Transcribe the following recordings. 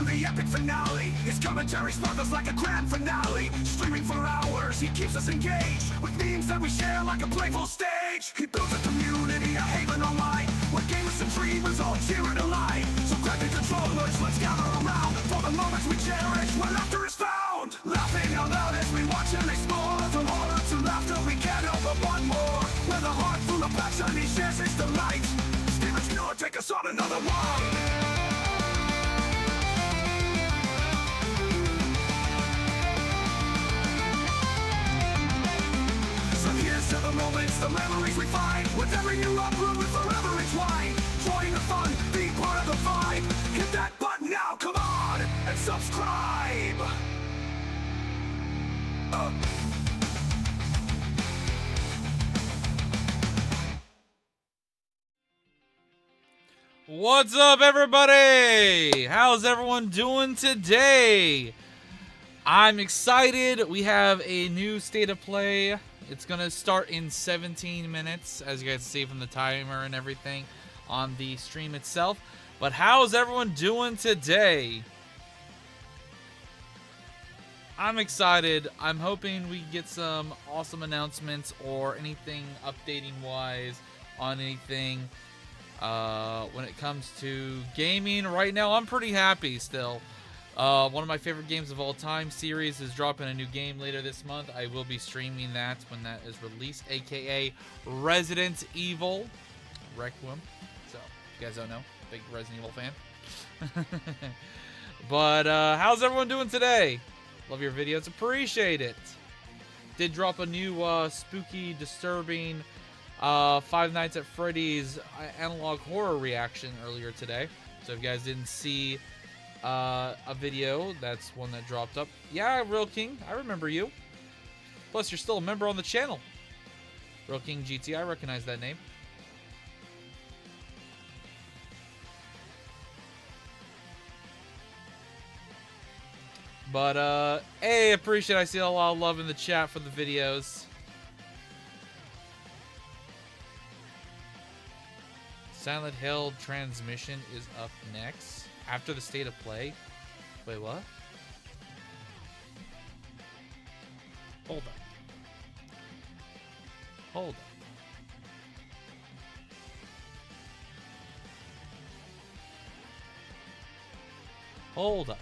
the epic finale. His commentary sparkles like a grand finale. Streaming for hours, he keeps us engaged with memes that we share like a playful stage. He builds a community, a haven online, where gamers and dreamers all cheering alike. So grab your controllers, let's gather around for the moments we cherish when laughter is found. Laughing out loud as we watch and explore, from horror to laughter we can't help but want more. With a heart full of passion, he shares his delight. Steven, you know, take us on another ride. To the moments, the memories we find. With every new upload, we're forever entwined. Join the fun, be part of the vibe. Hit that button now, come on, and subscribe. What's up, everybody? How's everyone doing today? I'm excited. We have a new state of play. It's going to start in 17 minutes, as you guys see from the timer and everything on the stream itself. But how's everyone doing today? I'm excited. I'm hoping we get some awesome announcements or anything updating-wise on anything when it comes to gaming. Right now, I'm pretty happy still. One of my favorite games of all time series is dropping a new game later this month. I will be streaming that when that is released, aka Resident Evil Requiem. So, if you guys don't know, big Resident Evil fan. But how's everyone doing today? Love your videos, appreciate it. Did drop a new spooky, disturbing Five Nights at Freddy's analog horror reaction earlier today. So if you guys didn't see a video, that's one that dropped up. Yeah, Real King, I remember you. Plus, you're still a member on the channel. Real King GT, I recognize that name. But, hey, appreciate it. I see a lot of love in the chat for the videos. Silent Hill transmission is up next. After the state of play? Wait, what? Hold up. Hold up. Hold up.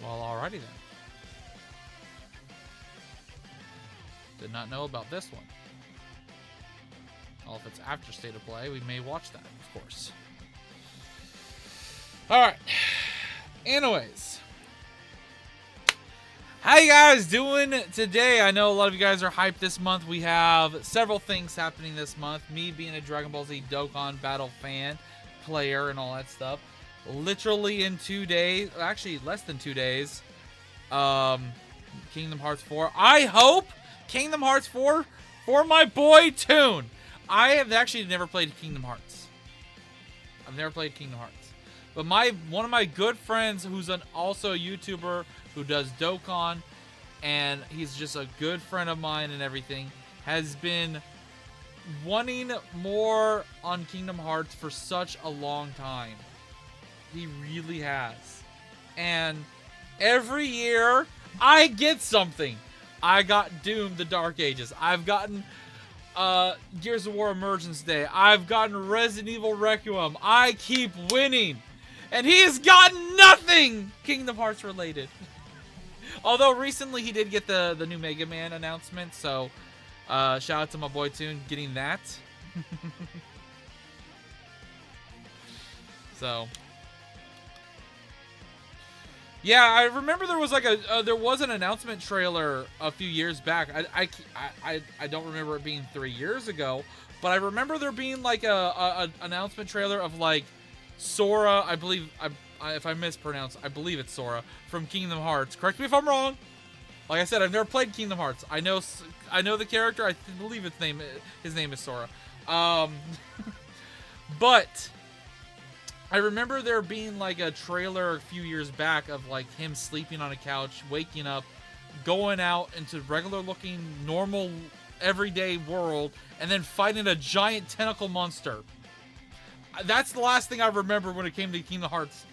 Well, alrighty then. Did not know about this one. Well, if it's after state of play, we may watch that, of course. Alright. Anyways. How you guys doing today? I know a lot of you guys are hyped this month. We have several things happening this month. Me being a Dragon Ball Z Dokkan Battle fan, player, and all that stuff. Literally in 2 days, actually less than 2 days, Kingdom Hearts 4. I hope Kingdom Hearts 4 for my boy Toon. I have actually never played Kingdom Hearts. I've never played Kingdom Hearts. But one of my good friends, who's also a YouTuber who does Dokkan, and he's just a good friend of mine and everything, has been wanting more on Kingdom Hearts for such a long time. He really has. And every year, I get something. I got Doom the Dark Ages. I've gotten Gears of War Emergence Day. I've gotten Resident Evil Requiem. I keep winning. And he has gotten nothing Kingdom Hearts related. Although recently he did get the new Mega Man announcement. So shout out to my boy Toon getting that. So... Yeah, I remember there was like there was an announcement trailer a few years back. I don't remember it being 3 years ago, but I remember there being like a announcement trailer of like Sora. I believe if I mispronounce, I believe it's Sora from Kingdom Hearts. Correct me if I'm wrong. Like I said, I've never played Kingdom Hearts. I know the character. I believe his name is Sora. But I remember there being like a trailer a few years back of like him sleeping on a couch, waking up, going out into regular looking, normal, everyday world, and then fighting a giant tentacle monster. That's the last thing I remember when it came to Kingdom Hearts.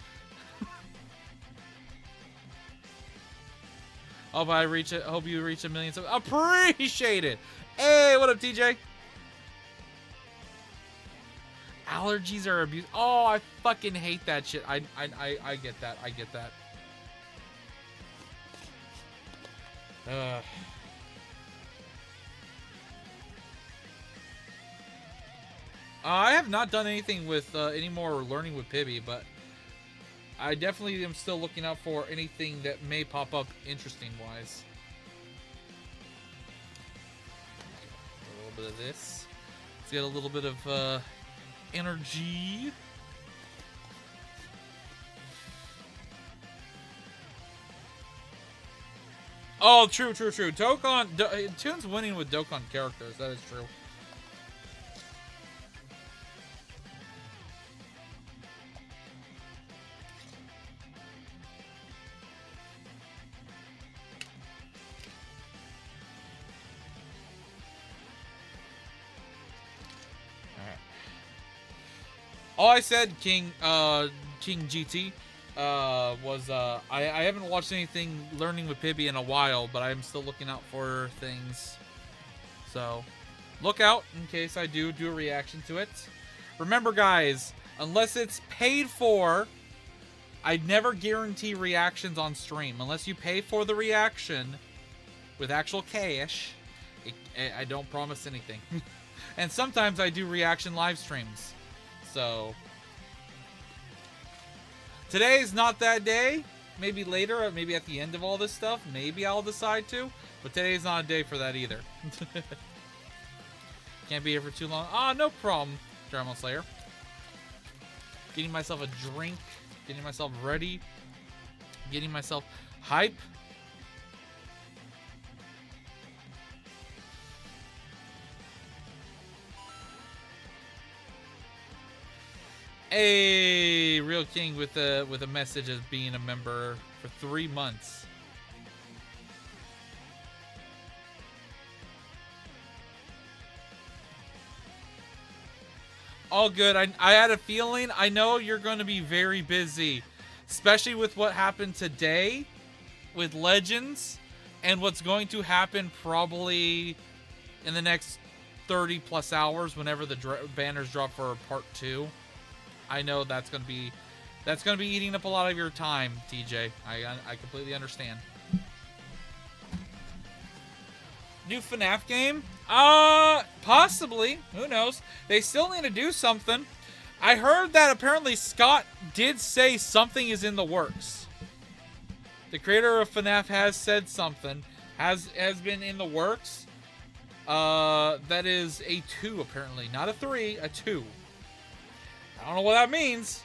Hope you reach a million subs. Appreciate it. Hey, what up, TJ? Allergies are abuse. Oh, I fucking hate that shit. I get that. I get that. I have not done anything with any more learning with Pibby, but I definitely am still looking out for anything that may pop up interesting wise. A little bit of this. Let's get a little bit of energy. Oh, true. Dokkan, Toon's winning with Dokkan characters. That is true. All I said, King GT, was I haven't watched anything learning with Pibby in a while, but I'm still looking out for things. So, look out in case I do a reaction to it. Remember, guys, unless it's paid for, I never guarantee reactions on stream. Unless you pay for the reaction with actual cash, I don't promise anything. And sometimes I do reaction live streams. So, today's not that day. Maybe later, maybe at the end of all this stuff, maybe I'll decide to. But today's not a day for that either. Can't be here for too long. Ah, no problem, Dragon Slayer. Getting myself a drink, getting myself ready, getting myself hype. Hey, Real King with a message as being a member for 3 months. All good. I had a feeling. I know you're going to be very busy, especially with what happened today with Legends and what's going to happen probably in the next 30 plus hours whenever the banners drop for part 2. I know that's gonna be eating up a lot of your time, TJ. I completely understand. New FNAF game? Possibly. Who knows? They still need to do something. I heard that apparently Scott did say something is in the works. The creator of FNAF has said something has been in the works. That is a 2 apparently, not a 3, a 2. I don't know what that means.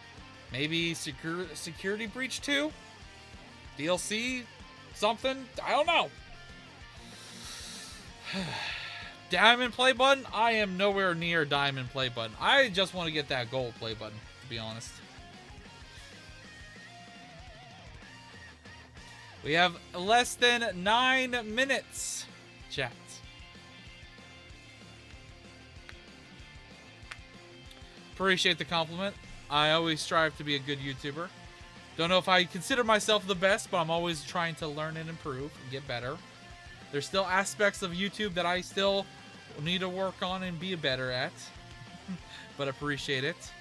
Maybe Security Breach 2? DLC? Something? I don't know. Diamond play button? I am nowhere near diamond play button. I just want to get that gold play button, to be honest. We have less than 9 minutes, chat. Appreciate the compliment. I always strive to be a good YouTuber. Don't know if I consider myself the best, but I'm always trying to learn and improve and get better. There's still aspects of YouTube that I still need to work on and be better at. But appreciate it.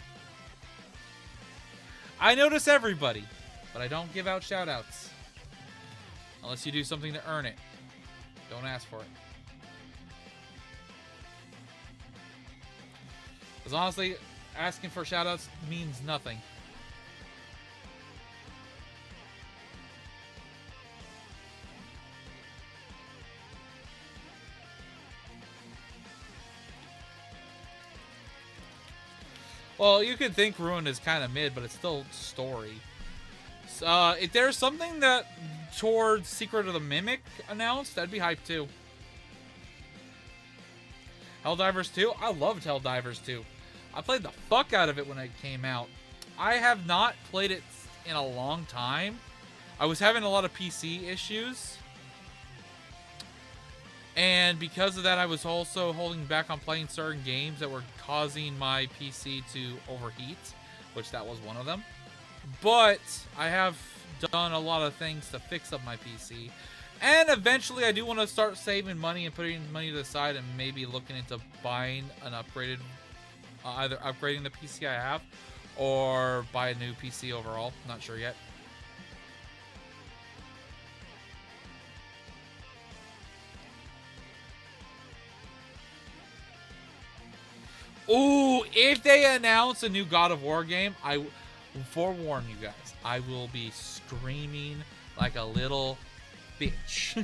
I notice everybody, but I don't give out shout-outs. Unless you do something to earn it. Don't ask for it. Because honestly, asking for shoutouts means nothing. Well, you could think Ruin is kind of mid, but it's still story. If there's something that towards Secret of the Mimic announced, that'd be hype too. Helldivers 2? I loved Helldivers 2. I played the fuck out of it when it came out. I have not played it in a long time. I was having a lot of PC issues. And because of that, I was also holding back on playing certain games that were causing my PC to overheat, which that was one of them. But I have done a lot of things to fix up my PC. And eventually I do want to start saving money and putting money to the side and maybe looking into buying an upgraded, either upgrading the PC I have or buy a new PC overall. Not sure yet. Ooh, if they announce a new God of War game, I forewarn you guys, I will be screaming like a little bitch.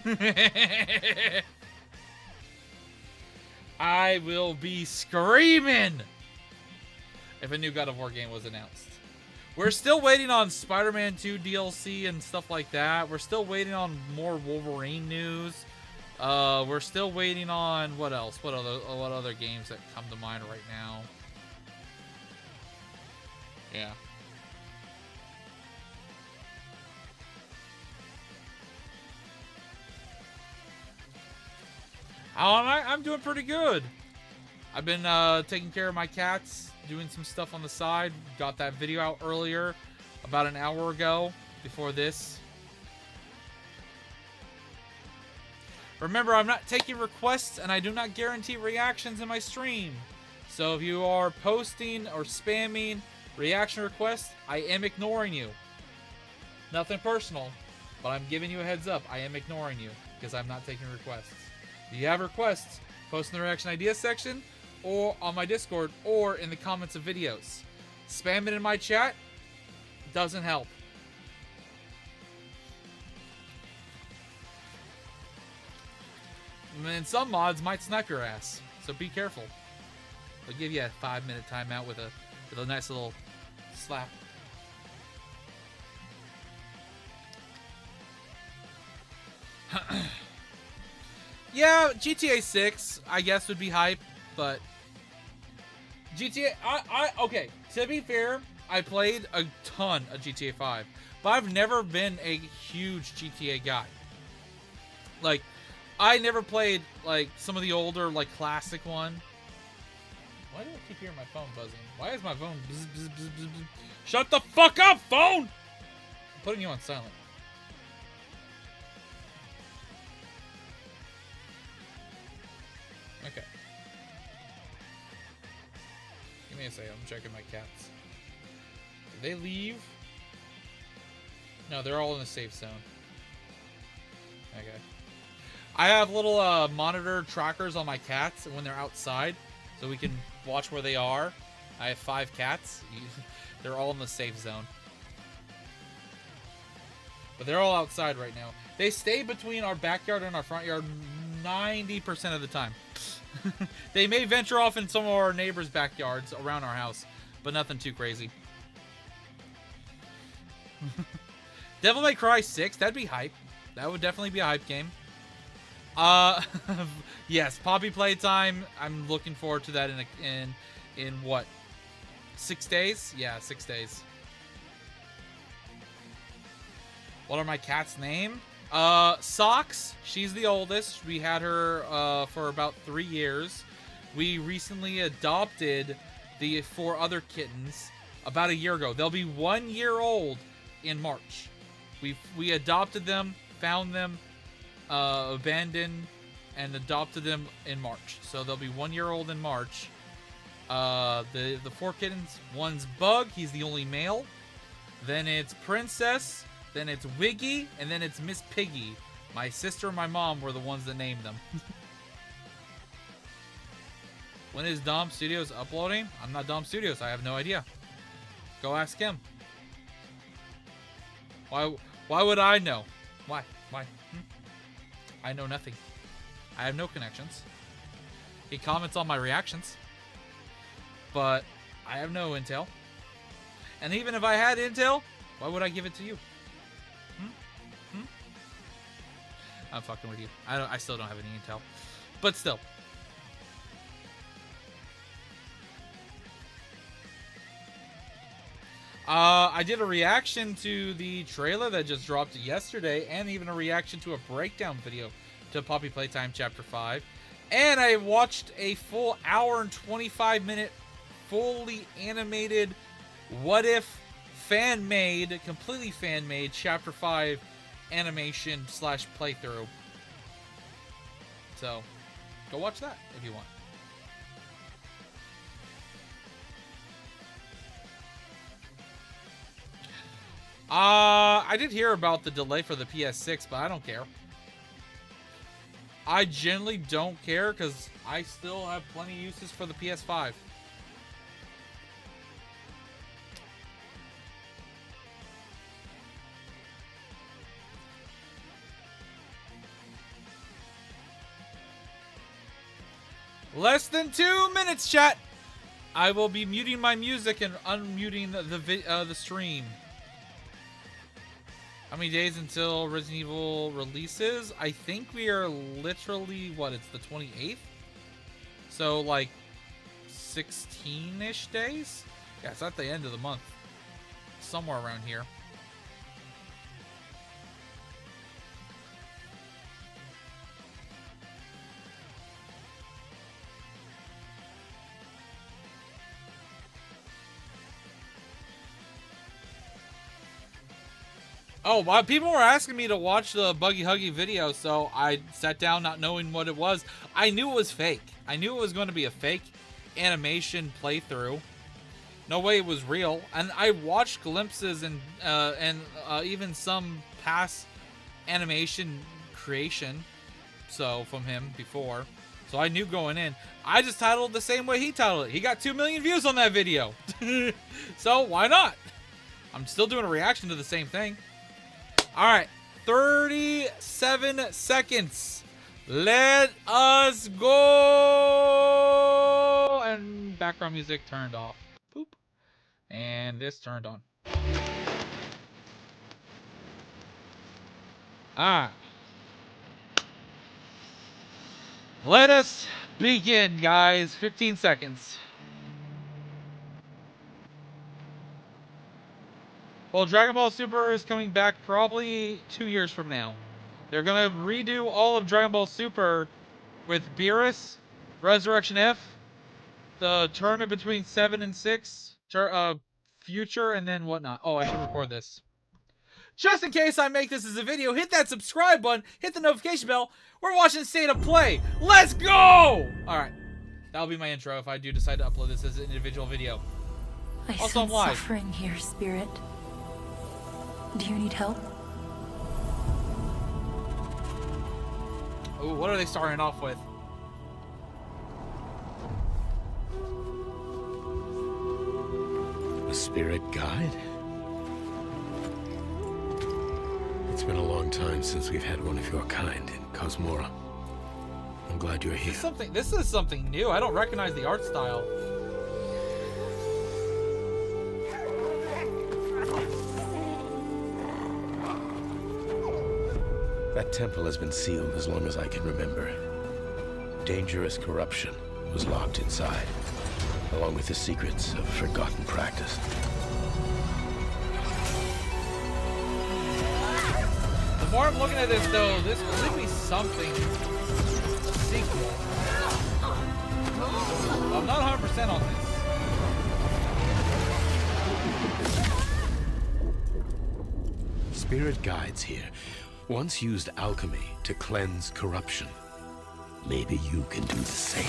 I will be screaming if a new God of War game was announced. We're still waiting on Spider-Man 2 DLC and stuff like that. We're still waiting on more Wolverine news. We're still waiting on what else? What other games that come to mind right now? Yeah. How am I? I'm doing pretty good. I've been taking care of my cats, doing some stuff on the side. Got that video out earlier, about an hour ago, before this. Remember, I'm not taking requests, and I do not guarantee reactions in my stream. So if you are posting or spamming reaction requests, I am ignoring you. Nothing personal, but I'm giving you a heads up. I am ignoring you, because I'm not taking requests. If you have requests, post in the reaction ideas section, or on my Discord, or in the comments of videos. Spam it in my chat doesn't help. And some mods might snipe your ass, so be careful. They'll give you a 5-minute timeout with a nice little slap. Yeah, GTA 6, I guess, would be hype, but GTA, okay, to be fair, I played a ton of GTA 5, but I've never been a huge GTA guy. Like, I never played, like, some of the older, like, classic one. Why do I keep hearing my phone buzzing? Why is my phone bzz, bzz, bzz, bzz, bzz? Shut the fuck up, phone! I'm putting you on silent. Okay. Give me a second, I'm checking my cats. Did they leave? No, they're all in the safe zone. Okay. I have little monitor trackers on my cats when they're outside, so we can watch where they are. I have 5 cats. They're all in the safe zone. But they're all outside right now. They stay between our backyard and our front yard 90% of the time. They may venture off in some of our neighbors' backyards around our house, but nothing too crazy. Devil May Cry 6, that'd be hype. That would definitely be a hype game. Yes, Poppy Playtime. I'm looking forward to that in what? 6 days? Yeah, 6 days. What are my cat's name? Socks. She's the oldest. We had her for about 3 years. We recently adopted the 4 other kittens about a year ago. They'll be 1 year old in March. We adopted them, found them, abandoned, and adopted them in March. So they'll be 1 year old in March. The 4 kittens. One's Bug. He's the only male. Then it's Princess. Then it's Wiggy, and then it's Miss Piggy. My sister and my mom were the ones that named them. When is Dom Studios uploading? I'm not Dom Studios. I have no idea. Go ask him. Why would I know? Why? I know nothing. I have no connections. He comments on my reactions. But I have no intel. And even if I had intel, why would I give it to you? I'm fucking with you. I still don't have any intel. But still. I did a reaction to the trailer that just dropped yesterday, and even a reaction to a breakdown video to Poppy Playtime Chapter 5. And I watched a full hour and 25-minute fully animated what if fan-made, completely fan-made Chapter 5 animation / playthrough. So, go watch that if you want. I did hear about the delay for the PS6, but I don't care. I generally don't care because I still have plenty of uses for the PS5. Less than 2 minutes, chat. I will be muting my music and unmuting the stream. How many days until Resident Evil releases? I think we are literally, what, it's the 28th? So, like, 16-ish days? Yeah, it's at the end of the month. Somewhere around here. Oh, well, people were asking me to watch the Buggy Huggy video, so I sat down not knowing what it was. I knew it was fake. I knew it was going to be a fake animation playthrough. No way it was real. And I watched glimpses and even some past animation creation, so from him before. So I knew going in. I just titled it the same way he titled it. He got 2 million views on that video. So why not? I'm still doing a reaction to the same thing. All right, 37 seconds. Let us go. And background music turned off. Boop. And this turned on. All right. Let us begin, guys. 15 seconds. Well, Dragon Ball Super is coming back probably 2 years from now. They're going to redo all of Dragon Ball Super with Beerus, Resurrection F, the tournament between 7 and 6, Future, and then whatnot. Oh, I should record this. Just in case I make this as a video, hit that subscribe button, hit the notification bell. We're watching State of Play. Let's go! Alright, that'll be my intro if I do decide to upload this as an individual video. I Also, I'm sense live. suffering here, Spirit. Do you need help? Ooh, what are they starting off with? A spirit guide? It's been a long time since we've had one of your kind in Cosmora. I'm glad you're here. This is something new. I don't recognize the art style. That temple has been sealed as long as I can remember. Dangerous corruption was locked inside, along with the secrets of forgotten practice. The more I'm looking at this, though, this could be something. A sequel. I'm not 100% on this. Spirit guides here once used alchemy to cleanse corruption. Maybe you can do the same.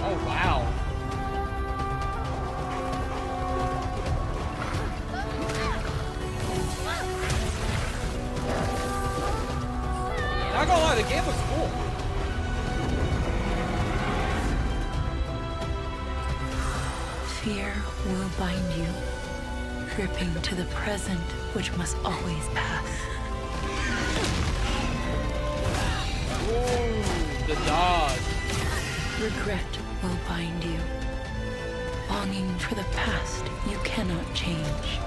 Oh, wow. Not gonna lie, the game was cool. Fear will bind you, gripping to the present, which must always pass. Ooh, the dodge. Regret will bind you. Longing for the past you cannot change.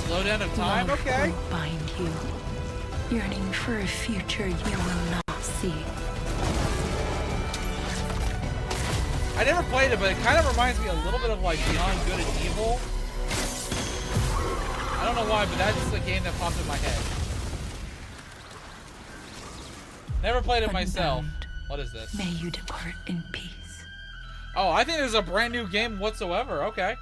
Slow down of time, Love okay. will bind you. Yearning for a future you will not see. I never played it, but it kind of reminds me a little bit of like Beyond Good and Evil. I don't know why, but that's the game that popped in my head. Never played it myself. Unbound, What is this? may you depart in peace. Oh, I think this is a brand new game whatsoever. Okay.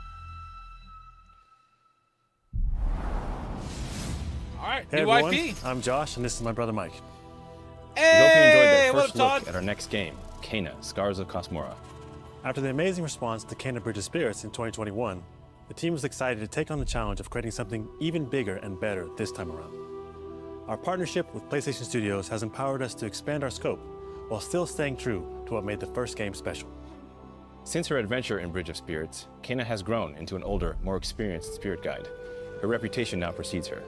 Alright, Hey new everyone, IP. I'm Josh, and this is my brother Mike. We hope you enjoyed Hey, that what first up, Todd? look at our next game, Kena, Scars of Cosmora. After the amazing response to Kena Bridge of Spirits in 2021, the team was excited to take on the challenge of creating something even bigger and better this time around. Our partnership with PlayStation Studios has empowered us to expand our scope while still staying true to what made the first game special. Since her adventure in Bridge of Spirits, Kena has grown into an older, more experienced spirit guide. Her reputation now precedes her.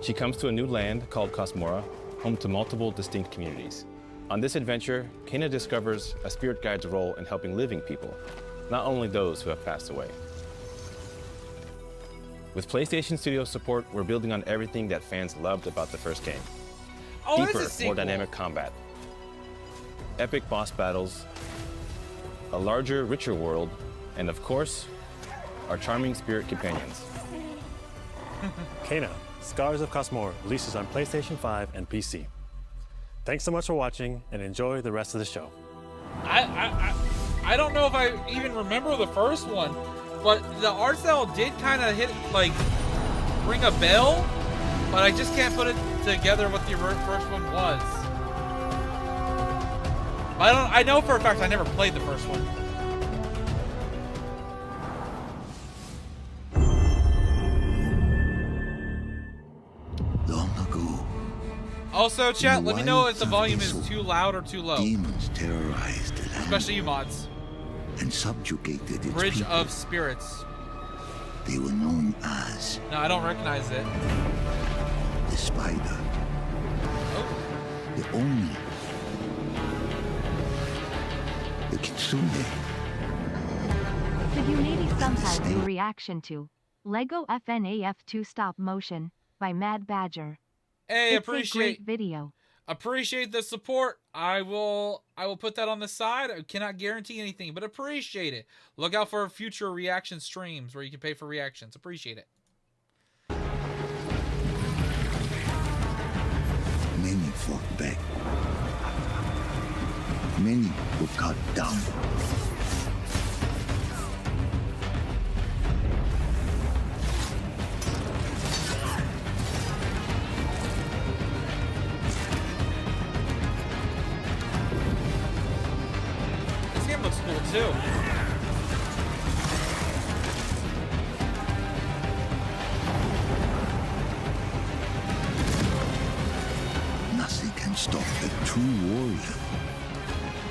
She comes to a new land called Cosmora, home to multiple distinct communities. On this adventure, Kena discovers a spirit guide's role in helping living people, not only those who have passed away. With PlayStation Studios support, we're building on everything that fans loved about the first game. Oh, Deeper, it's a more sequel. dynamic combat, epic boss battles, a larger, richer world, and of course, our charming spirit companions. Kena, Scars of Cosmora releases on PlayStation 5 and PC. Thanks so much for watching, and enjoy the rest of the show. I don't know if I even remember the first one, but the art style did kind of ring a bell, but I just can't put it together what the first one was. I know for a fact I never played the first one. Long ago, Also, chat, let me know if the wild volume is South too loud or too low. demons terrorized the land Especially you mods. and subjugated its Bridge people. of Spirits. They were known as No, I don't recognize it. the Spider, Oh, the Oni, the Kitsune. Could you maybe sometime do a Snake. reaction to Lego FNAF2 Stop Motion by Mad Badger? hey, It's a great video. appreciate the support. I will put that on the side. I cannot guarantee anything, but appreciate it. Look out for future reaction streams where you can pay for reactions. Appreciate it. Many fought back. Many were cut down. This game looks cool too. Nothing can stop a true warrior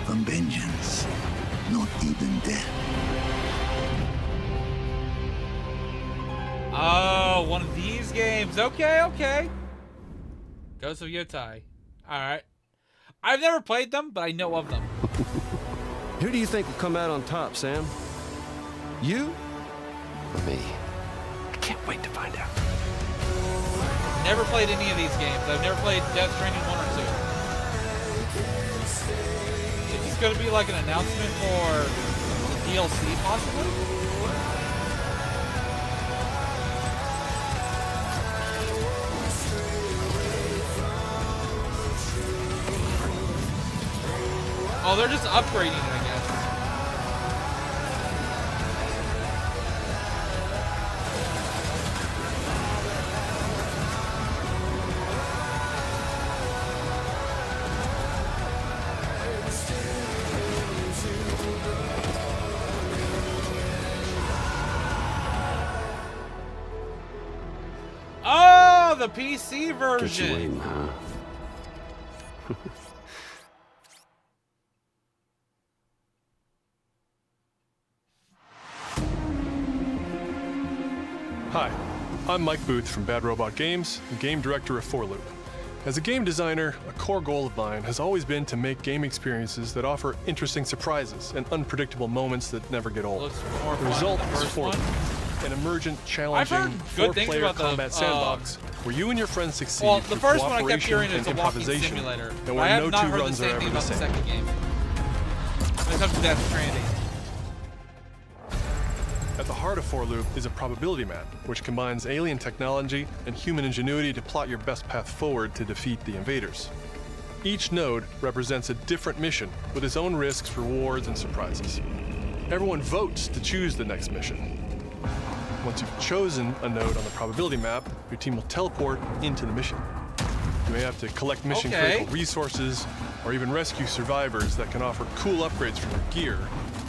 from vengeance, not even death. Oh, one of these games. Okay. Ghost of Yotai. Alright. I've never played them, but I know of them. Who do you think will come out on top, Sam? You? Or me? I can't wait to find out. Never played any of these games. I've never played Death Stranding 1 or 2. Is this going to be like an announcement for the DLC, possibly? Oh, they're just upgrading it, I guess. Oh, the PC Get you version. waiting, huh? Hi, I'm Mike Booth from Bad Robot Games and game director of 4 Loop. As a game designer, a core goal of mine has always been to make game experiences that offer interesting surprises and unpredictable moments that never get old. Looks more The fun result than the is first Forward, one. an emergent, I've challenging, heard good things four-player about the, combat sandbox where you and your friends succeed Well, the through first one I kept cooperation hearing is and a walking improvisation, simulator. and But I where have no not two heard the runs are same ever thing the about the same. second game. When it comes to Death Stranding. At the heart of For Loop is a probability map, which combines alien technology and human ingenuity to plot your best path forward to defeat the invaders. Each node represents a different mission with its own risks, rewards, and surprises. Everyone votes to choose the next mission. Once you've chosen a node on the probability map, your team will teleport into the mission. You may have to collect mission-critical resources or even rescue survivors that can offer cool upgrades from your gear,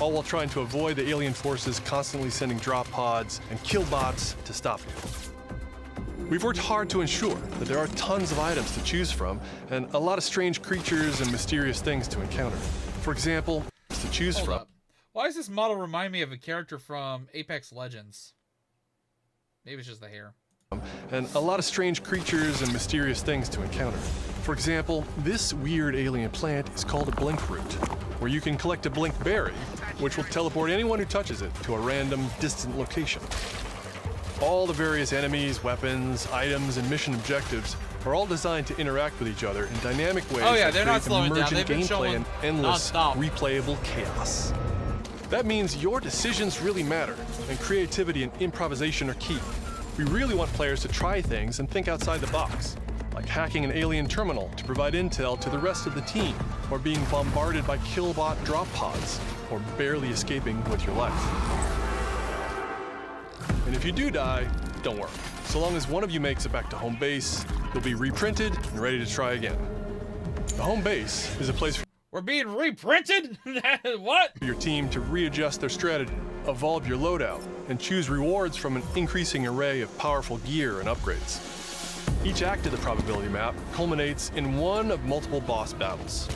all while trying to avoid the alien forces constantly sending drop pods and kill bots to stop you. We've worked hard to ensure that there are tons of items to choose from and a lot of strange creatures and mysterious things to encounter. For example, to choose Hold from. up. Why does this model remind me of a character from Apex Legends? Maybe it's just the hair. And a lot of strange creatures and mysterious things to encounter. For example, this weird alien plant is called a blink root, where you can collect a blink berry, which will teleport anyone who touches it to a random, distant location. All the various enemies, weapons, items, and mission objectives are all designed to interact with each other in dynamic ways that they're not create slowing down. emergent They've been gameplay showing and endless, nonstop. replayable chaos. That means your decisions really matter, and creativity and improvisation are key. We really want players to try things and think outside the box, like hacking an alien terminal to provide intel to the rest of the team, or being bombarded by killbot drop pods, or barely escaping with your life. And if you do die, don't worry. So long as one of you makes it back to home base, you'll be reprinted and ready to try again. The home base is a place for We're being reprinted? What? your team to readjust their strategy, evolve your loadout, and choose rewards from an increasing array of powerful gear and upgrades. Each act of the probability map culminates in one of multiple boss battles.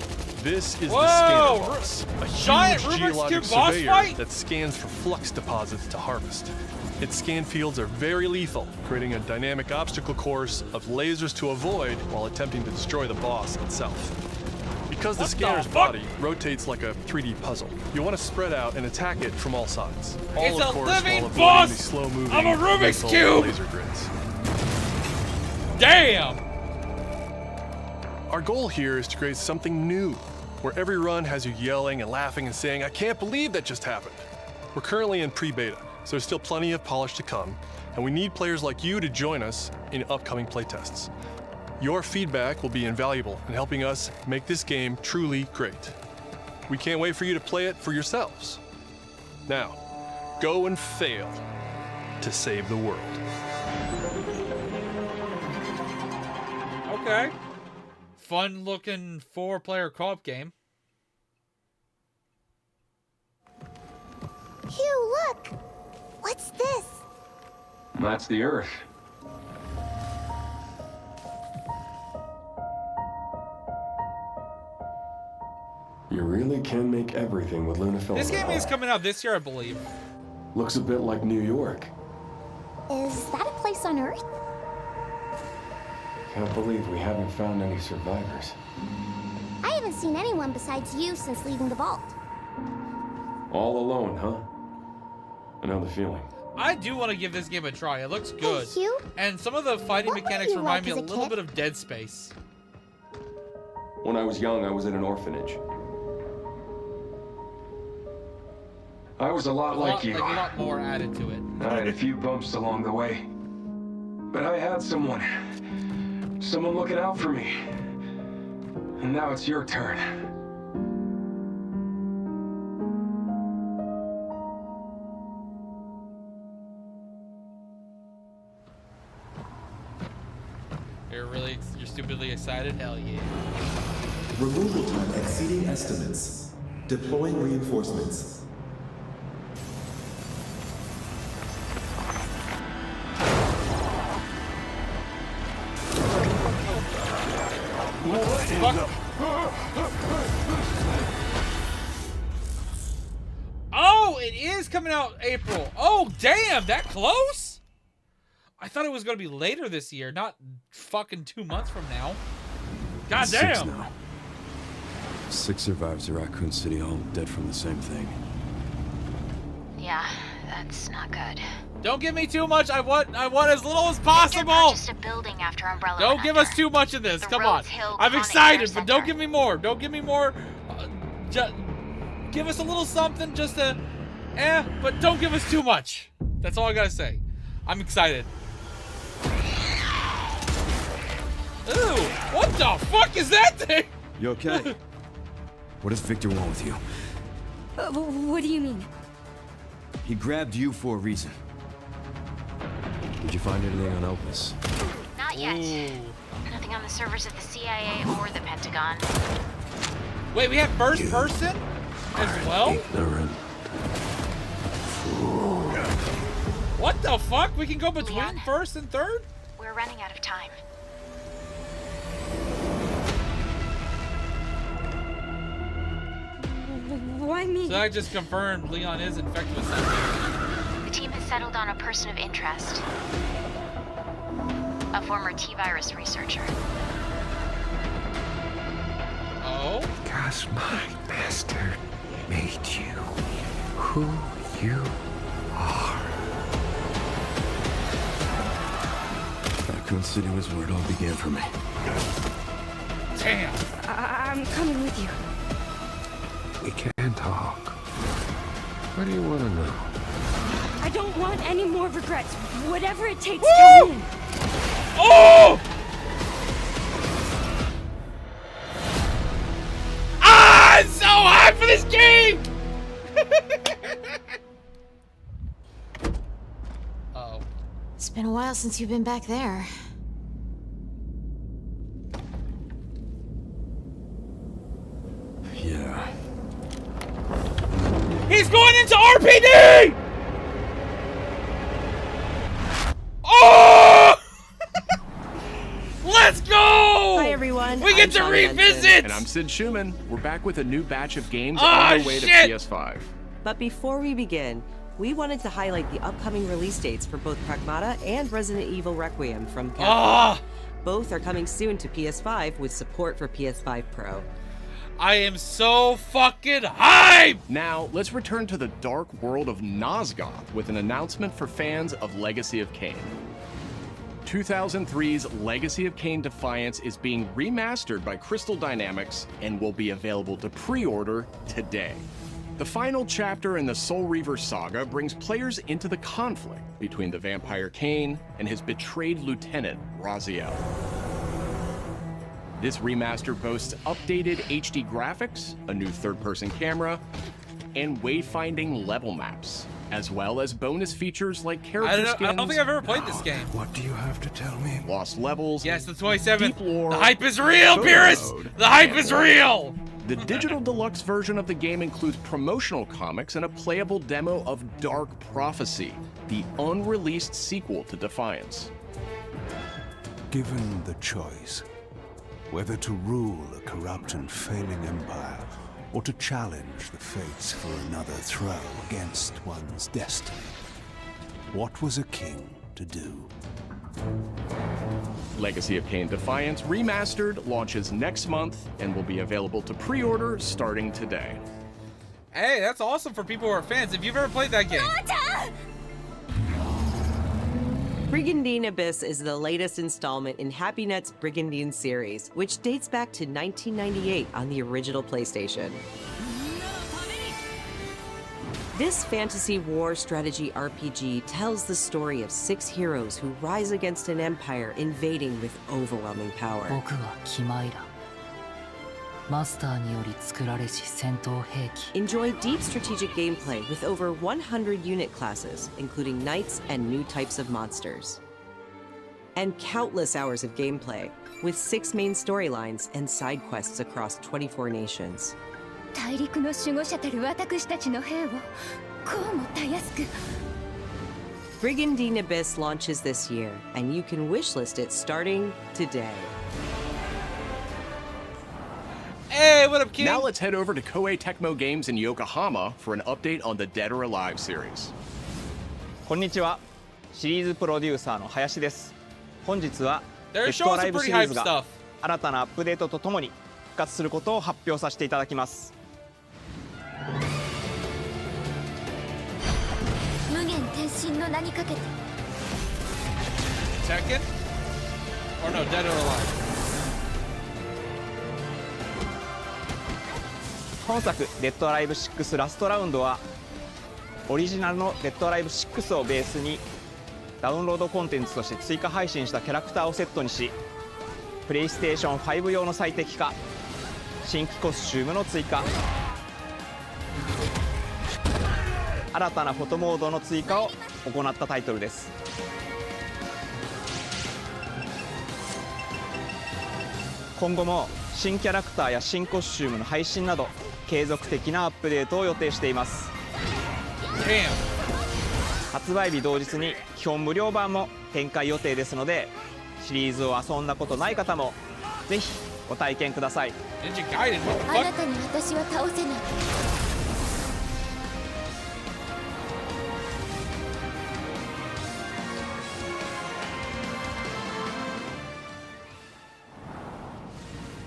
This is the scanner boss, a Giant huge Rubik's geologic Cube boss surveyor fight? that scans for flux deposits to harvest. Its scan fields are very lethal, creating a dynamic obstacle course of lasers to avoid while attempting to destroy the boss itself. Because the scanner's body rotates like a 3D puzzle, you want to spread out and attack it from all sides. All, It's of a course, living while avoiding boss the slow-moving, of a Rubik's lethal Cube! laser grids. Damn! Our goal here is to create something new, where every run has you yelling and laughing and saying, "I can't believe that just happened." We're currently in pre-beta, so there's still plenty of polish to come, and we need players like you to join us in upcoming playtests. Your feedback will be invaluable in helping us make this game truly great. We can't wait for you to play it for yourselves. Now, go and fail to save the world. Okay. Fun looking 4-player co-op game. Hugh, look! What's this? That's the Earth. You really can make everything with Lunafilament. This game is coming out this year, I believe. Looks a bit like New York. Is that a place on Earth? Can't believe we haven't found any survivors. I haven't seen anyone besides you since leaving the vault. All alone, huh? I know the feeling. I do want to give this game a try. It looks good. Hey, Hugh? And some of the fighting What were mechanics you remind like me a as a little kid? bit of Dead Space. When I was young, I was in an orphanage. I was a lot like you. Like a lot more added to it. I had a few bumps along the way. But I had someone looking out for me. And now it's your turn. You're stupidly excited? Hell yeah. Removal time exceeding estimates. Deploying reinforcements. Oh, it is coming out April. Oh, damn, that close? I thought it was gonna be later this year, not fucking 2 months from now. God 6 damn. now. 6 survivors of Raccoon City, all dead from the same thing. Yeah, that's not good. Don't give me too much. I want as little as Victor possible. purchased a building after Umbrella Don't went give under. us too much of this. The Come on. Rhodes Hill I'm Conic excited, Care but don't Center. give me more. Don't give me more. Give us a little something just to, but don't give us too much. That's all I gotta say. I'm excited. Ooh, what the fuck is that thing? You okay? What does Victor want with you? What do you mean? He grabbed you for a reason. Did you find anything on Opus? Not yet. Nothing on the servers of the CIA or the Pentagon. Wait, we have first person as well? Ignorant. What the fuck? We can go between Leon. first and third? We're running out of time. Why me? So I just confirmed Leon is infected with something. The team has settled on a person of interest. A former T-virus researcher. Oh? Because my master made you who you are. Raccoon City was where it all began for me. Damn. I'm coming with you. We can talk. What do you want to know? I don't want any more regrets. Whatever it takes, Woo! tell me. Oh! I'm so hyped for this game! Uh-oh. It's been a while since you've been back there. Yeah. He's going into RPD! Oh! Let's go! Hi everyone. We get I'm to Sean revisit! Benson. And I'm Sid Schumann. We're back with a new batch of games Oh, on their way shit! to PS5. But before we begin, we wanted to highlight the upcoming release dates for both Pragmata and Resident Evil Requiem from Capcom. Ah! Both are coming soon to PS5 with support for PS5 Pro. I am so fucking hyped! Now, let's return to the dark world of Nosgoth with an announcement for fans of Legacy of Kain. 2003's Legacy of Kain Defiance is being remastered by Crystal Dynamics and will be available to pre-order today. The final chapter in the Soul Reaver saga brings players into the conflict between the vampire Kain and his betrayed lieutenant, Raziel. This remaster boasts updated HD graphics, a new third-person camera, and wayfinding level maps, as well as bonus features like character skins. I don't think I've ever played this game. What do you have to tell me? Lost levels. Yes, the 27th. Deep lore, The hype is real, photo Beerus! mode, The hype and is more. real! The digital deluxe version of the game includes promotional comics and a playable demo of Dark Prophecy, the unreleased sequel to Defiance. Given the choice, whether to rule a corrupt and failing empire, or to challenge the fates for another throw against one's destiny, what was a king to do? Legacy of Kain Defiance Remastered launches next month and will be available to pre-order starting today. Hey, that's awesome for people who are fans. If you've ever played that game. Brigandine Abyss is the latest installment in HappyNet's Brigandine series, which dates back to 1998 on the original PlayStation. This fantasy war strategy RPG tells the story of 6 heroes who rise against an empire invading with overwhelming power. 僕はキマイラ。マスターにより作られし戦闘兵器。 Enjoy deep strategic gameplay with over 100 unit classes, including knights and new types of monsters. And countless hours of gameplay, with 6 main storylines and side quests across 24 nations. 大陸の守護者たる私たちの兵をこうもたやすく。 Brigandine Abyss launches this year, and you can wishlist it starting today. Hey, what up, King? Now let's head over to Koei Tecmo Games in Yokohama for an update on the Dead or Alive series. こんにちは。シリーズプロデューサーの林です。本日はデ They're ッド showing アライ some ブ pretty シリー hype ズが stuff. 新たなアップデートとともに復活することを発表させていただきます。無限転身の名にかけて Tekken? Or no, Dead or Alive? 本作「デッドアライブ6ラストラウンド」はオリジナルの「デッドアライブ6」をベースにダウンロードコンテンツとして追加配信したキャラクターをセットにし、プレイステーション5用の最適化、新規コスチュームの追加、新たなフォトモードの追加を行ったタイトルです。今後も新キャラクターや新コスチュームの配信など継続的なアップデートを予定しています。発売日同日に基本無料版も展開予定ですので、シリーズを遊んだことない方もぜひご体験ください。あなたに私は倒せない。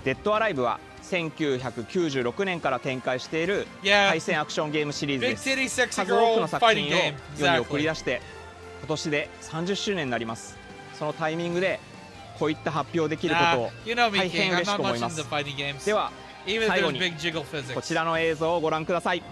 デッドアライブは1996年から展開している対戦アクションゲームシリーズです。数多くの作品を世に送り出して今年で30周年になります。そのタイミングでこういった発表できることを大変嬉しく思います。では最後にこちらの映像をご覧ください。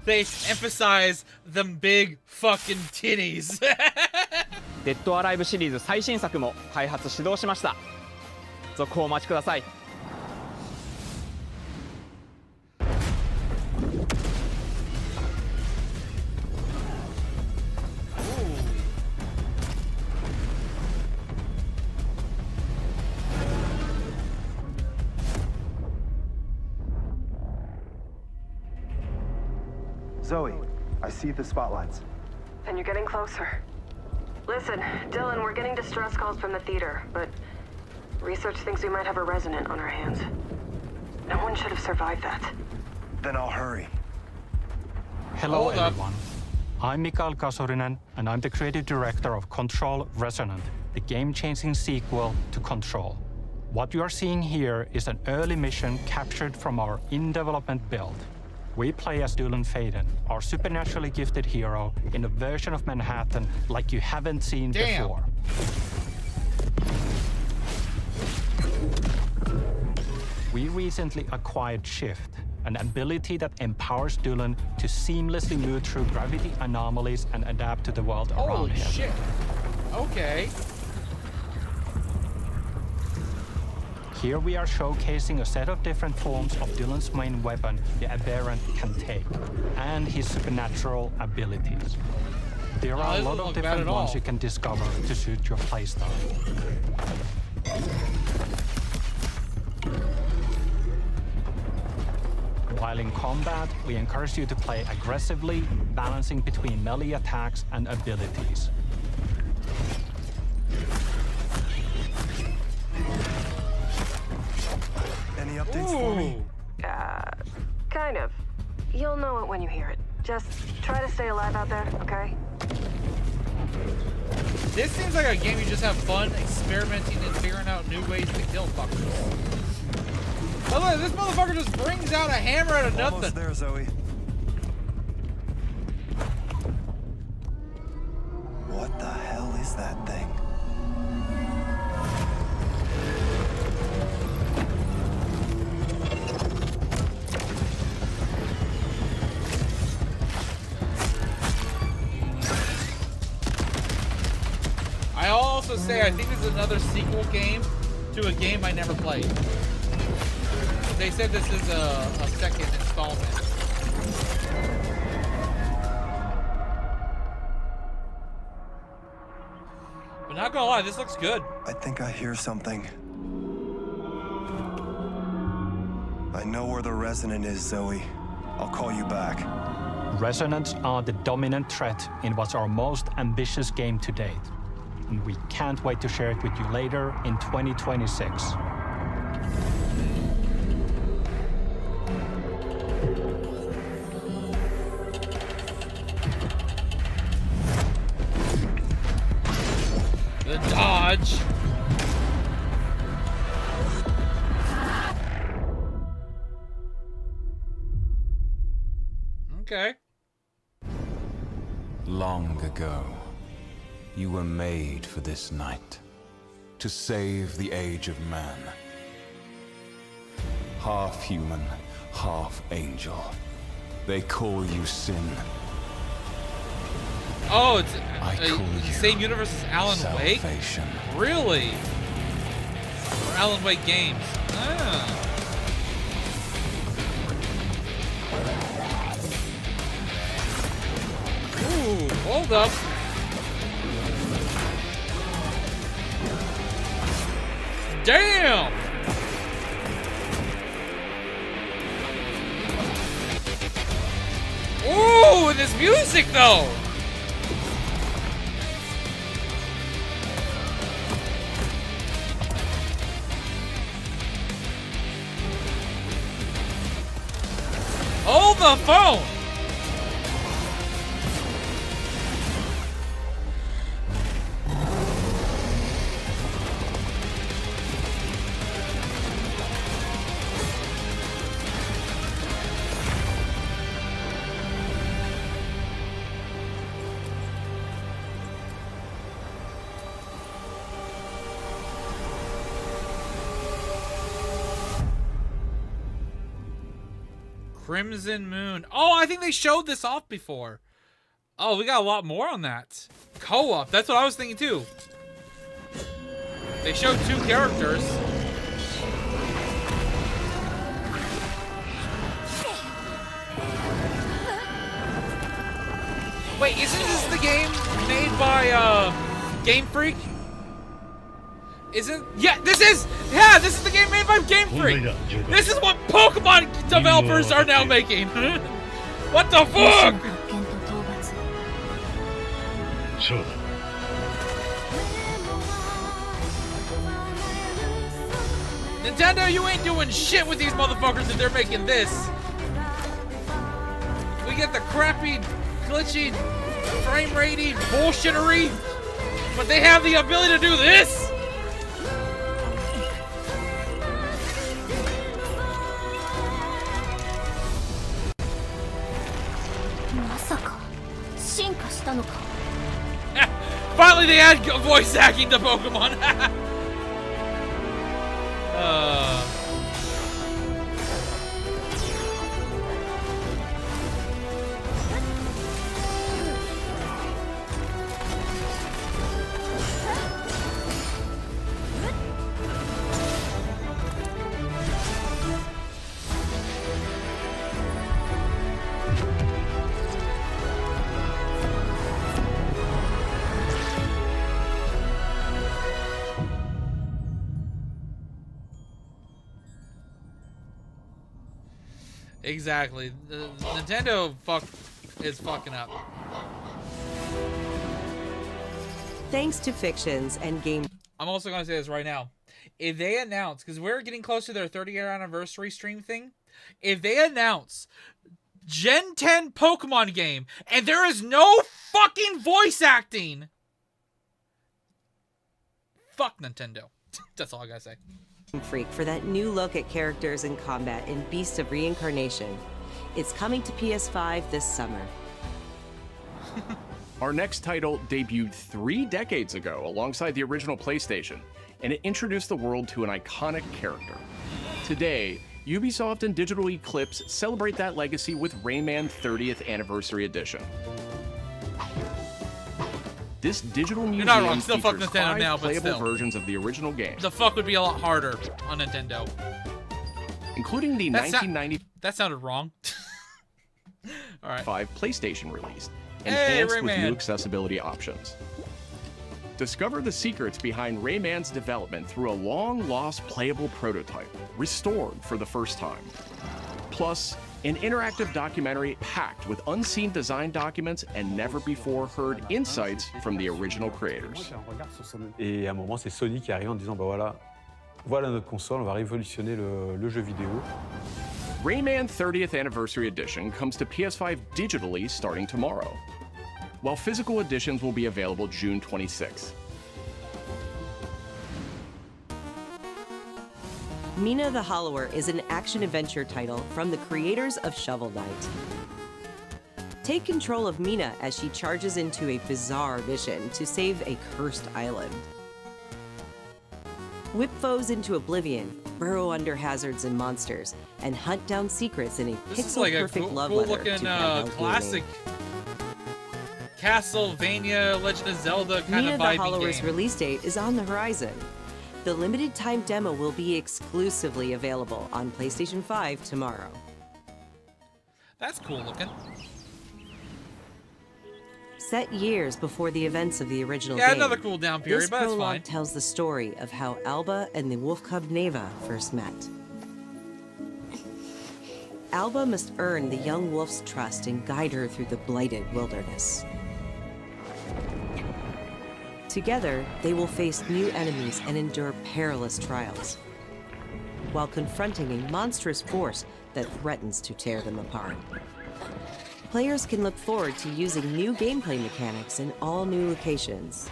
They emphasize them big fucking titties. デッドアライブシリーズ最新作も開発始動しました。続報お待ちください。Zoe, I see the spotlights. And you're getting closer. Listen, Dylan, we're getting distress calls from the theater, but research thinks we might have a resident on our hands. No one should have survived that. Then I'll hurry. Hello, everyone. I'm Mikael Kasurinen, and I'm the creative director of Control Resonant, the game-changing sequel to Control. What you are seeing here is an early mission captured from our in-development build. We play as Dylan Faden, our supernaturally gifted hero, in a version of Manhattan like you haven't seen before. We recently acquired Shift, an ability that empowers Dylan to seamlessly move through gravity anomalies and adapt to the world around him. Holy shit. Okay. Here we are showcasing a set of different forms of Dylan's main weapon, the Aberrant, can take, and his supernatural abilities. There are a lot of different ones you can discover to suit your playstyle. While in combat, we encourage you to play aggressively, balancing between melee attacks and abilities. Any updates for me? Kind of. You'll know it when you hear it. Just try to stay alive out there, okay? This seems like a game you just have fun experimenting and figuring out new ways to kill fuckers. Oh look, this motherfucker just brings out a hammer out of nothing. Almost there, Zoe. What the hell is that thing? I also say I think this is another sequel game to a game I never played. They said this is a second installment. But not gonna lie, this looks good. I think I hear something. I know where the resonant is, Zoe. I'll call you back. Resonance are the dominant threat in what's our most ambitious game to date. And we can't wait to share it with you later in 2026. The dodge. Okay. Long ago, you were made for this night, to save the age of man. Half human, half angel. They call you Sin. Oh, it's I call the you same universe as Alan Wake? Salvation. Really? Or Alan Wake games? Ah. Ooh, hold up. Damn! Ooh, and this music though! Hold the phone! Crimson Moon. Oh, I think they showed this off before. Oh, we got a lot more on that. Co-op. That's what I was thinking too. They showed 2 characters. Wait, isn't this the game made by Game Freak? Isn't? Yeah, this is the game made by Game Freak. This is what Pokemon developers are now making. What the fuck? Nintendo, you ain't doing shit with these motherfuckers if they're making this. We get the crappy, glitchy, frame ratey bullshittery, but they have the ability to do this? Finally, they add voice acting to Pokemon. Exactly. The Nintendo is fucking up. Thanks to Fictions and Game... I'm also going to say this right now. If they announce, because we're getting close to their 30-year anniversary stream thing, if they announce Gen 10 Pokemon game and there is no fucking voice acting, fuck Nintendo. That's all I gotta say. Freak for that new look at characters and combat in Beast of Reincarnation. It's coming to PS5 this summer. Our next title debuted 3 decades ago alongside the original PlayStation, and it introduced the world to an iconic character. Today, Ubisoft and Digital Eclipse celebrate that legacy with Rayman 30th Anniversary Edition. This digital museum You're not wrong. Still fuck features Nintendo 5 now, but playable still. versions of the original game, The fuck would be a lot harder on Nintendo. including the 1995 That sounded wrong. All right. PlayStation release, Hey, enhanced with Rayman. new accessibility options. Discover the secrets behind Rayman's development through a long-lost playable prototype, restored for the first time. Plus, An interactive documentary packed with unseen design documents and never-before-heard insights from the original creators. Et à un moment, c'est Sony qui arrive en disant, bah voilà notre console, on va révolutionner le jeu vidéo. Rayman 30th Anniversary Edition comes to PS5 digitally starting tomorrow, while physical editions will be available June 26th. Mina the Hollower is an action-adventure title from the creators of Shovel Knight. Take control of Mina as she charges into a bizarre mission to save a cursed island. Whip foes into oblivion, burrow under hazards and monsters, and hunt down secrets in a pixel-perfect love letter to handheld classic Castlevania, Legend of Zelda kind Mina of the vibey Hollower's game. release date is on the horizon. The limited time demo will be exclusively available on PlayStation 5 tomorrow. That's cool looking. Set years before the events of the original Yeah, game, another cool down period, this but that's prologue fine. tells the story of how Alba and the wolf cub Neva first met. Alba must earn the young wolf's trust and guide her through the blighted wilderness. Together, they will face new enemies and endure perilous trials, while confronting a monstrous force that threatens to tear them apart. Players can look forward to using new gameplay mechanics in all new locations.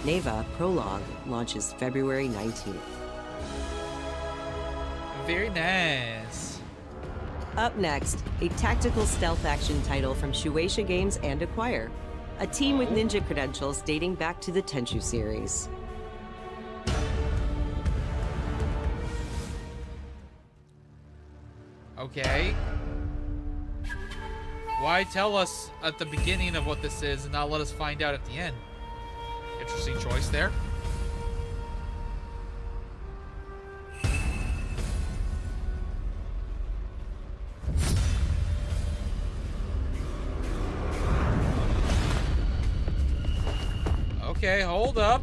Neva Prologue launches February 19th. Very nice. Up next, a tactical stealth action title from Shueisha Games and Acquire, a team with ninja credentials dating back to the Tenchu series. Okay. Why tell us at the beginning of what this is and not let us find out at the end? Interesting choice there. Okay, hold up.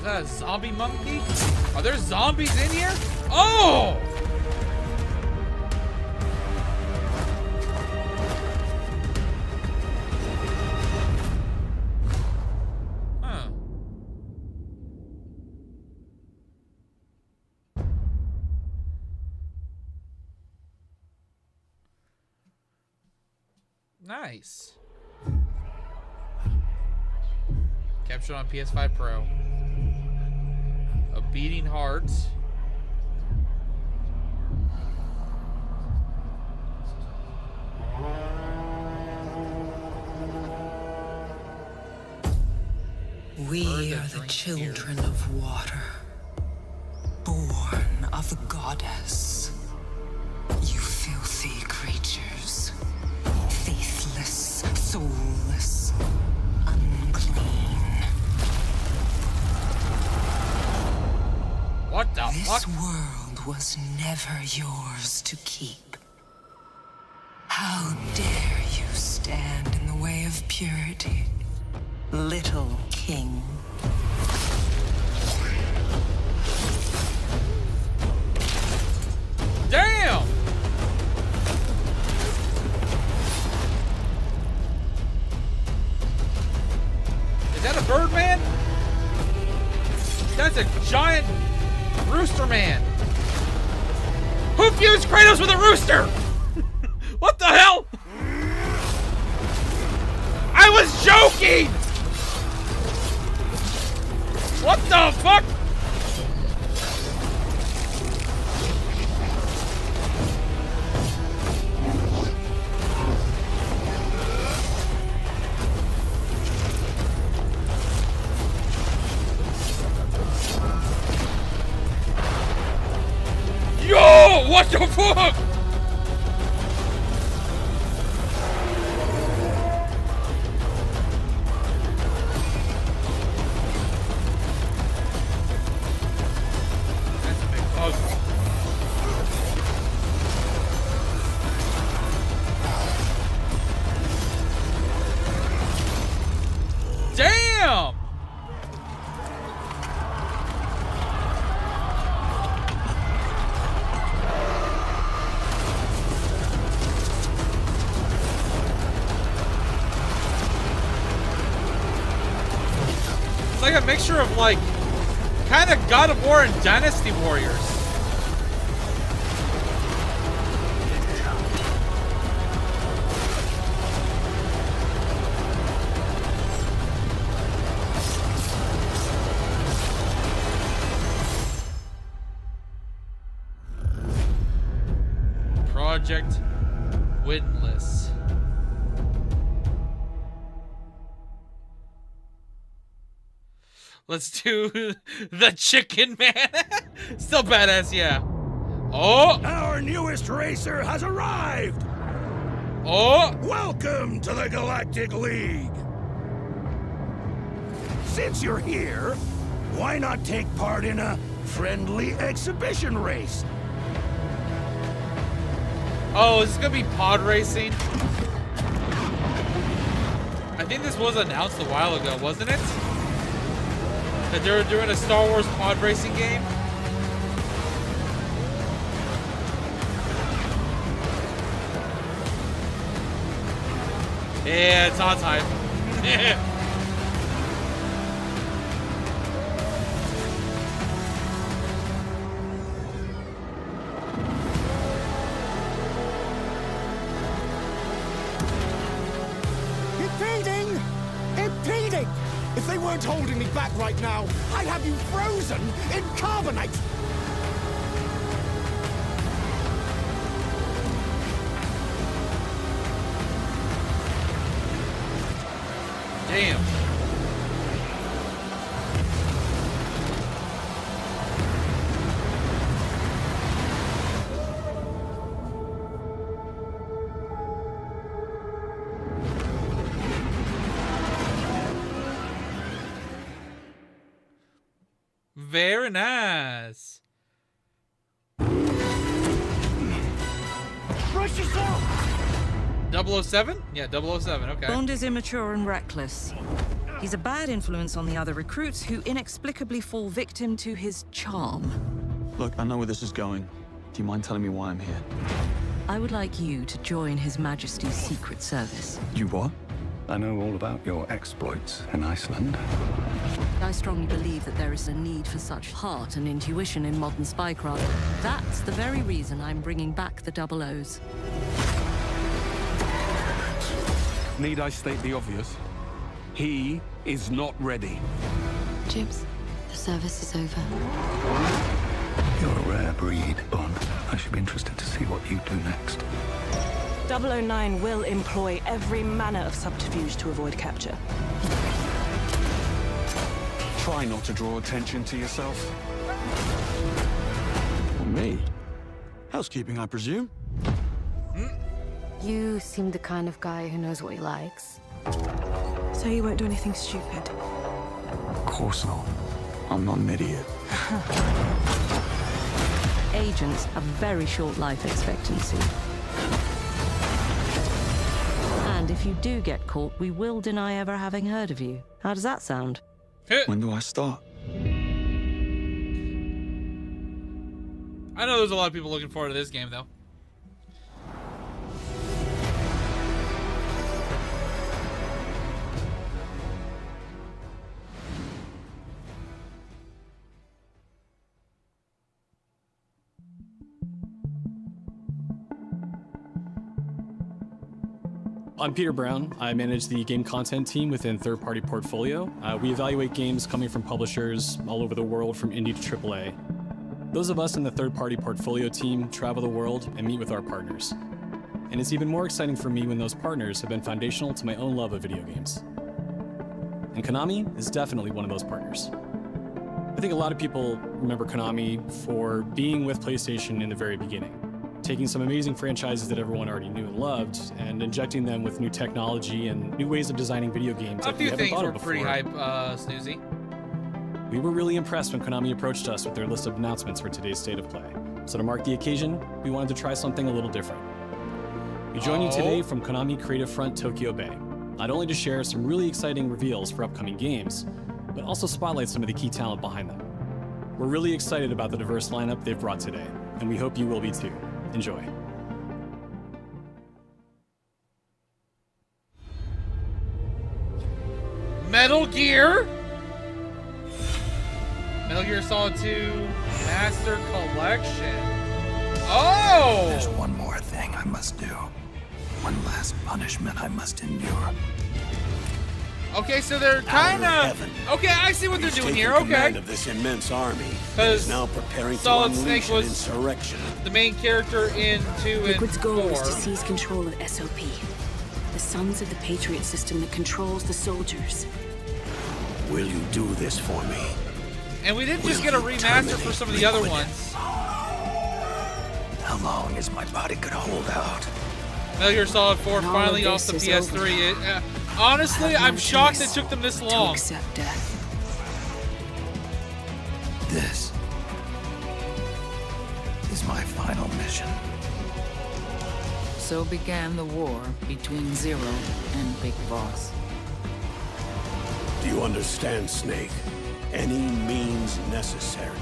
A zombie monkey? Are there zombies in here? Oh! Huh. Nice. Captured on PS5 Pro. A beating heart. We are the children of water, born of the goddess. You filthy creatures, faithless, soulless, unclean. What the fuck? This world was never yours to keep. How dare you stand in the way of purity, little king? Damn! Is that a bird man? That's a giant rooster man. Who fused Kratos with a rooster? What the hell? I was joking! What the fuck? like a mixture of like kind of God of War and Dynasty Warriors. Project Windless. Let's do the Chicken Man. Still badass, yeah. Oh! Our newest racer has arrived! Oh! Welcome to the Galactic League! Since you're here, why not take part in a friendly exhibition race? Oh, is this gonna be pod racing? I think this was announced a while ago, wasn't it? That they were doing a Star Wars pod racing game? Yeah, it's hot time. Impeding! Impeding! If they weren't holding me back right now, I'd have you frozen in carbonite! Damn. Very nice. Brush yourself! 007? Yeah, 007, okay. Bond is immature and reckless. He's a bad influence on the other recruits who inexplicably fall victim to his charm. Look, I know where this is going. Do you mind telling me why I'm here? I would like you to join His Majesty's Secret Service. You what? I know all about your exploits in Iceland. I strongly believe that there is a need for such heart and intuition in modern spycraft. That's the very reason I'm bringing back the Double O's. Need I state the obvious? He is not ready. Jibs, the service is over. You're a rare breed, Bond. I should be interested to see what you do next. 009 will employ every manner of subterfuge to avoid capture. Try not to draw attention to yourself. Well, me? Housekeeping, I presume? You seem the kind of guy who knows what he likes. So you won't do anything stupid? Of course not. I'm not an idiot. Agents have very short life expectancy. And if you do get caught, we will deny ever having heard of you. How does that sound? When do I start? I know there's a lot of people looking forward to this game, though. I'm Peter Brown. I manage the game content team within Third Party Portfolio. We evaluate games coming from publishers all over the world, from indie to AAA. Those of us in the Third Party Portfolio team travel the world and meet with our partners. And it's even more exciting for me when those partners have been foundational to my own love of video games. And Konami is definitely one of those partners. I think a lot of people remember Konami for being with PlayStation in the very beginning, taking some amazing franchises that everyone already knew and loved and injecting them with new technology and new ways of designing video games A that we few haven't things thought were of before. pretty hype, Snoozy. We were really impressed when Konami approached us with their list of announcements for today's State of Play. So to mark the occasion, we wanted to try something a little different. We join you today from Konami Creative Front Tokyo Bay, not only to share some really exciting reveals for upcoming games, but also spotlight some of the key talent behind them. We're really excited about the diverse lineup they've brought today, and we hope you will be too. Enjoy. Metal Gear? Metal Gear Solid 2 Master Collection. Oh! There's one more thing I must do. One last punishment I must endure. Okay, so they're kind of... Okay, I see what they're doing here. Okay. Of this immense army is now preparing Solid to Snake was insurrection. The main character in 2 and Liquid's goal 4. is to seize control of SOP, the Sons of the Patriot system that controls the soldiers. Will you do this for me? And we did just get a remaster for some of the other ones. How long is my body gonna hold out? Metal Gear Solid 4 finally off the PS3. Honestly, I'm shocked it took them this long. Accept death. This is my final mission. So began the war between Zero and Big Boss. Do you understand, Snake? Any means necessary.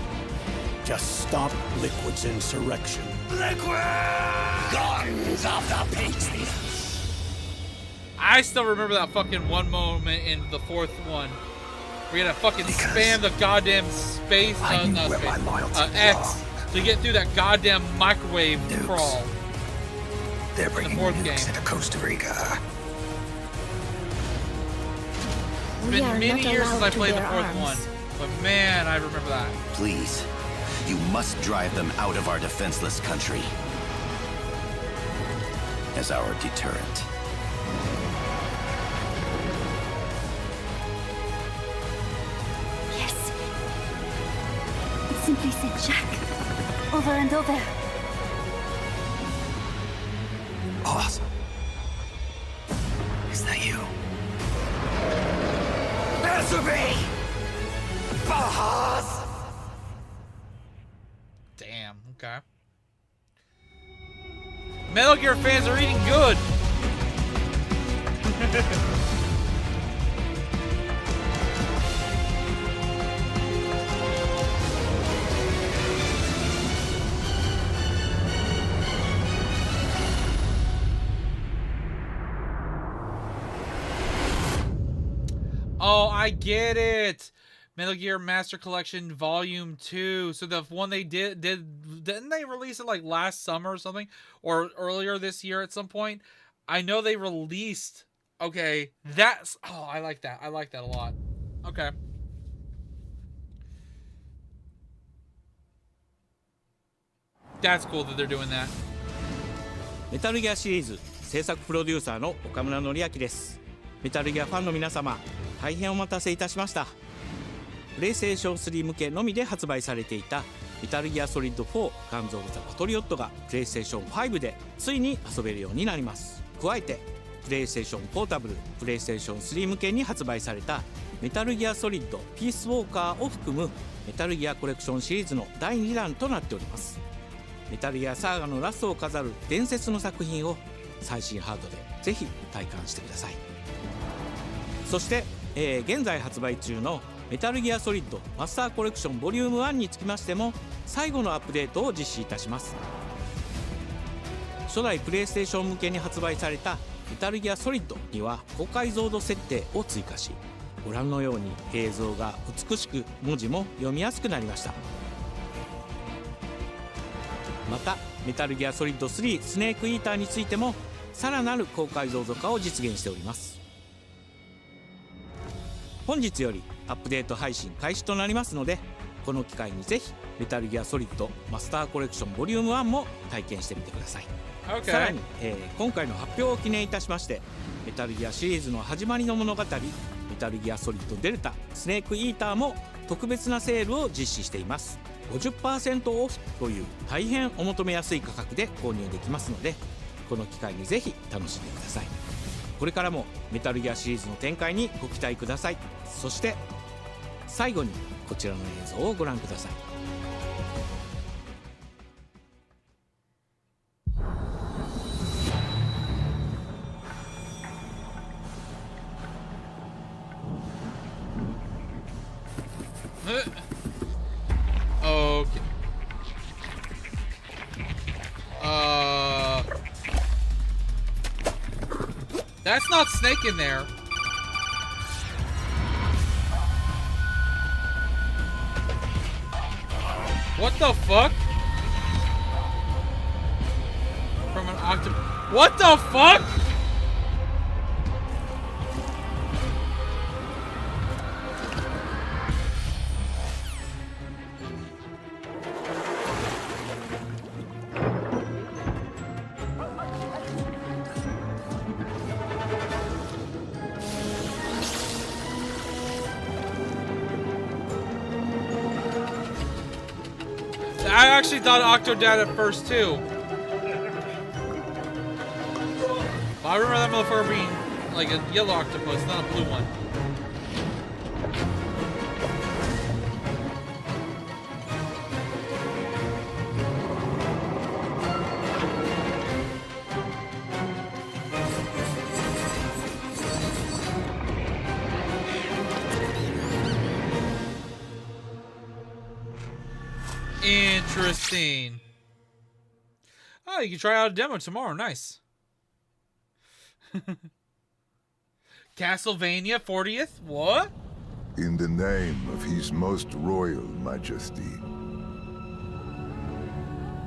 Just stop Liquid's insurrection. Liquid! Guns of the Patriots! I still remember that fucking one moment in the 4th one. We had to fucking spam the goddamn space, X, to get through that goddamn microwave crawl. They're bringing nukes into Costa Rica. It's been many years since I played the 4th one, but man, I remember that. Please, you must drive them out of our defenseless country as our deterrent. Yes. It simply said Jack. Over and over. Boss. Is that you? Answer me! Boss! Damn, okay. Metal Gear fans are eating good. Oh, I get it. Metal Gear Master Collection Volume 2. So the one they didn't they release it like last summer or something? Or earlier this year at some point? I know they released. Okay, that's... Oh, I like that. I like that a lot. Okay. That's cool that they're doing that. メタルギアシリーズ制作プロデューサーの岡村典明です。メタルギアファンの皆様、大変お待たせいたしました。プレイステーション3向けのみで発売されていたメタルギアソリッド4ガンズ・オブ・ザ・パトリオットがプレイステーション5でついに遊べるようになります。加えてプレイステーションポータブル、プレイステーション3向けに発売されたメタルギアソリッドピースウォーカーを含むメタルギアコレクションシリーズの第2弾となっております。メタルギアサーガのラストを飾る伝説の作品を最新ハードでぜひ体感してください。そして、現在発売中のメタルギアソリッドマスターコレクションボリューム1につきましても最後のアップデートを実施いたします。初代プレイステーション向けに発売されたメタルギアソリッドには高解像度設定を追加し、ご覧のように映像が美しく文字も読みやすくなりました。またメタルギアソリッド3スネークイーターについてもさらなる高解像度化を実現しております。本日よりアップデート配信開始となりますので、この機会にぜひメタルギアソリッドマスターコレクションボリューム1も体験してみてください。Okay. さらに、今回の発表を記念いたしましてメタルギアシリーズの始まりの物語メタルギアソリッドデルタスネークイーターも特別なセールを実施しています。 50% オフという大変お求めやすい価格で購入できますので、この機会にぜひ楽しんでください。これからもメタルギアシリーズの展開にご期待ください。そして最後にこちらの映像をご覧ください。Okay. That's not Snake in there. What the fuck? From an octopus. What the fuck? I actually thought Octodad at first too. But I remember that motherfucker being like a yellow octopus, not a blue one. Interesting. Oh, you can try out a demo tomorrow. Nice. Castlevania 40th? What? In the name of His Most Royal Majesty,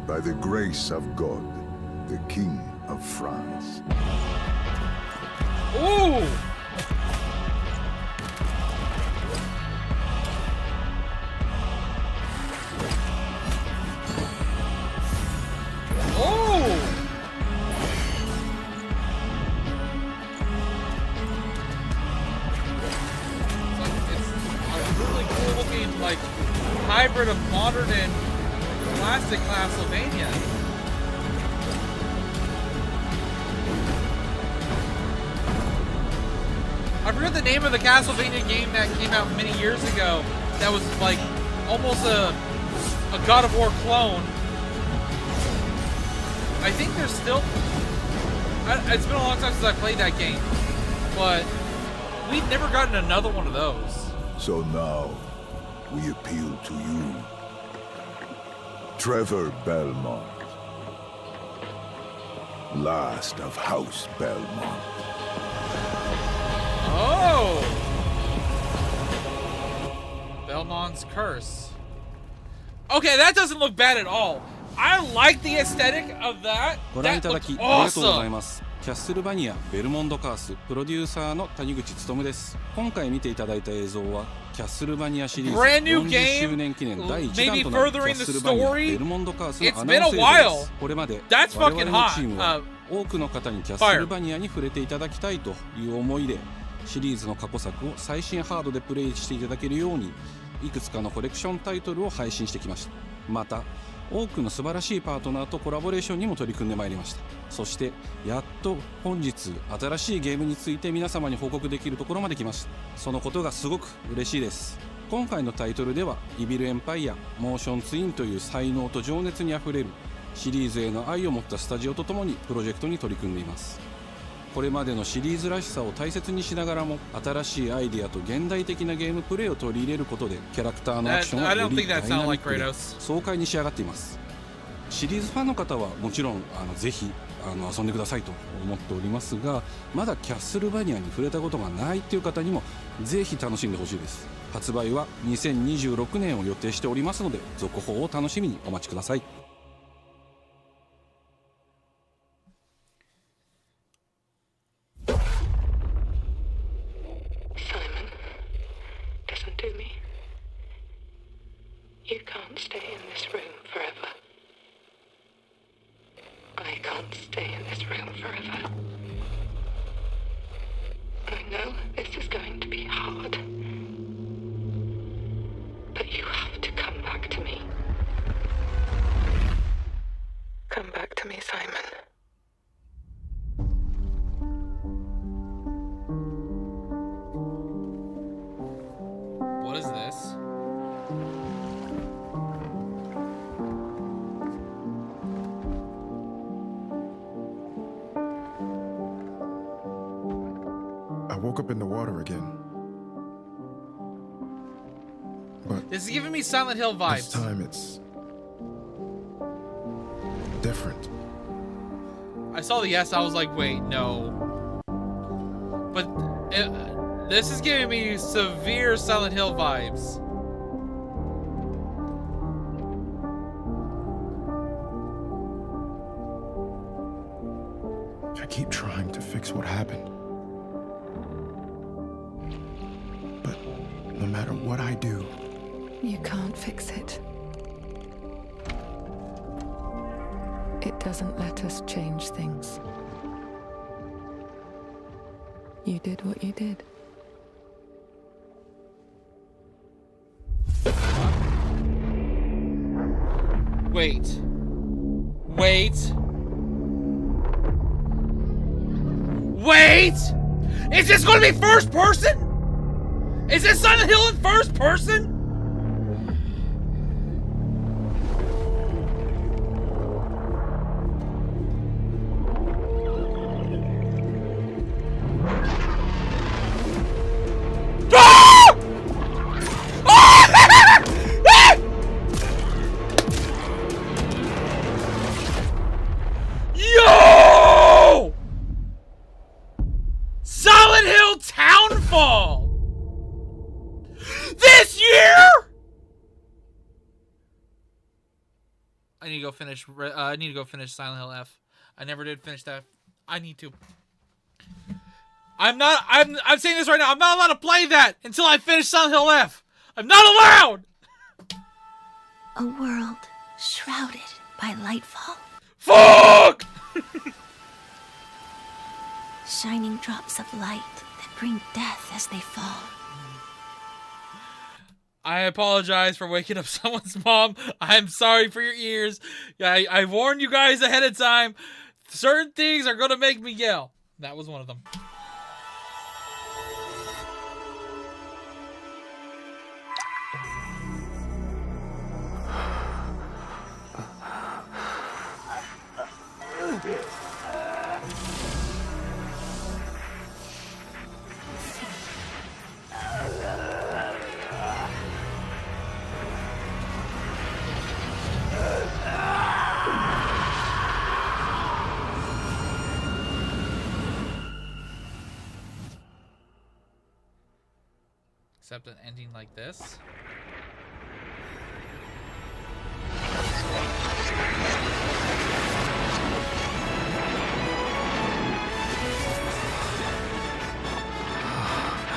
by the grace of God, the King of France. Ooh! Oh! It's a really cool looking, like, hybrid of modern and classic Castlevania. I forget the name of the Castlevania game that came out many years ago that was like almost a God of War clone. I think there's still... it's been a long time since I played that game, but we've never gotten another one of those. So now, we appeal to you, Trevor Belmont, last of House Belmont. Oh! Belmont's Curse. Okay, that doesn't look bad at all. I like the aesthetic of that. ご覧いただきありがとうございます。キャッスルバニアベルモンドカースプロデューサーの谷口勉です。今回見ていただいた映像はキャッスルバニアシリーズ40周年記念第1弾となるキャッスルバニアベルモンドカースのアナウンス映像です。これまで我々のチームは多くの方にキャッスルバニアに触れていただきたいという思いでシリーズの過去作を最新ハードでプレイしていただけるようにいくつかのコレクションタイトルを配信してきました。また多くの素晴らしいパートナーとコラボレーションにも取り組んでまいりました。そしてやっと本日新しいゲームについて皆様に報告できるところまで来ました。そのことがすごく嬉しいです。今回のタイトルではイビルエンパイアモーションツインという才能と情熱にあふれるシリーズへの愛を持ったスタジオとともにプロジェクトに取り組んでいます。これまでのシリーズらしさを大切にしながらも新しいアイデアと現代的なゲームプレイを取り入れることでキャラクターのアクションがよりダイナミックで爽快に仕上がっています。シリーズファンの方はもちろんぜひ遊んでくださいと思っておりますが、まだキャッスルバニアに触れたことがないという方にもぜひ楽しんでほしいです。発売は2026年を予定しておりますので続報を楽しみにお待ちください。Listen to me. You can't stay in this room forever. I can't stay in this room forever. I know this is going to be hard. But you have to come back to me. Come back to me, Simon. What is this? I woke up in the water again. But this is giving me Silent Hill vibes. This time it's different. I saw the yes, I was like, wait, no. But this is giving me severe Silent Hill vibes. fix what happened. But no matter what I do, You can't fix it. It doesn't let us change things. You did what you did. Wait. Wait. Wait! Is this gonna be first person? Is this Silent Hill in first person? Yo! Silent Hill Townfall! This year? I need to go finish. I need to go finish Silent Hill F. I never did finish that. I need to. I'm saying this right now. I'm not allowed to play that until I finish Silent Hill F. I'm not allowed. A world shrouded by lightfall. Fuck! Shining drops of light that bring death as they fall. I apologize for waking up someone's mom. I'm sorry for your ears. I warned you guys ahead of time. Certain things are going to make me yell. That was one of them. Except an ending like this.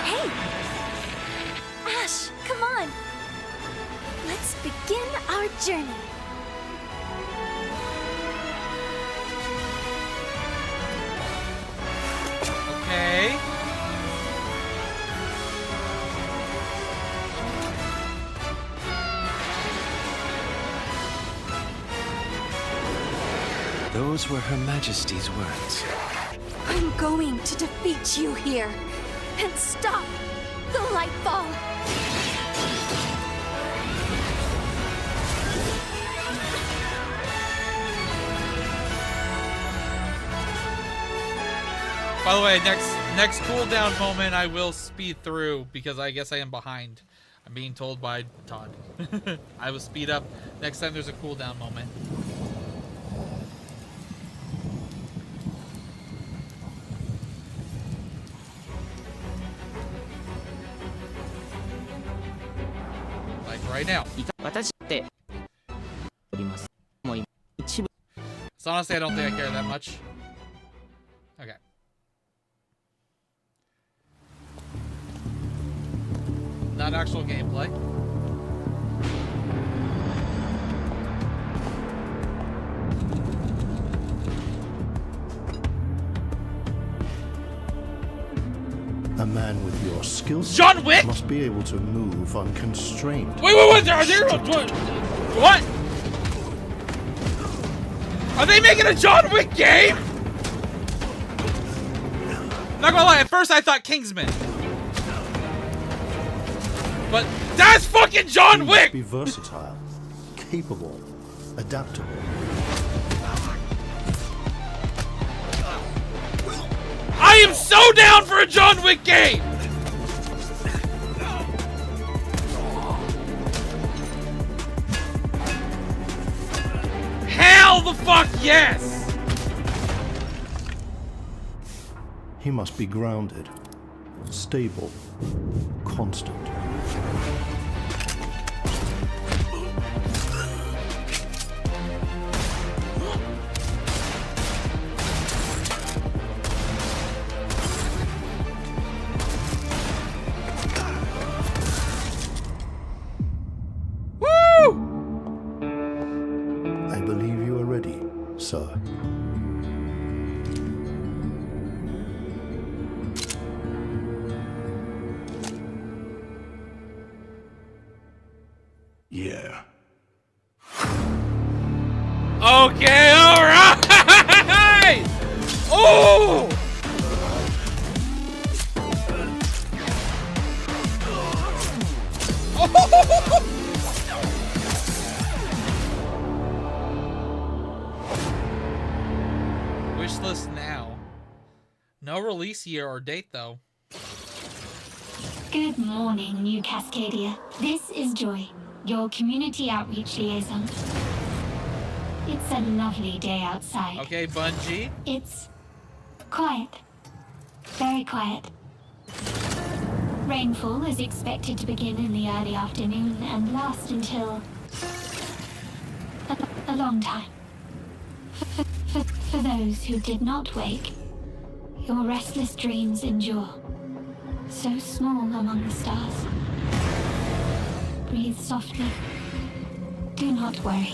Hey! Ash, come on! Let's begin our journey. Okay. Those were Her Majesty's words. I'm going to defeat you here and stop the Lightfall. By the way, next cooldown moment I will speed through because I guess I am behind. I'm being told by Todd. I will speed up next time there's a cooldown moment. Like right now. So honestly, I don't think I care that much. Okay. Not actual gameplay. A man with your skill set John Wick must be able to move unconstrained. Wait! Are there what? Are they making a John Wick game? Not gonna lie, at first I thought Kingsman. But that's fucking John Wick! Be versatile, capable, adaptable. I am so down for a John Wick game! Hell the fuck yes! He must be grounded, stable, constant. Okay, alright! Oh! Wishlist now. No release year or date though. Good morning, New Cascadia. This is Joy, your community outreach liaison. It's a lovely day outside. Okay, Bungie. It's quiet. Very quiet. Rainfall is expected to begin in the early afternoon and last until a long time. For those who did not wake, your restless dreams endure. So small among the stars. Breathe softly. Do not worry.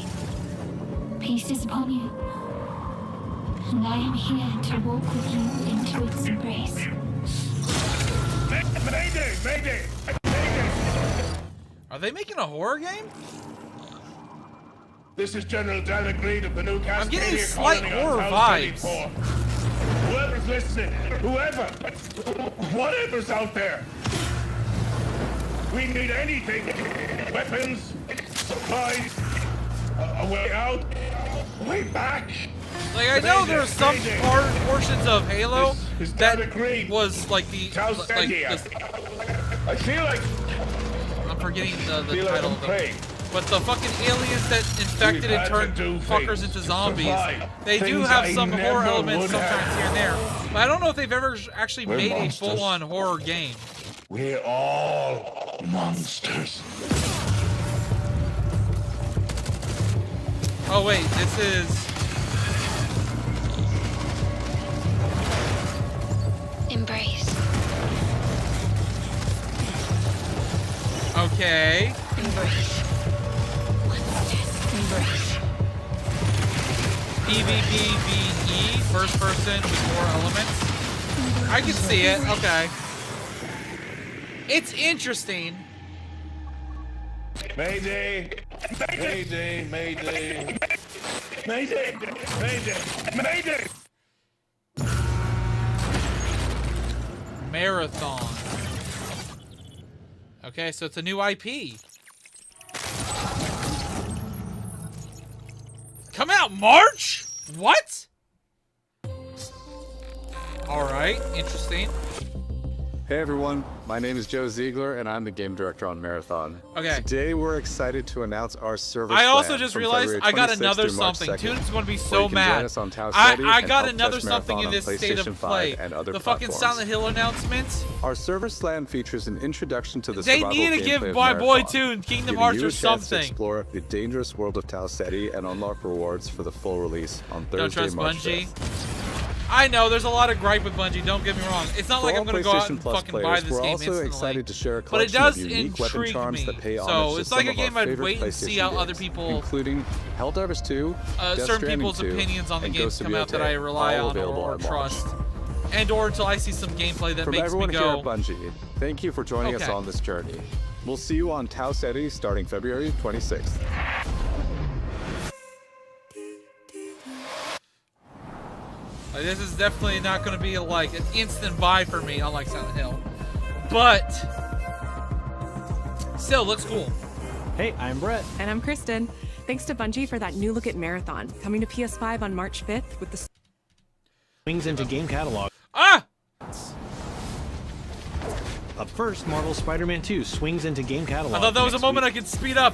Peace is upon you. And I am here to walk with you into its embrace. Mayday! Mayday! Are they making a horror game? This is General Dan Agreed of the new Cascadia. I'm getting slight horror vibes. Whoever's listening, whatever's out there. We need anything. Weapons, supplies, a way out, a way back. Like, I know there are some portions of Halo that was like the I feel like I'm forgetting the title of them. But the fucking aliens that infected and turned fuckers into zombies, they do have some horror elements sometimes here and there. But I don't know if they've ever actually made a full-on horror game. We're all monsters. Oh wait, this is... Embrace. Okay. Embrace. Embrace. PvPvE, first person with more elements. I can see it, okay. It's interesting. Mayday! Mayday! Mayday! Mayday! Mayday! Mayday! Marathon. Okay, so it's a new IP. Come out March? What? Alright, interesting. Hey everyone, my name is Joe Ziegler and I'm the game director on Marathon. Okay. Today we're excited to announce our service I also plan just from realized February I got 26th another through March something. 2nd, Tune's going to be where so you can mad. join us on Tau I City got and another help test something in Marathon this on state of PlayStation 5 play. and other The fucking platforms. Silent Hill announcement. Our service plan features an introduction to the They survival need to gameplay give of my boy Marathon, Tune Kingdom giving Hearts you or a chance to something. explore the dangerous world of Tau Ceti and unlock rewards for the full release on Don't Thursday, trust March Bungie. 5th. I know, there's a lot of gripe with Bungie, don't get me wrong. It's not For like all I'm going to go out PlayStation and Plus fucking players, buy this we're game also instantly. excited to share a But it collection does of unique weapon intrigue charms me. that pay homage So to it's some like a of our game I'd favorite wait and see PlayStation how other games, people... including Helldivers 2, Death certain Stranding people's 2, opinions on the and games Ghost of come out that Yotei, I rely all on available or at launch. trust. And or until I see some gameplay that From makes me everyone here go... at Bungie, thank you for joining us Okay. on this journey. We'll see you on Tau Ceti starting February 26th. Like, this is definitely not going to be like an instant buy for me, unlike Silent Hill. But still looks cool. Hey, I'm Brett. And I'm Kristen. Thanks to Bungie for that new look at Marathon, coming to PS5 on March 5th with the Swings into game catalog. Ah! Up first, Marvel Spider-Man 2 swings into game catalog. I thought that was a next moment week. I could speed up.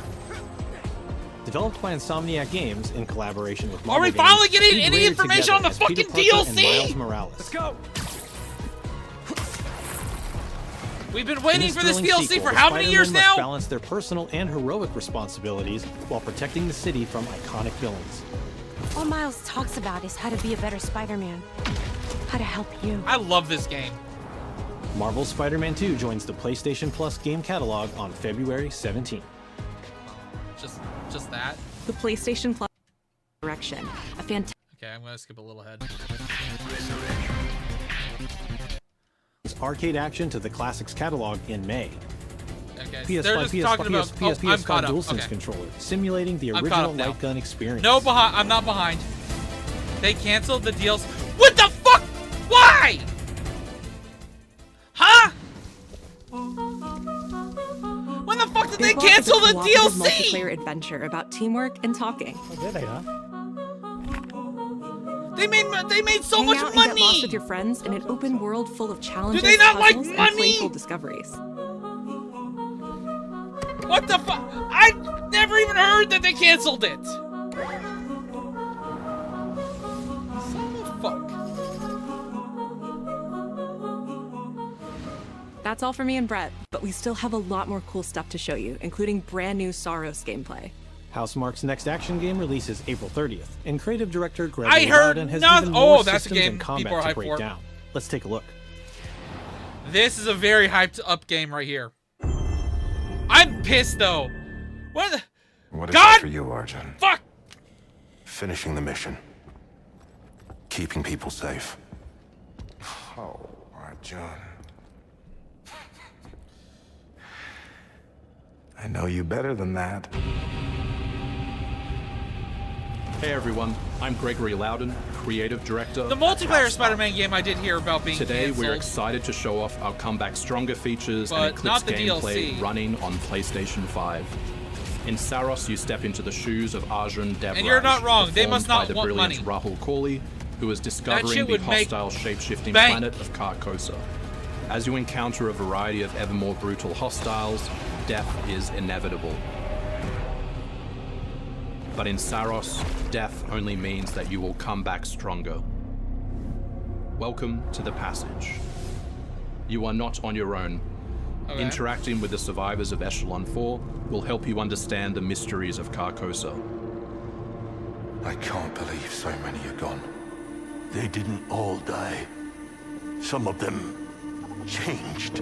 Developed by Insomniac Games in collaboration with Are Marvel we finally Games, getting we any braided information on the together as Peter fucking Parker and DLC? Miles Morales. Let's go. We've been waiting In for this thrilling DLC sequel, for the how many Spider-Men years must now? balance their personal and heroic responsibilities while protecting the city from iconic villains. All Miles talks about is how to be a better Spider-Man. How to help you. I love this game. Marvel Spider-Man 2 joins the PlayStation Plus game catalog on February 17th. Just that. The PlayStation Plus direction. A fantastic. Okay, I'm gonna skip a little ahead. Arcade action to the classics catalog in May. Okay. PS5, They're just talking about. I'm PS5 caught up. DualSense Okay. controller, simulating the I'm caught original up now. light gun experience. No, I'm not behind. They canceled the deals. What the fuck? Why? Huh? When the fuck did they cancel the DLC? Multiplayer adventure about teamwork and talking. Oh, did they, huh? They made so Hang much out and money. get lost with your friends in an open world full of challenges, Do they not like puzzles, and money? playful discoveries. What the fuck? I never even heard that they canceled it. Son of a fuck. That's all for me and Brett, but we still have a lot more cool stuff to show you, including brand new Saros gameplay. Housemarque's next action game releases April 30th, and creative director Greg I heard Loudon has nothing. even more Oh, that's a systems game and people combat are to hyped break for. down. Let's take a look. This is a very hyped up game right here. I'm pissed though. What the? What is God it for you, Arjun? Fuck! Finishing the mission. Keeping people safe. Oh, Arjun. I know you better than that. Hey everyone, I'm Gregory Loudon, creative director. The multiplayer Spider-Man game I did hear about being Today canceled. we're excited to show off our Comeback Stronger features But and Eclipse not the gameplay DLC. running on PlayStation 5. In Saros, you step into the shoes of Arjun Devraj. And you're not wrong, they must performed not by the want brilliant money. Rahul Kohli, who is discovering shit the would make hostile shape-shifting bank. planet of Carcosa. As you encounter a variety of ever more brutal hostiles, death is inevitable. But in Saros, death only means that you will come back stronger. Welcome to the passage. You are not on your own. Okay. Interacting with the survivors of Echelon 4 will help you understand the mysteries of Carcosa. I can't believe so many are gone. They didn't all die. Some of them changed.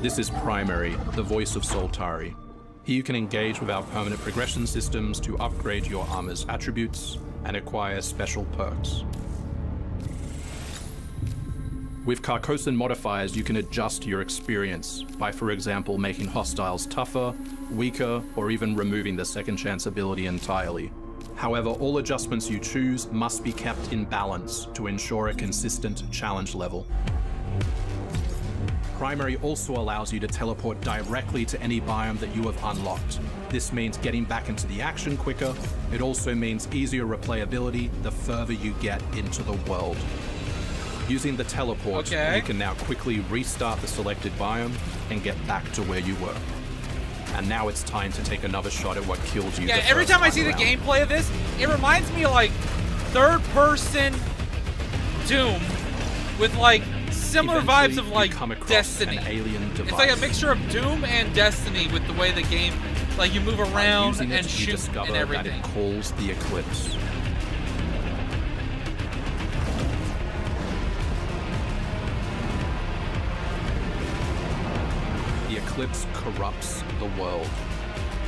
This is Primary, the voice of Soltari. Here you can engage with our permanent progression systems to upgrade your armor's attributes and acquire special perks. With Carcosan modifiers, you can adjust your experience by, for example, making hostiles tougher, weaker, or even removing the second chance ability entirely. However, all adjustments you choose must be kept in balance to ensure a consistent challenge level. Primary also allows you to teleport directly to any biome that you have unlocked. This means getting back into the action quicker. It also means easier replayability the further you get into the world. Using the teleport, you can now quickly restart the selected biome and get back to where you were. And now it's time to take another shot at what killed you. Yeah, every time I see the gameplay of this, it reminds me of like third-person Doom with like similar vibes of like Destiny. It's like a mixture of Doom and Destiny with the way the game, like you move around and shoot and everything. That it calls the Eclipse. The Eclipse corrupts the world.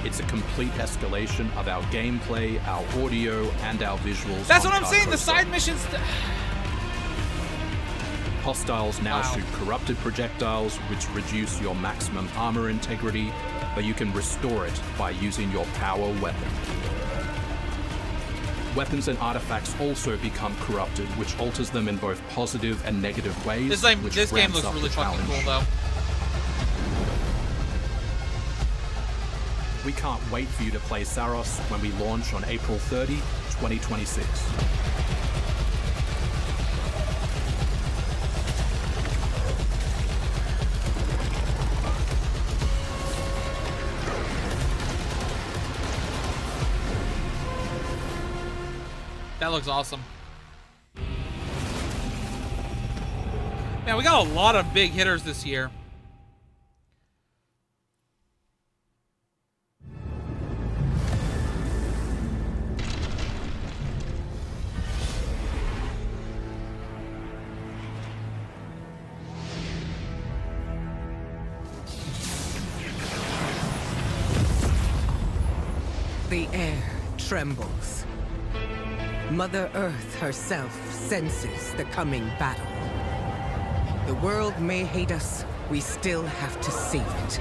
It's a complete escalation of our gameplay, our audio, and our visuals. That's what I'm saying. The side missions. Hostiles now shoot corrupted projectiles, which reduce your maximum armor integrity, but you can restore it by using your power weapon. Weapons and artifacts also become corrupted, which alters them in both positive and negative ways. This game looks really fucking cool, though. We can't wait for you to play Saros when we launch on April 30, 2026. That looks awesome. Man, we got a lot of big hitters this year. The air trembles. Mother Earth herself senses the coming battle. The world may hate us, we still have to save it.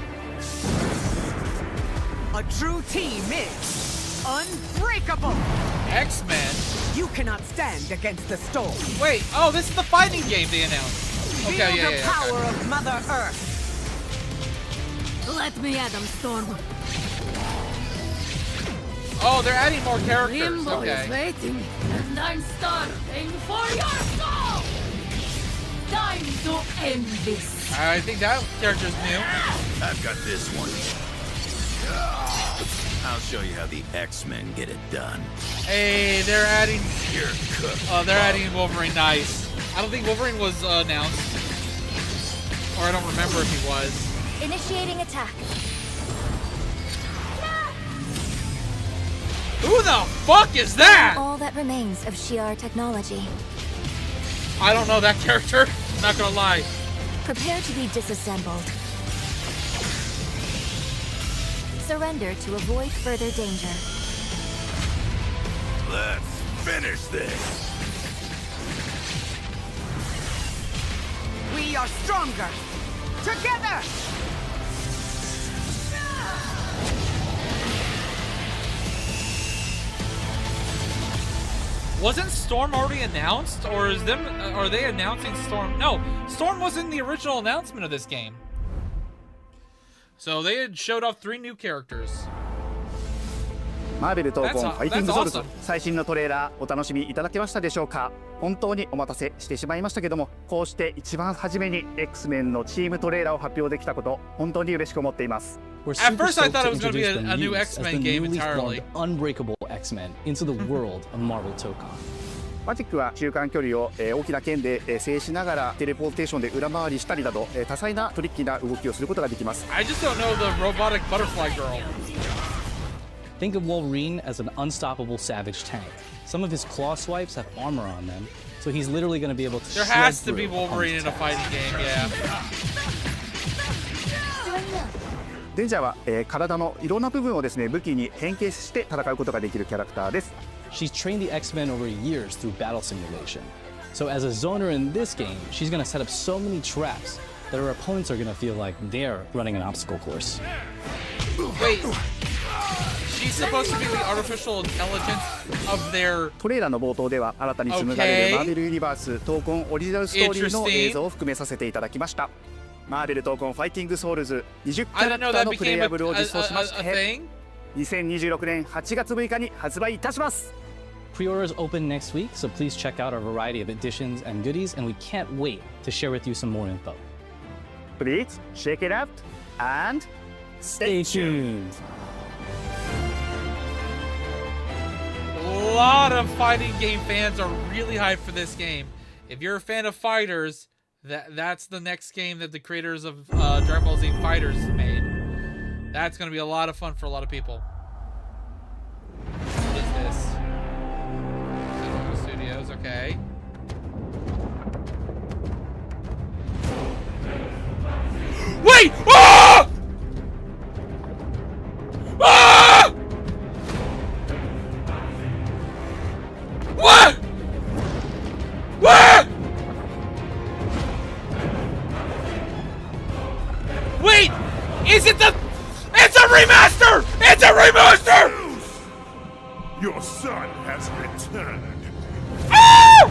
A true team is unbreakable! X-Men? You cannot stand against the storm. Wait, oh, this is the fighting game they announced. Okay, Feel yeah, the yeah, power okay. of Mother Earth. Let me at them, Storm. Oh, they're adding more characters. Limbo is Okay. waiting, and I'm starving for your soul! Time to end this. I think that character's new. I've got this one. I'll show you how the X-Men get it done. Hey, they're adding. You're cooked. Oh, they're adding Wolverine. Nice. I don't think Wolverine was announced, or I don't remember if he was. Initiating attack. Who the fuck is that? All that remains of Shi'ar technology. I don't know that character. Not gonna lie. Prepare to be disassembled. Surrender to avoid further danger. Let's finish this. We are stronger together. Wasn't Storm already announced, or is them? Are they announcing Storm? No, Storm was in the original announcement of this game. So they had showed off 3 new characters. マーベル闘魂 That's ファイティングソウルズ awesome. 最新のトレーラーお楽しみいただけましたでしょうか。本当にお待たせしてしまいましたけども、こうして一番初めに X-Men のチームトレーラーを発表できたこと本当に嬉しく思っています。 At first I thought it was going to be a new X-Men game entirely. Unbreakable X-Men into the world of Marvel Tokon. マジックは中間距離を大きな剣で制しながらテレポーテーションで裏回りしたりなど多彩なトリッキーな動きをすることができます。 I just don't know the robotic butterfly girl. Think of Wolverine as an unstoppable savage tank. Some of his claw swipes have armor on them, so he's literally going to be able to. There has to be Wolverine in a fighting game, yeah. デンジャーは、体のいろんな部分をですね武器に変形して戦うことができるキャラクターです。 She's trained the X-Men over years through battle simulation. So as a zoner in this game, she's going to set up so many traps that her opponents are going to feel like they're running an obstacle course. Wait, she's supposed to be the artificial intelligence of their... トレーラーの冒頭では新たに紡がれるマーベルユニバース闘魂オリジナルストーリーの映像を含めさせていただきました。マーベル闘魂ファイティングソウルズ20キャラクターのプレイヤブルを実装しまして2026年8月6日に発売いたします。 Pre-orders open next week, so please check out our variety of editions and goodies, and we can't wait to share with you some more info. Please check it out and stay tuned. A lot of fighting game fans are really hyped for this game. If you're a fan of fighters, that's the next game that the creators of Dragon Ball Z Fighters made. That's going to be a lot of fun for a lot of people. What is this? Studios, okay. Wait! Ah! Ah! What? What? Wait! Is it the... It's a remaster! It's a remaster! Your son has returned. Ah!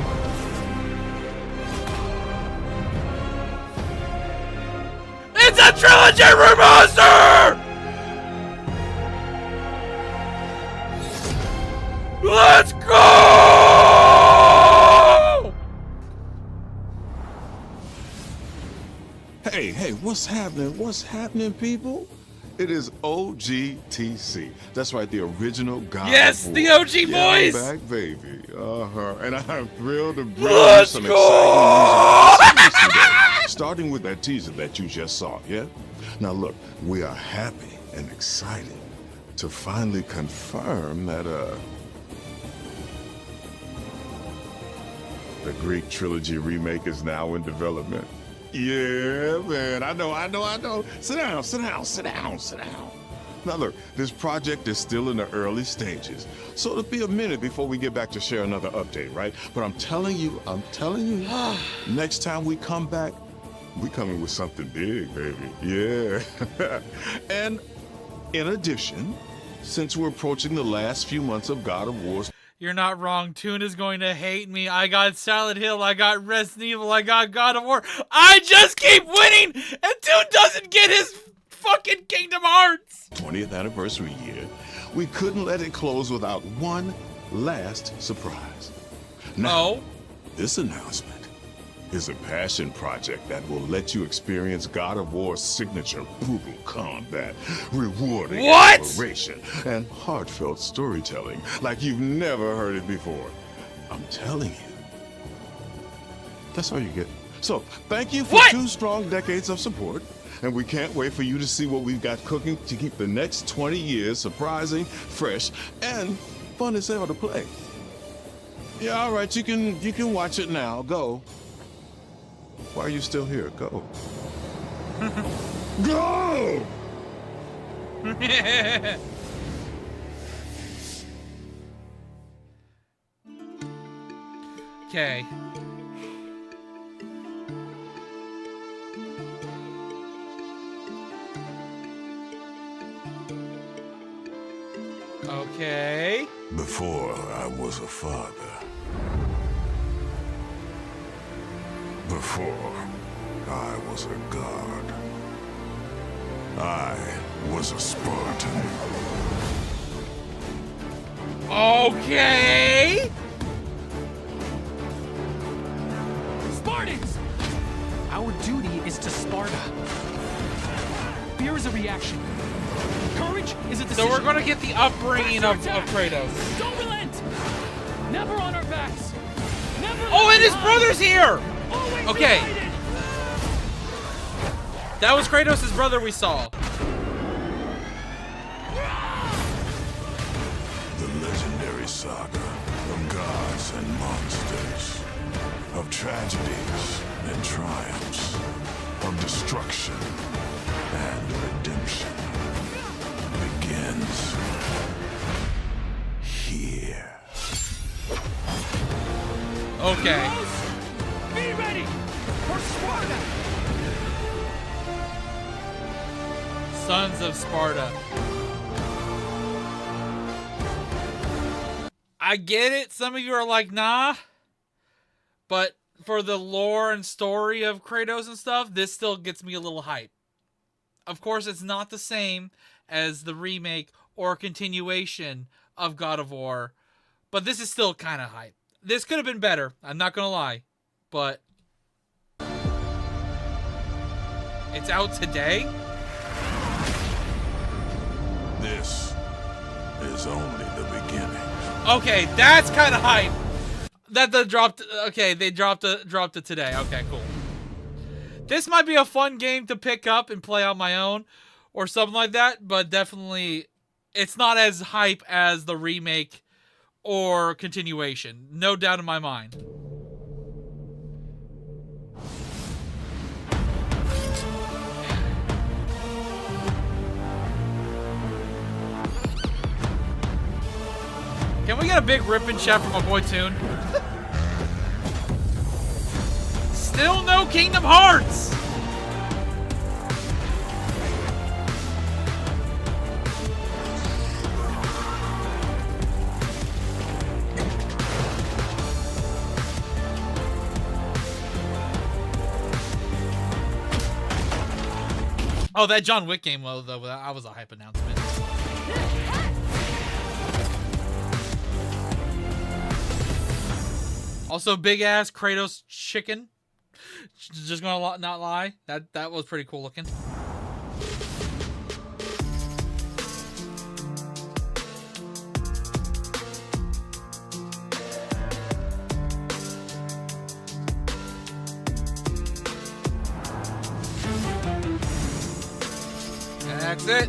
It's a trilogy remaster! Let's go! Hey, what's happening? What's happening, people? It is OGTC. That's right, the original God. Yes, the OG boys! Back, baby. And I'm thrilled to bring Let's you some go! exciting news. Seriously, starting with that teaser that you just saw, yeah? Now look, we are happy and excited to finally confirm that, the Greek trilogy remake is now in development. Yeah, man, I know. Sit down. Now look, this project is still in the early stages, so it'll be a minute before we get back to share another update, right? But I'm telling you, next time we come back, we coming with something big, baby. Yeah. And in addition, since we're approaching the last few months of God of War's... You're not wrong. Toon is going to hate me. I got Silent Hill. I got Resident Evil. I got God of War. I just keep winning, and Toon doesn't get his fucking Kingdom Hearts 20th anniversary year, we couldn't let it close without one last surprise. Now, this announcement is a passion project that will let you experience God of War's signature brutal combat, rewarding exploration, and heartfelt storytelling like you've never heard it before. I'm telling you. That's all you get. So, thank you for 2 strong decades of support, and we can't wait for you to see what we've got cooking to keep the next 20 years surprising, fresh, and fun as hell to play. Yeah, all right, you can watch it now. Go. Why are you still here? Go. Go! Okay. Okay. Before I was a father. Before I was a god. I was a Spartan. Okay. Spartans! Our duty is to Sparta. Fear is a reaction. Courage is a decision. So we're going to get the upbringing of Kratos. Don't relent! Never on our backs! Never and his brother's here! Okay. That was Kratos' brother we saw. The legendary saga of gods and monsters, of tragedies and triumphs, of destruction and redemption begins here. Okay. Be ready for Sparta! Sons of Sparta. I get it. Some of you are like, nah. But for the lore and story of Kratos and stuff, this still gets me a little hype. Of course, it's not the same as the remake or continuation of God of War, but this is still kind of hype. This could have been better. I'm not going to lie. But it's out today? This is only the beginning. Okay, that's kind of hype. That they dropped. Okay, they dropped it today. Okay, cool. This might be a fun game to pick up and play on my own or something like that, but definitely it's not as hype as the remake or continuation. No doubt in my mind. Can we get a big rip and chat from my boy Toon? Still no Kingdom Hearts! Oh, that John Wick game, though, that was a hype announcement. Also, big ass Kratos chicken. Just gonna not lie, that was pretty cool looking. That's it.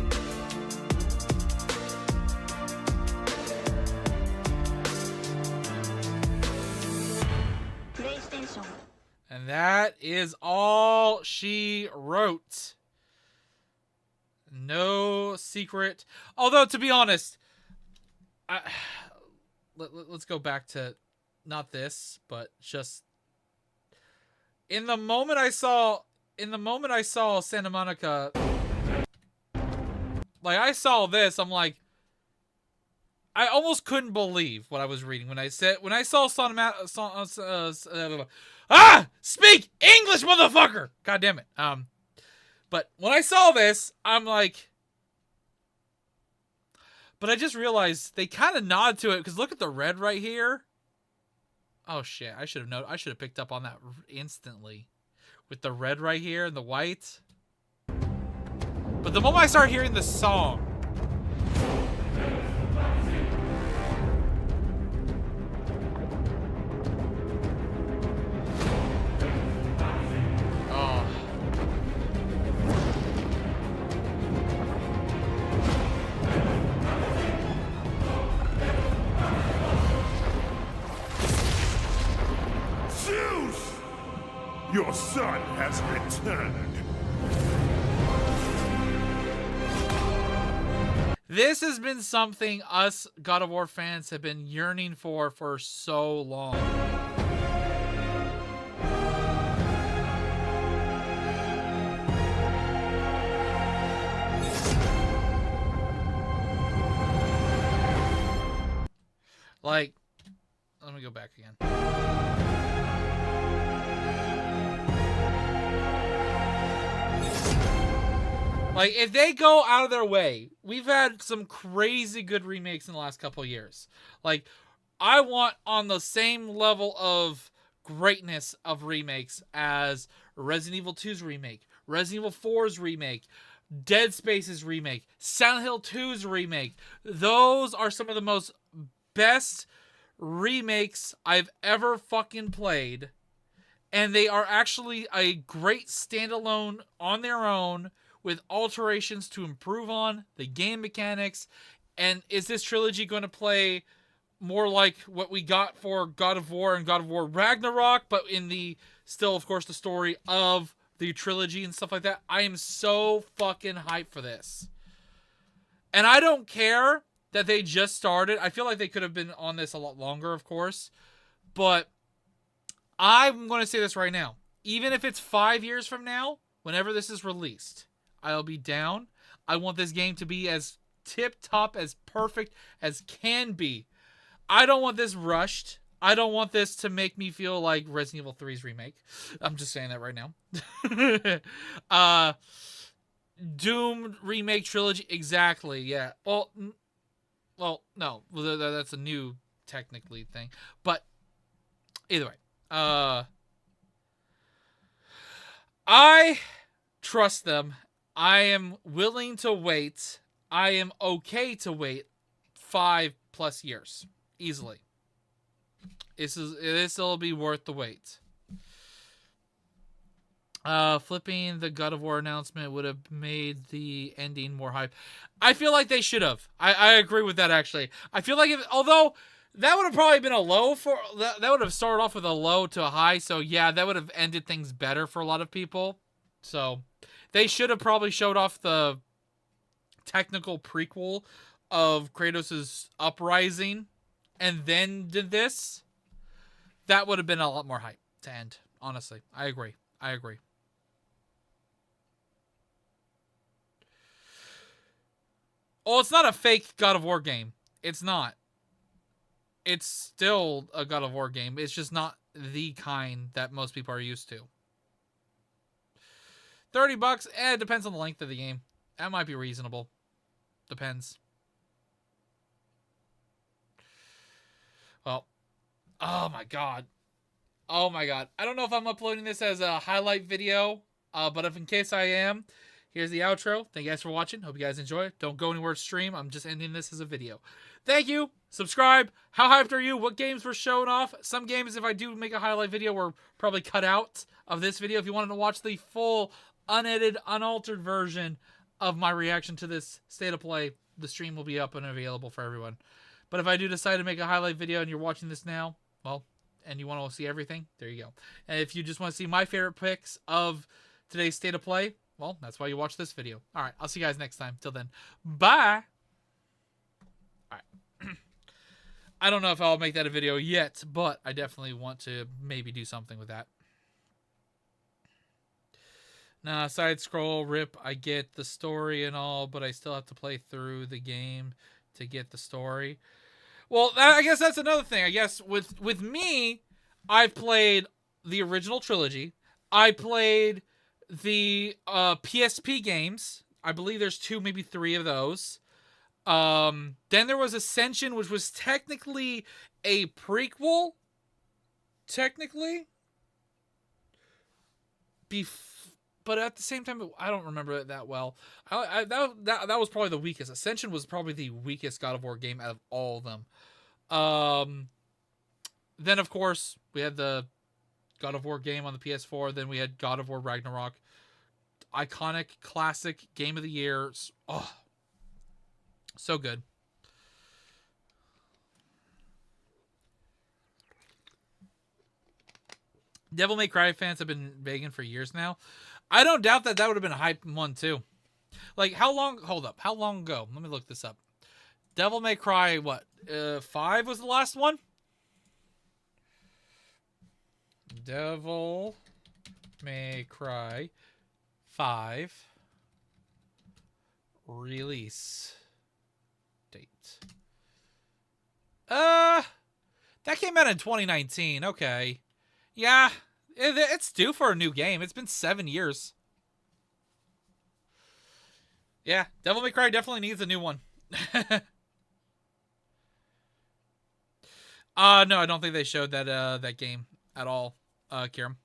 And that is all she wrote. No secret. Although, to be honest, let's go back to not this, but just in the moment I saw in the moment I saw Santa Monica, like I saw this, I'm like, I almost couldn't believe what I was reading when I saw speak English, motherfucker! God damn it. But when I saw this, I'm like, but I just realized they kind of nod to it because look at the red right here. Oh shit! I should have picked up on that instantly, with the red right here and the white. But the moment I start hearing the song. Your son has returned. This has been something us God of War fans have been yearning for so long. Like, let me go back again. Like, if they go out of their way, we've had some crazy good remakes in the last couple of years. Like, I want on the same level of greatness of remakes as Resident Evil 2's remake, Resident Evil 4's remake, Dead Space's remake, Silent Hill 2's remake. Those are some of the most best remakes I've ever fucking played. And they are actually a great standalone on their own, with alterations to improve on the game mechanics. And is this trilogy going to play more like what we got for God of War and God of War Ragnarok, but in the, still, of course, the story of the trilogy and stuff like that? I am so fucking hyped for this. And I don't care that they just started. I feel like they could have been on this a lot longer, of course. But I'm going to say this right now. Even if it's 5 years from now, whenever this is released, I'll be down. I want this game to be as tip-top, as perfect as can be. I don't want this rushed. I don't want this to make me feel like Resident Evil 3's remake. I'm just saying that right now. Doom remake trilogy. Exactly, yeah. Well, no. That's a new, technically, thing. But, either way. I trust them. I am willing to wait. I am okay to wait 5+ years. Easily. This will be worth the wait. Flipping the God of War announcement would have made the ending more hype. I feel like they should have. I agree with that, actually. I feel like although that would have probably been a low for, that would have started off with a low to a high. So yeah, that would have ended things better for a lot of people. So they should have probably showed off the technical prequel of Kratos' uprising and then did this. That would have been a lot more hype to end. Honestly, I agree. Oh, it's not a fake God of War game. It's not. It's still a God of War game. It's just not the kind that most people are used to. $30? It depends on the length of the game. That might be reasonable. Depends. Well, oh my god. Oh my god. I don't know if I'm uploading this as a highlight video, but if in case I am, here's the outro. Thank you guys for watching. Hope you guys enjoy it. Don't go anywhere to stream. I'm just ending this as a video. Thank you. Subscribe. How hyped are you? What games were shown off? Some games, if I do make a highlight video, were probably cut out of this video. If you wanted to watch the full, unedited, unaltered version of my reaction to this state of play, the stream will be up and available for everyone. But if I do decide to make a highlight video and you're watching this now, well, and you want to see everything, there you go. And if you just want to see my favorite picks of today's state of play, well, that's why you watch this video. All right, I'll see you guys next time. Till then, bye. All right. I don't know if I'll make that a video yet, but I definitely want to maybe do something with that. Nah, side scroll, rip. I get the story and all, but I still have to play through the game to get the story. Well, I guess that's another thing. I guess with me, I've played the original trilogy. I played the PSP games. I believe there's 2, maybe 3 of those. Then there was Ascension, which was technically a prequel. Technically. But at the same time, I don't remember it that well. That was probably the weakest. Ascension was probably the weakest God of War game out of all of them. Then, of course, we had the God of War game on the PS4. Then we had God of War Ragnarok. Iconic, classic, game of the year. Oh, so good. Devil May Cry fans have been begging for years now. I don't doubt that would have been a hype one too. Like, how long? Hold up. How long ago? Let me look this up. Devil May Cry, what? 5 was the last one? Devil May Cry 5 release date. That came out in 2019. Okay. Yeah, it's due for a new game. It's been 7 years. Yeah, Devil May Cry definitely needs a new one. No, I don't think they showed that game at all, Kiram.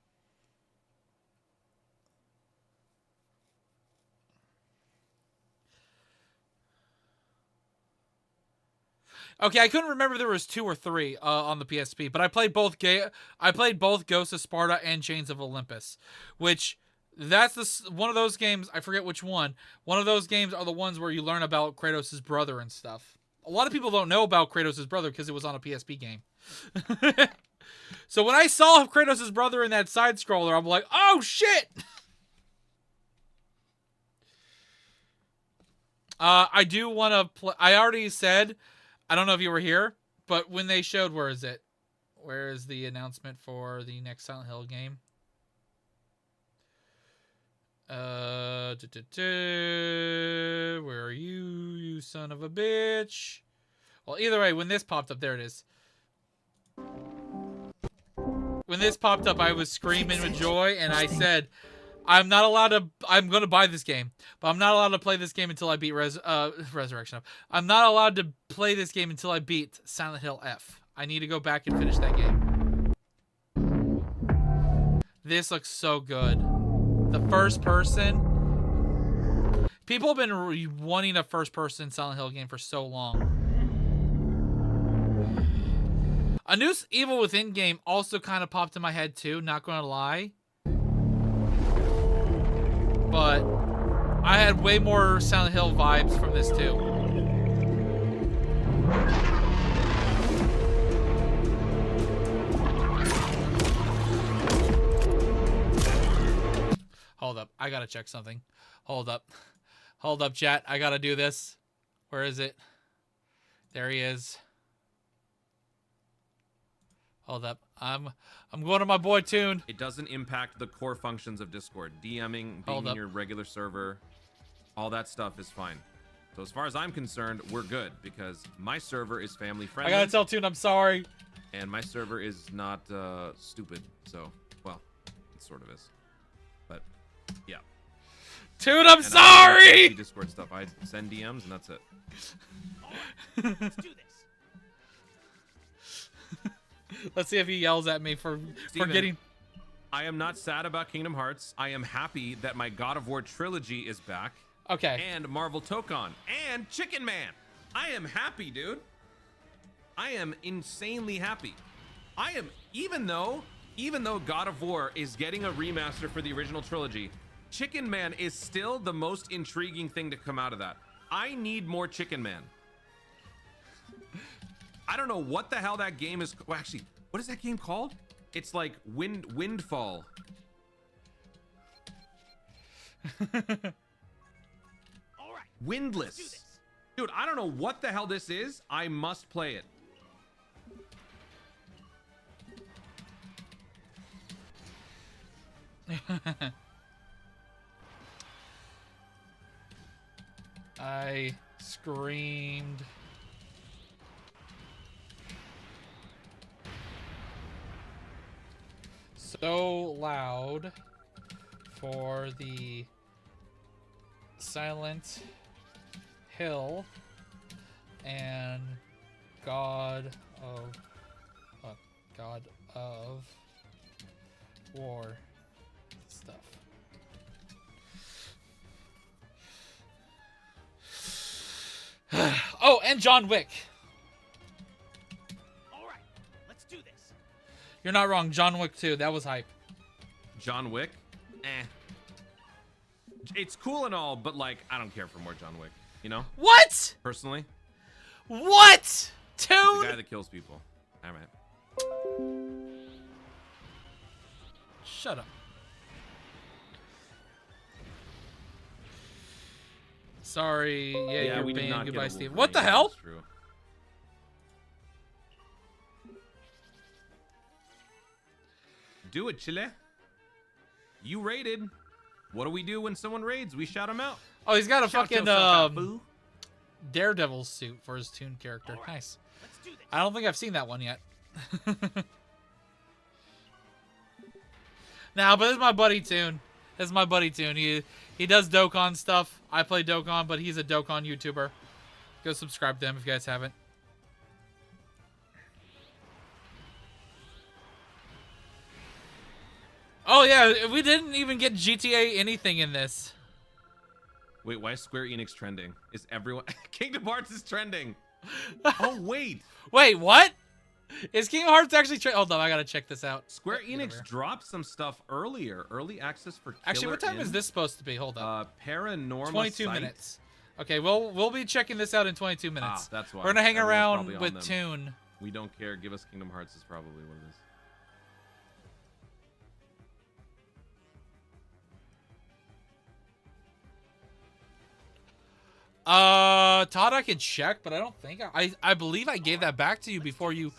Okay, I couldn't remember if there was 2 or 3 on the PSP, but I played both. I played both Ghosts of Sparta and Chains of Olympus, which that's one of those games. I forget which one. One of those games are the ones where you learn about Kratos' brother and stuff. A lot of people don't know about Kratos' brother because it was on a PSP game. So when I saw Kratos' brother in that side scroller, I'm like, oh shit! I do want to play. I already said. I don't know if you were here, but when they showed, where is it? Where is the announcement for the next Silent Hill game? Where are you, you son of a bitch? Well, either way, when this popped up, there it is. When this popped up, I was screaming with joy, and I said, I'm not allowed to. I'm going to buy this game, but I'm not allowed to play this game until I beat Resurrection. I'm not allowed to play this game until I beat Silent Hill F. I need to go back and finish that game. This looks so good. The first person. People have been wanting a first person Silent Hill game for so long. A new Evil Within game also kind of popped in my head too. Not going to lie. But I had way more Silent Hill vibes from this too. Hold up. I gotta check something. Hold up. Hold up, chat. I gotta do this. Where is it? There he is. Hold up. I'm going to my boy Tune. It doesn't impact the core functions of Discord. DMing, being in your regular server, all that stuff is fine. So as far as I'm concerned, we're good because my server is family friendly. I gotta tell Tune I'm sorry. And my server is not stupid. So, well, it sort of is. But, yeah. Tune, I'm sorry! Discord stuff. I send DMs and that's it. Right, let's do this. Let's see if he yells at me for getting... I am not sad about Kingdom Hearts. I am happy that my God of War trilogy is back. Okay. And Marvel Tokon. And Chicken Man. I am happy, dude. I am insanely happy. I am, even though God of War is getting a remaster for the original trilogy, Chicken Man is still the most intriguing thing to come out of that. I need more Chicken Man. I don't know what the hell that game is. Well, actually, what is that game called? It's like Windfall. All right. Windless. Dude, I don't know what the hell this is. I must play it. I screamed. So loud for the Silent Hill and God of War stuff. Oh, and John Wick. All right, let's do this. You're not wrong. John Wick 2. That was hype. John Wick? Eh. It's cool and all, but like, I don't care for more John Wick. You know? What? Personally? What? Dude? The guy that kills people. All right. Shut up. Sorry. Yeah, you're banned. Goodbye, Steve. What the hell? Do it, Chile. You raided. What do we do when someone raids? We shout him out. Oh, he's got a Shout fucking yourself out, boo. Daredevil suit for his Toon character. Right, nice. I don't think I've seen that one yet. Nah, but this is my buddy Toon. This is my buddy Toon. He does Dokkan stuff. I play Dokkan, but he's a Dokkan YouTuber. Go subscribe to him if you guys haven't. Oh yeah, we didn't even get GTA anything in this. Wait, why is Square Enix trending? Is everyone... Kingdom Hearts is trending. Oh, wait. Wait, what? Is Kingdom Hearts actually hold on, I gotta check this out. Square Enix dropped some stuff earlier. Early access for Killer Actually, what time is this supposed to be? Hold on. Paranormal 22 Sight. minutes. Okay, well, we'll be checking this out in 22 minutes. Ah, that's why. We're gonna hang Everyone's around probably on with them. Toon. We don't care. Give us Kingdom Hearts is probably what it is. Todd, I can check, but I don't think I believe I gave that back to you before you,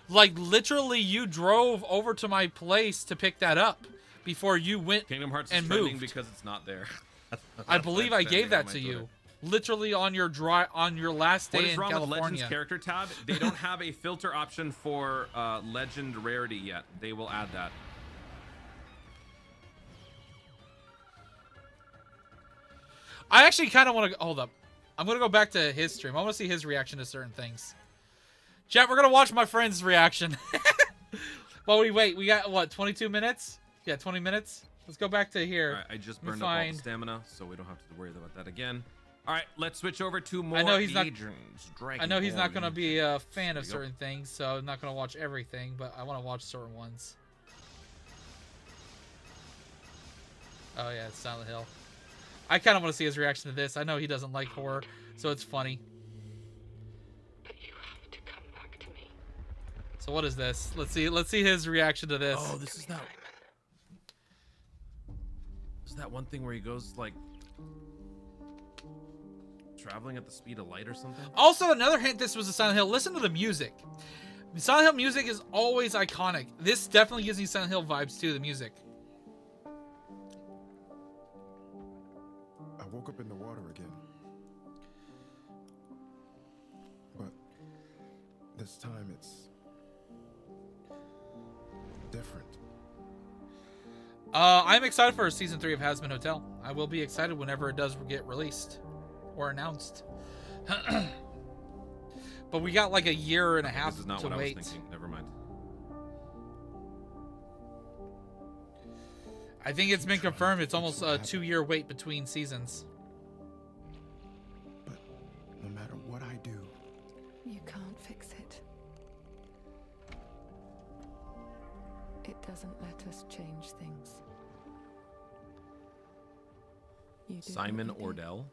like, literally you drove over to my place to pick that up before you went Kingdom Hearts and is trending moved. because it's not there. I believe I gave that to you, literally on your last day What is in wrong with California. Legends character tab? They don't have a filter option for legend rarity yet. They will add that. I actually kind of want to hold up. I'm gonna go back to his stream. I want to see his reaction to certain things. Chat, we're gonna watch my friend's reaction. While we wait, we got what, 22 minutes? Yeah, 20 minutes. Let's go back to here. All right, I just burned up all the stamina, so we don't have to worry about that again. All right, let's switch over to more I know he's not Dragon gonna Ball be a fan of There we go. certain things, so I'm not gonna watch everything, but I want to watch certain ones. Oh yeah, it's Silent Hill. I kind of want to see his reaction to this. I know he doesn't like horror, so it's funny. So what is this? Let's see his reaction to this. Oh, this is that. Is that one thing where he goes like traveling at the speed of light or something? Also, another hint. This was a Silent Hill. Listen to the music. Silent Hill music is always iconic. This definitely gives me Silent Hill vibes too. The music. I woke up in the water again. But this time it's different. I'm excited for season 3 of Hazbin Hotel. I will be excited whenever it does get released or announced. But we got like a year and a half This is not to what wait. I was thinking. Never mind. I think it's been confirmed. It's almost a 2-year wait between seasons. But no matter what I do, You can't fix it. It doesn't let us change things. You do Simon what you do. Ordell.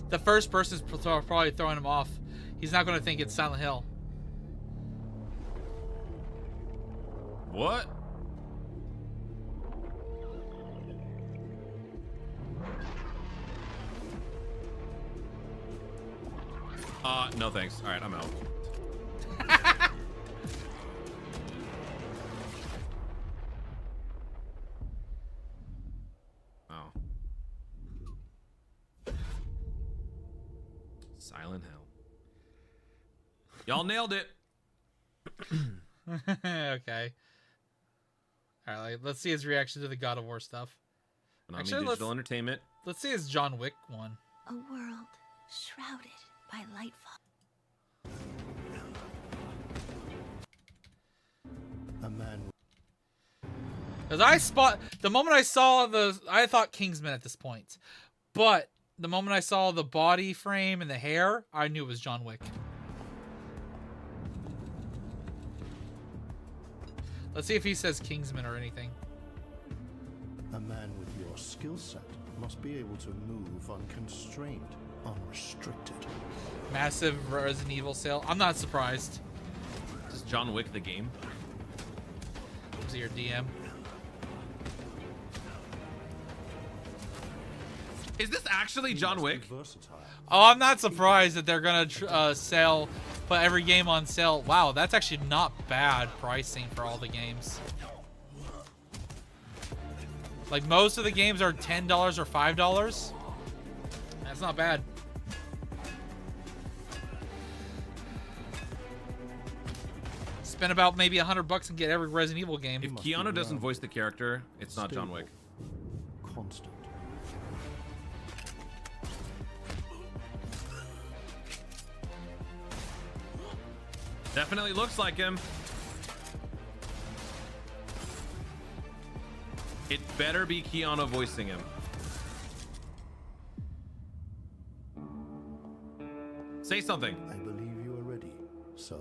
The first person's probably throwing him off. He's not going to think it's Silent Hill. What? No thanks. All right, I'm out. Oh. Silent Hill. Y'all nailed it. Okay. All right, let's see his reaction to the God of War stuff. Konami Actually, Digital Entertainment. Let's see his John Wick one. A world shrouded by lightfall. A man. Because the moment I saw I thought Kingsman at this point, but the moment I saw the body frame and the hair, I knew it was John Wick. Let's see if he says Kingsman or anything. A man with your skill set must be able to move unconstrained, unrestricted. Massive Resident Evil sale. I'm not surprised. Is John Wick the game? Was he your DM? Is this actually John Wick? Oh, I'm not surprised that they're gonna put every game on sale. Wow, that's actually not bad pricing for all the games. Like most of the games are $10 or $5. That's not bad. Spend about maybe $100 and get every Resident Evil game. If Keanu doesn't voice the character, it's not John Wick. Constant. Definitely looks like him. It better be Keanu voicing him. Say something. I believe you are ready, sir.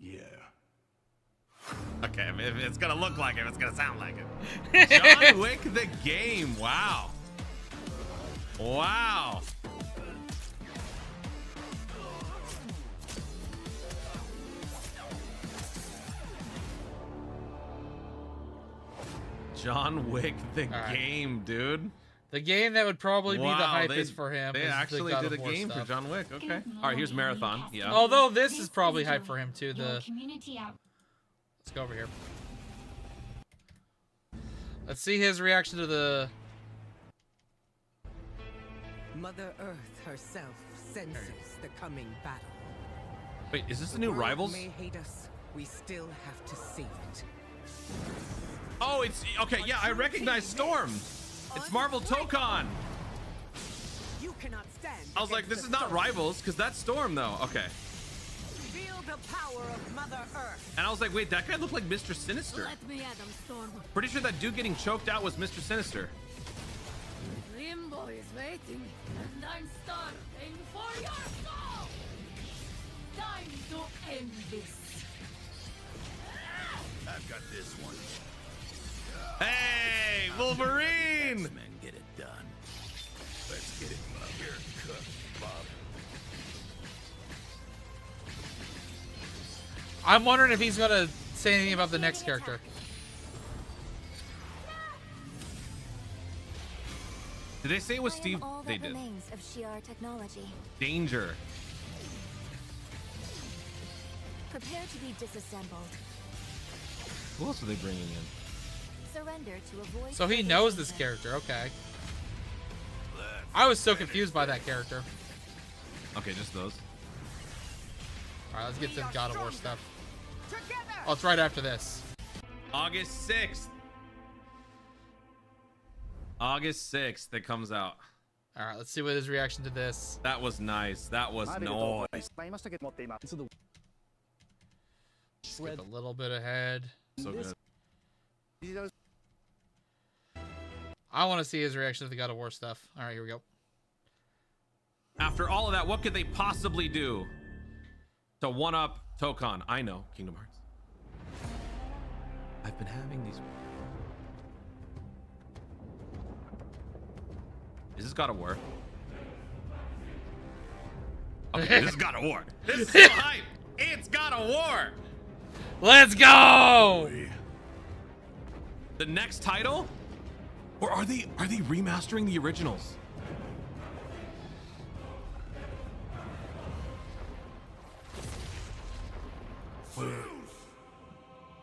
Yeah. Okay, if it's gonna look like him, it's gonna sound like him. John Wick the game. Wow. Wow. John Wick the game, dude. The game that would probably be the hypest for him. They is actually the God did a of War game stuff. for John Wick. Okay. All right, here's Marathon. Yeah. Although this is probably hype for him too. Let's go over here. Let's see his reaction to the. Mother Earth herself senses the coming battle. Wait, is this the new Rivals? May hate us, we still have to save it. Oh, it's okay. Yeah, I recognize Storm. It's Marvel Tokon. You cannot stand. I was like, this is not Rivals, because that's Storm, though. Okay. Feel the power of Mother Earth. And I was like, wait, that guy looked like Mr. Sinister. Let me at them, Storm. Pretty sure that dude getting choked out was Mr. Sinister. Limbo is waiting, and I'm starving for your soul. Time to end this. I've got this one. Hey, Wolverine! Men get it done. Let's get it here, cook, Bob. I'm wondering if he's gonna say anything about the next character. Did they say it was Steve? They did. Of Shi'ar technology. Danger. Prepare to be disassembled. Who else are they bringing in? Surrender to avoid. So he knows this character. Okay. I was so confused by that character. Okay, just those. All right, let's get to God of War stuff. Oh, it's right after this. August 6th. August 6th, it comes out. All right, let's see what his reaction to this. That was nice. That was nice. Skip a little bit ahead. So good. I want to see his reaction to the God of War stuff. All right, here we go. After all of that, what could they possibly do to one-up Tokon? I know, Kingdom Hearts. I've been having these... Is this God of War? Okay, this is God of War. This is so hype. It's God of War. Let's go! The next title? Or are they remastering the originals?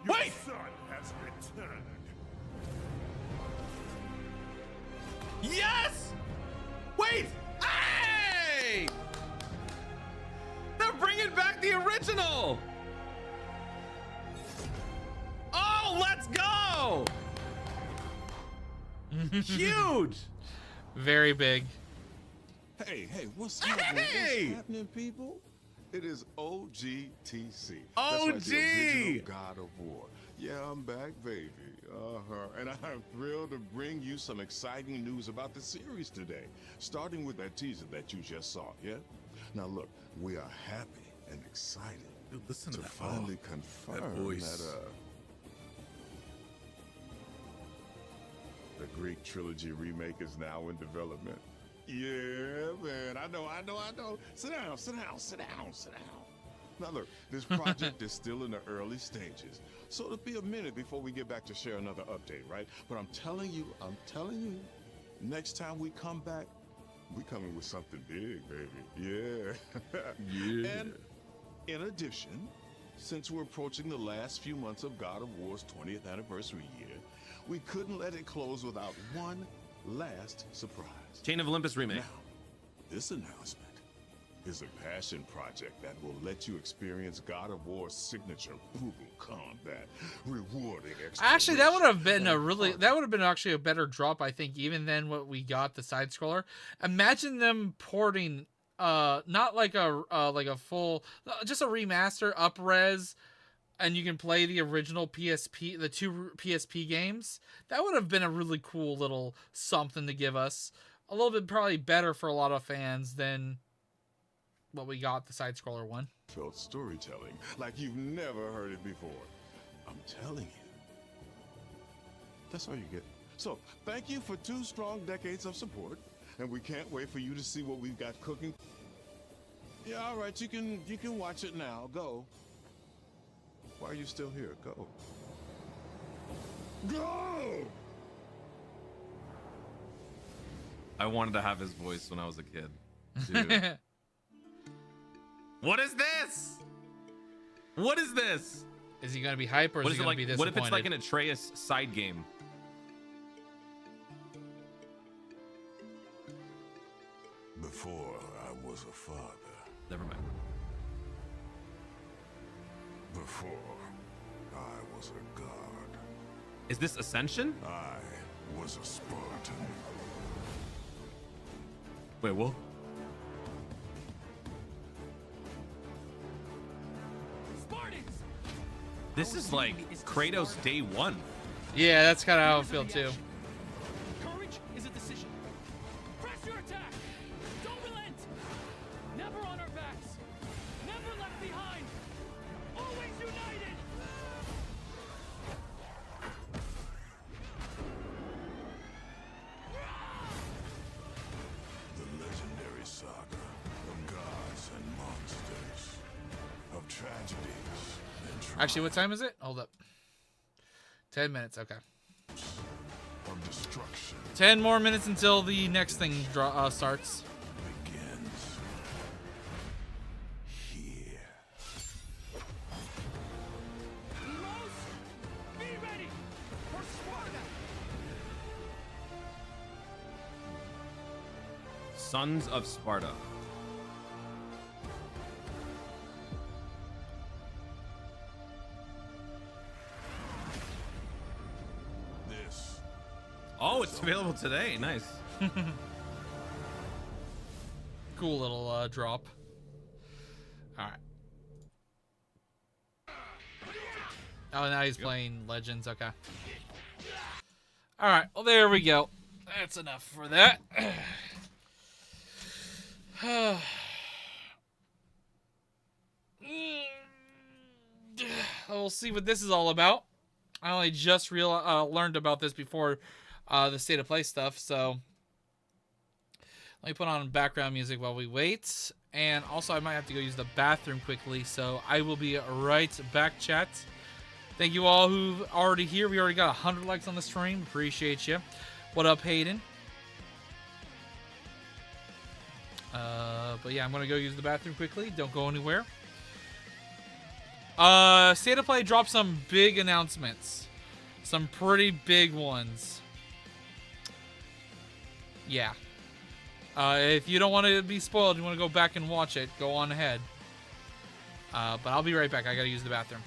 Wait! Son has returned. Yes! Wait! Hey! They're bringing back the original! Oh, let's go! Huge! Very big. Hey, what's up? Hey! What's happening, people? It is OGTC. OG! That's right, the original God of War. Yeah, I'm back, baby. And I'm thrilled to bring you some exciting news about the series today, starting with that teaser that you just saw, yeah? Now look, we are happy and excited Dude, listen to that. finally confirm that voice. that the Greek trilogy remake is now in development. Yeah, man, I know. Sit down. Now look, this project is still in the early stages, so it'll be a minute before we get back to share another update, right? But I'm telling you, next time we come back, we coming with something big, baby. Yeah. Yeah. And in addition, since we're approaching the last few months of God of War's 20th anniversary year, we couldn't let it close without one last surprise. Chain of Olympus remake. Now, this announcement is a passion project that will let you experience God of War's signature brutal combat, rewarding Actually, that would have been actually a better drop, I think, even than what we got, the side scroller. Imagine them porting not like a full, just a remaster, up-res, and you can play the original PSP, the 2 PSP games. That would have been a really cool little something to give us. A little bit probably better for a lot of fans than what we got, the side-scroller one. Felt storytelling like you've never heard it before. I'm telling you. That's all you get. So, thank you for 2 strong decades of support, and we can't wait for you to see what we've got cooking. Yeah, all right, you can watch it now. Go. Why are you still here? Go. Go! I wanted to have his voice when I was a kid. Dude. What is this? What is this? Is he going to be hype or is he going to be disappointed? What if it's like an Atreus side game? Before I was a father. Never mind. Before I was a god. Is this Ascension? I was a Spartan. Wait, what? Spartans! This is like Kratos day 1. Yeah, that's kind of how I feel too. Courage is a decision. Press your attack! Don't relent! Never on our backs! Never left behind! Always united! The legendary saga of gods and monsters, of tragedies and triumphs. Actually, what time is it? Hold up. 10 minutes, okay. Of destruction 10 more minutes until the next thing starts. begins here. Heroes, be ready for Sparta! Sons of Sparta. This. Oh, it's available today. Nice. Cool little drop. All right. Oh, now he's playing Legends. Okay. All right. Well, there we go. That's enough for that. We'll see what this is all about. I only just learned about this before the State of Play stuff, so let me put on background music while we wait. And also, I might have to go use the bathroom quickly, so I will be right back, chat. Thank you all who've already here. We already got 100 likes on the stream. Appreciate you. What up, Hayden? But yeah, I'm gonna go use the bathroom quickly. Don't go anywhere. State of Play dropped some big announcements. Some pretty big ones. Yeah. If you don't want to be spoiled, you want to go back and watch it, go on ahead. But I'll be right back. I gotta use the bathroom.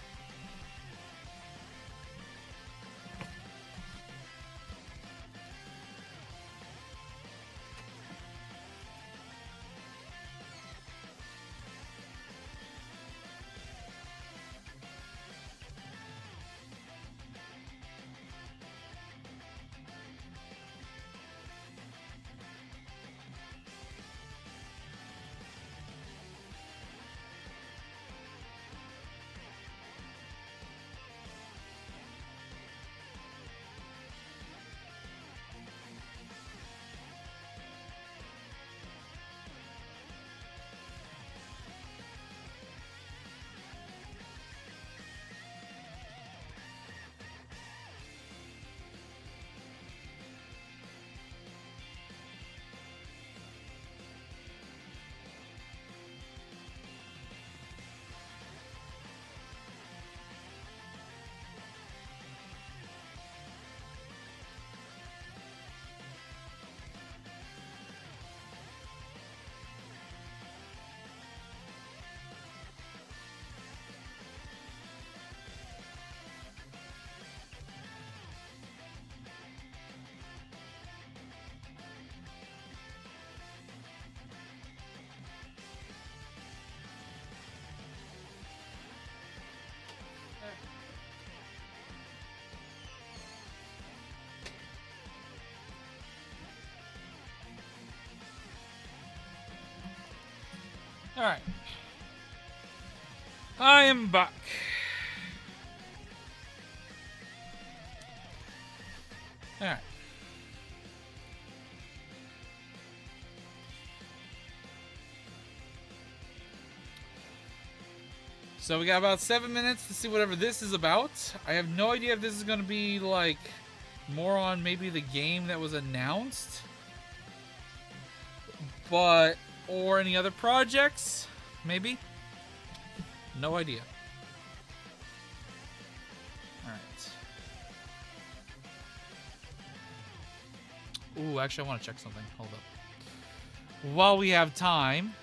Alright. I am back. Alright. So we got about 7 minutes to see whatever this is about. I have no idea if this is going to be like more on maybe the game that was announced. But, or any other projects, maybe. No idea. Alright. Ooh, actually I want to check something. Hold up. While we have time,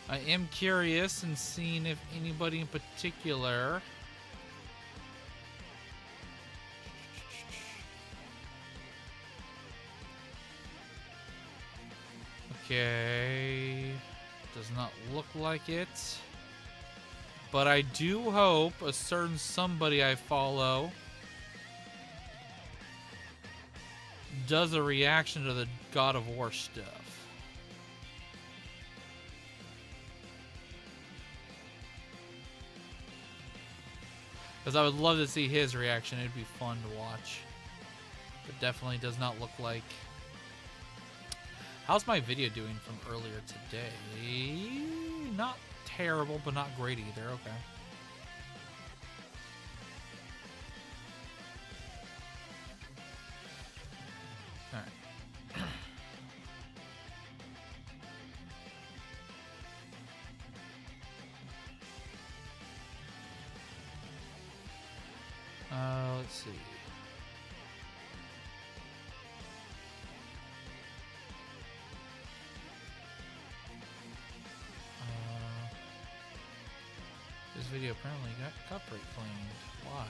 I am curious and seeing if anybody in particular okay, does not look like it, but I do hope a certain somebody I follow does a reaction to the God of War stuff. Because I would love to see his reaction. It'd be fun to watch. But definitely does not look like... How's my video doing from earlier today? Not terrible, but not great either. Okay. Alright. Let's see. This video apparently got copyright claimed. Why?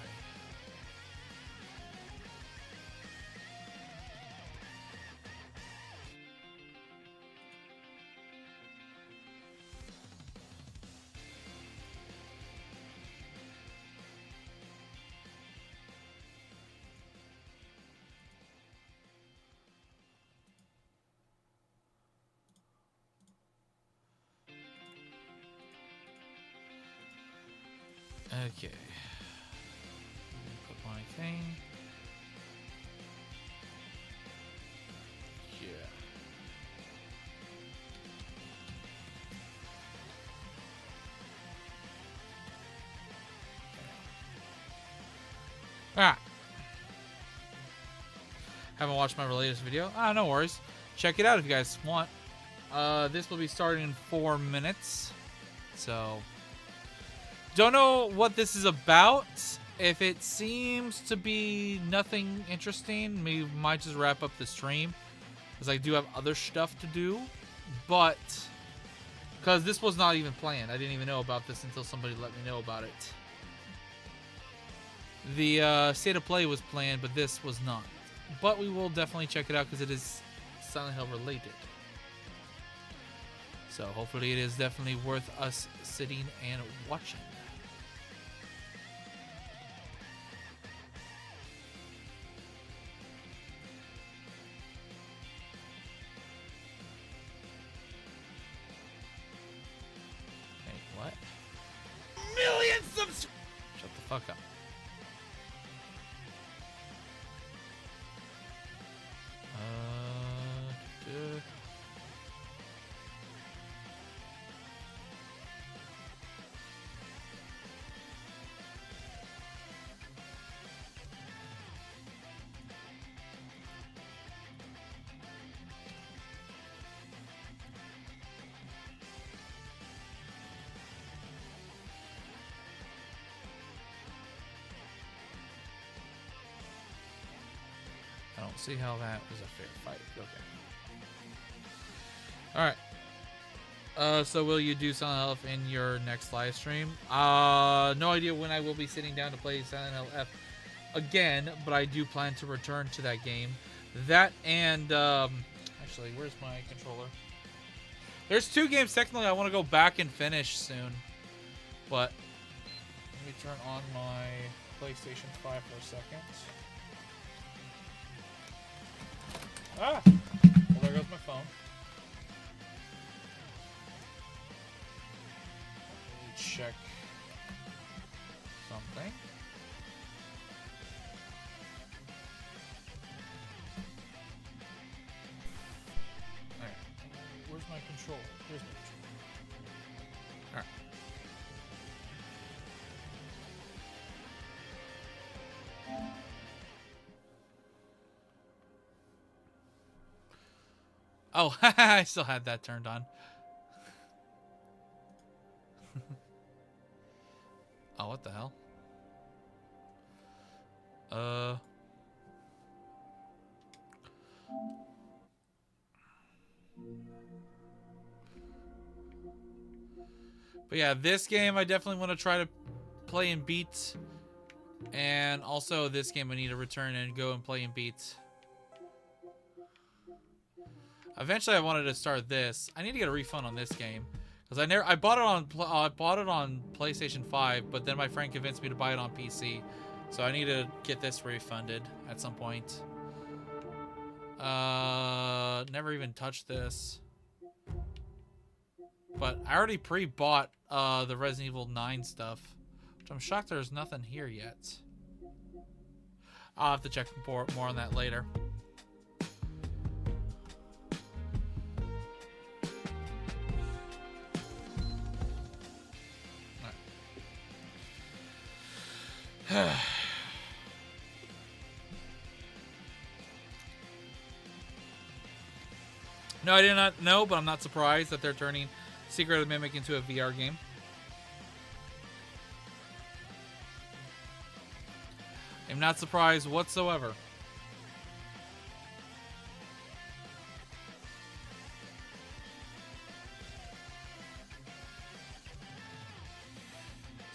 Okay. Put my thing. Yeah. haven't watched my latest video, no worries. Check it out if you guys want. This will be starting in 4 minutes. So, don't know what this is about. If it seems to be nothing interesting, we might just wrap up the stream. Because I do have other stuff to do. But, because this was not even planned. I didn't even know about this until somebody let me know about it. The State of Play was planned, but this was not. But we will definitely check it out because it is Silent Hill related. So hopefully it is definitely worth us sitting and watching. Hey, what? Million subs. Shut the fuck up. I don't see how that was a fair fight. Okay. Alright. So will you do Silent Hill in your next live stream? No idea when I will be sitting down to play Silent Hill F again, but I do plan to return to that game. That and, actually, where's my controller? There's 2 games technically I want to go back and finish soon. But, let me turn on my PlayStation 5 for a second. Ah! Well, there goes my phone. Let me check something. Alright. Where's my controller? Here's my controller. Alright. Oh, I still had that turned on. Oh, what the hell? But yeah, this game I definitely want to try to play and beat. And also this game I need to return and go and play and beat. Eventually, I wanted to start this. I need to get a refund on this game because I bought it on PlayStation 5, but then my friend convinced me to buy it on PC. So I need to get this refunded at some point. Never even touched this, but I already pre-bought the Resident Evil 9 stuff, which I'm shocked there's nothing here yet. I'll have to check more on that later. No, I did not know, but I'm not surprised that they're turning Secret of the Mimic into a VR game. I'm not surprised whatsoever.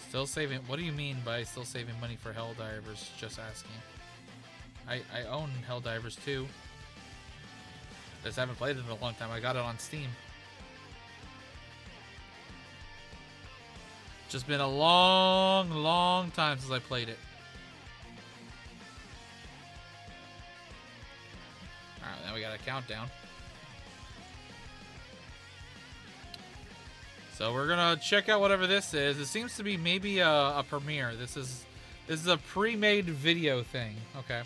Still saving. What do you mean by still saving money for Helldivers? Just asking. I own Helldivers too. Just haven't played it in a long time. I got it on Steam. Just been a long time since I played it. Alright, now we got a countdown. So we're gonna check out whatever this is. It seems to be maybe a premiere. This is a pre-made video thing. Okay.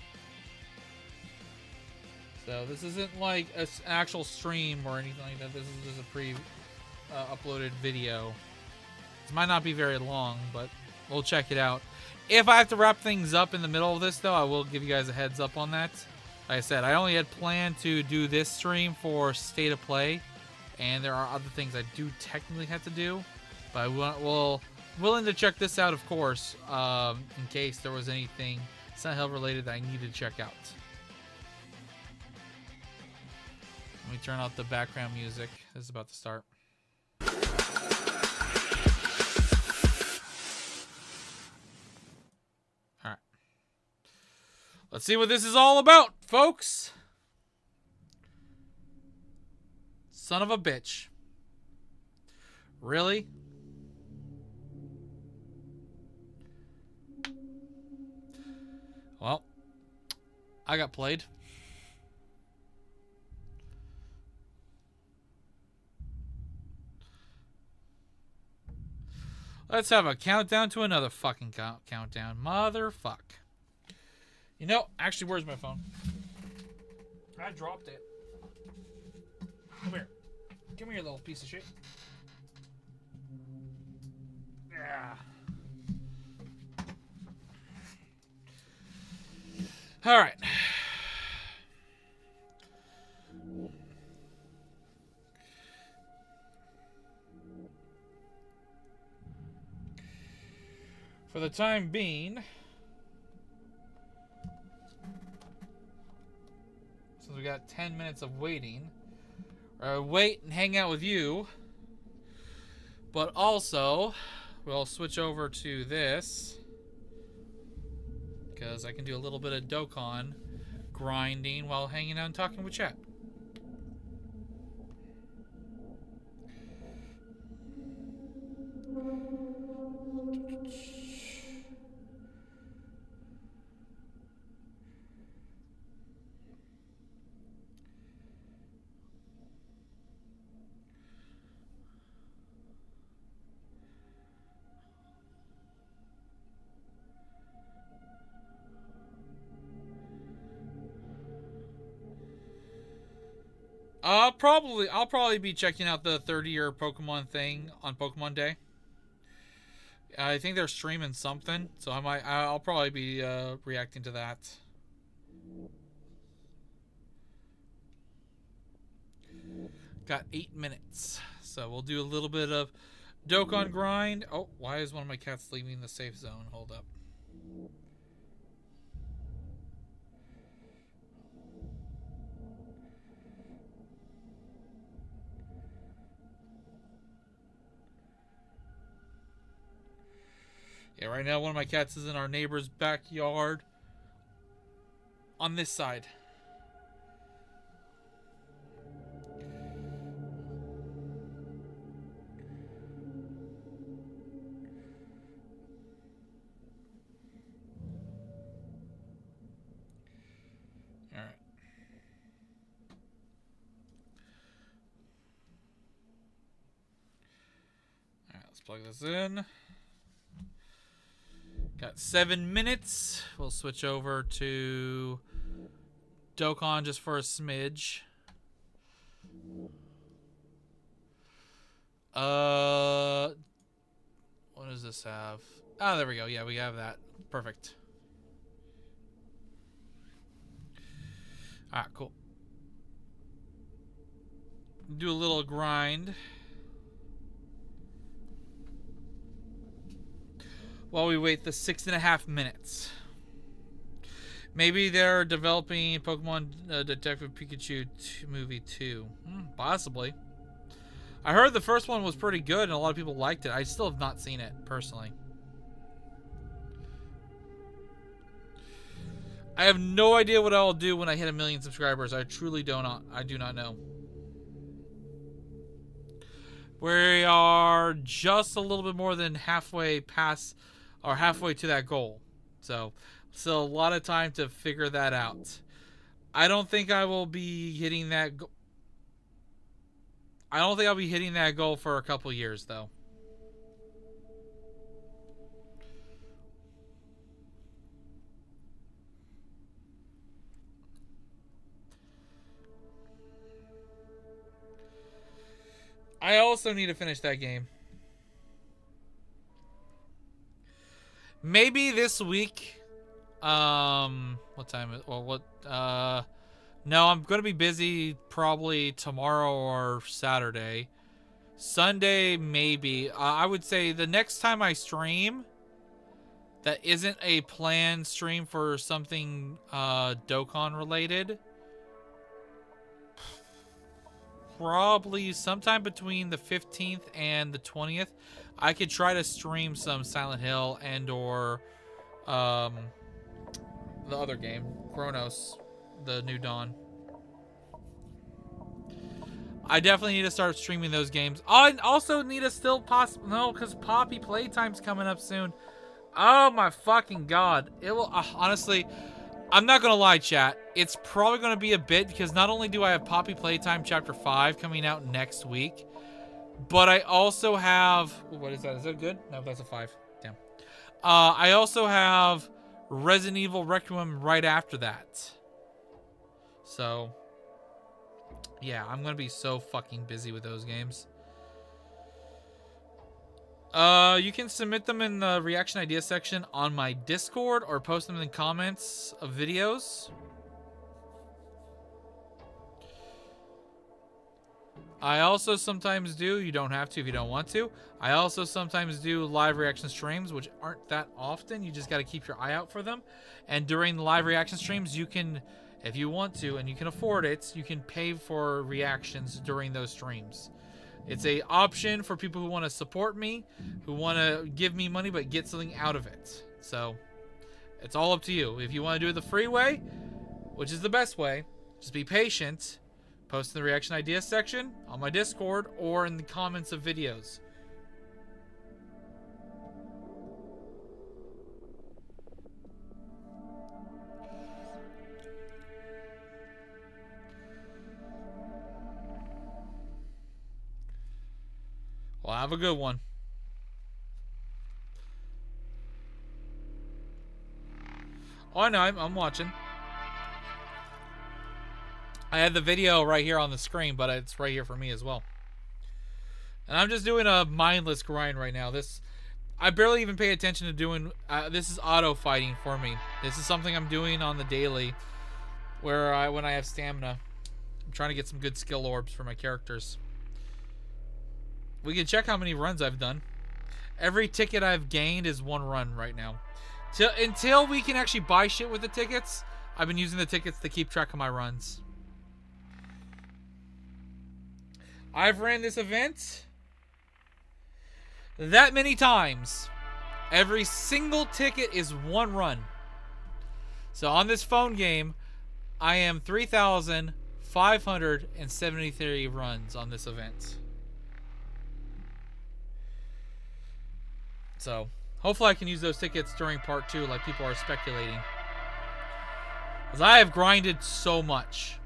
So this isn't like an actual stream or anything like that. This is just a pre-uploaded video. This might not be very long, but we'll check it out. If I have to wrap things up in the middle of this, though, I will give you guys a heads up on that. Like I said, I only had planned to do this stream for State of Play, and there are other things I do technically have to do, but I will willing to check this out, of course, in case there was anything Silent Hill related that I needed to check out. Let me turn off the background music. This is about to start. Alright. Let's see what this is all about, folks. Son of a bitch. Really? Well, I got played. Let's have a countdown to another fucking countdown. Motherfuck. You know, actually, where's my phone? I dropped it. Come here. Come here, little piece of shit. Yeah. All right. For the time being, since we got 10 minutes of waiting, wait and hang out with you, but also we'll switch over to this because I can do a little bit of Dokkan grinding while hanging out and talking with chat. I'll probably be checking out the 30-year Pokemon thing on Pokemon Day. I think they're streaming something, so I'll probably be reacting to that. Got 8 minutes, so we'll do a little bit of Dokkan grind. Oh, why is one of my cats leaving the safe zone? Hold up. Yeah, right now one of my cats is in our neighbor's backyard on this side. All right. All right, let's plug this in. Got 7 minutes. We'll switch over to Dokkan just for a smidge. What does this have? Ah, there we go. Yeah, we have that. Perfect. Alright, cool. Do a little grind while we wait the 6.5 minutes. Maybe they're developing Pokemon Detective Pikachu movie 2. Possibly. I heard the first one was pretty good and a lot of people liked it. I still have not seen it, personally. I have no idea what I'll do when I hit 1 million subscribers. I truly do not know. We are just a little bit more than halfway past, or halfway to that goal. So, still a lot of time to figure that out. I don't think I will be hitting that I don't think I'll be hitting that goal for a couple years, though. I also need to finish that game. Maybe this week What time is? Well, what? No, I'm gonna be busy probably tomorrow or Saturday. Sunday maybe. I would say the next time I stream, that isn't a planned stream for something Dokkan related. Probably sometime between the 15th and the 20th, I could try to stream some Silent Hill and or the other game, Chronos, the New Dawn. I definitely need to start streaming those games. Oh, I also need to still because Poppy Playtime's coming up soon. Oh my fucking god. It will honestly, I'm not gonna lie, chat. It's probably gonna be a bit because not only do I have Poppy Playtime Chapter 5 coming out next week, but I also have, what is that? Is that good? No, that's a 5. Damn. I also have Resident Evil Requiem right after that. So, yeah, I'm gonna be so fucking busy with those games. You can submit them in the reaction idea section on my Discord or post them in the comments of videos. I also sometimes do, you don't have to if you don't want to, I also sometimes do live reaction streams, which aren't that often. You just got to keep your eye out for them. And during the live reaction streams, you can, if you want to and you can afford it, you can pay for reactions during those streams. It's a option for people who want to support me, who want to give me money but get something out of it. So, it's all up to you. If you want to do it the free way, which is the best way, just be patient. Post in the reaction ideas section on my Discord or in the comments of videos. Well, have a good one. Oh, I know, I'm watching. I had the video right here on the screen, but it's right here for me as well. And I'm just doing a mindless grind right now. I barely even pay attention to doing, this is auto fighting for me. This is something I'm doing on the daily, where when I have stamina. I'm trying to get some good skill orbs for my characters. We can check how many runs I've done. Every ticket I've gained is 1 run right now. Until we can actually buy shit with the tickets, I've been using the tickets to keep track of my runs. I've ran this event that many times. Every single ticket is 1 run. So on this phone game, I am 3,573 runs on this event. So, hopefully I can use those tickets during part 2 like people are speculating. Because I have grinded so much.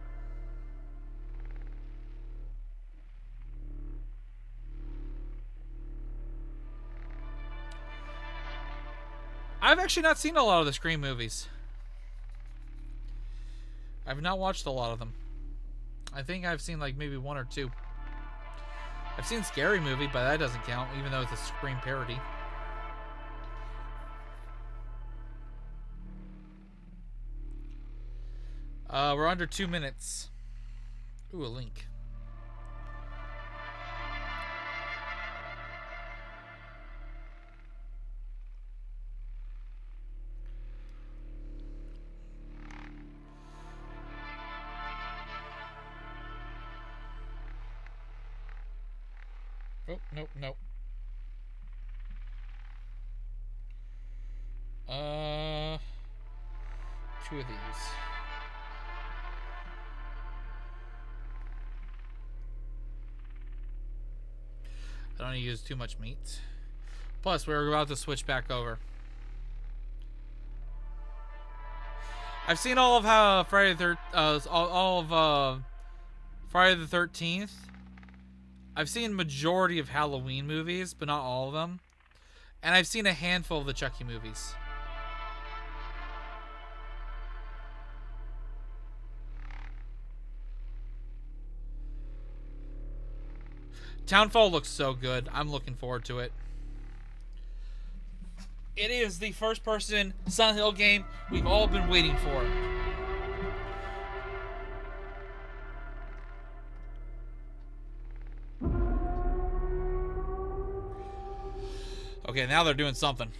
I've actually not seen a lot of the Scream movies. I've not watched a lot of them. I think I've seen like maybe 1 or 2. I've seen Scary Movie, but that doesn't count, even though it's a Scream parody. We're under 2 minutes. Ooh, a link. Oh, nope, nope. 2 of these. I don't need to use too much meat. Plus, we're about to switch back over. I've seen all of how Friday the 13th. I've seen majority of Halloween movies, but not all of them. And I've seen a handful of the Chucky movies. Townfall looks so good. I'm looking forward to it. It is the first-person Silent Hill game we've all been waiting for. Okay, now they're doing something.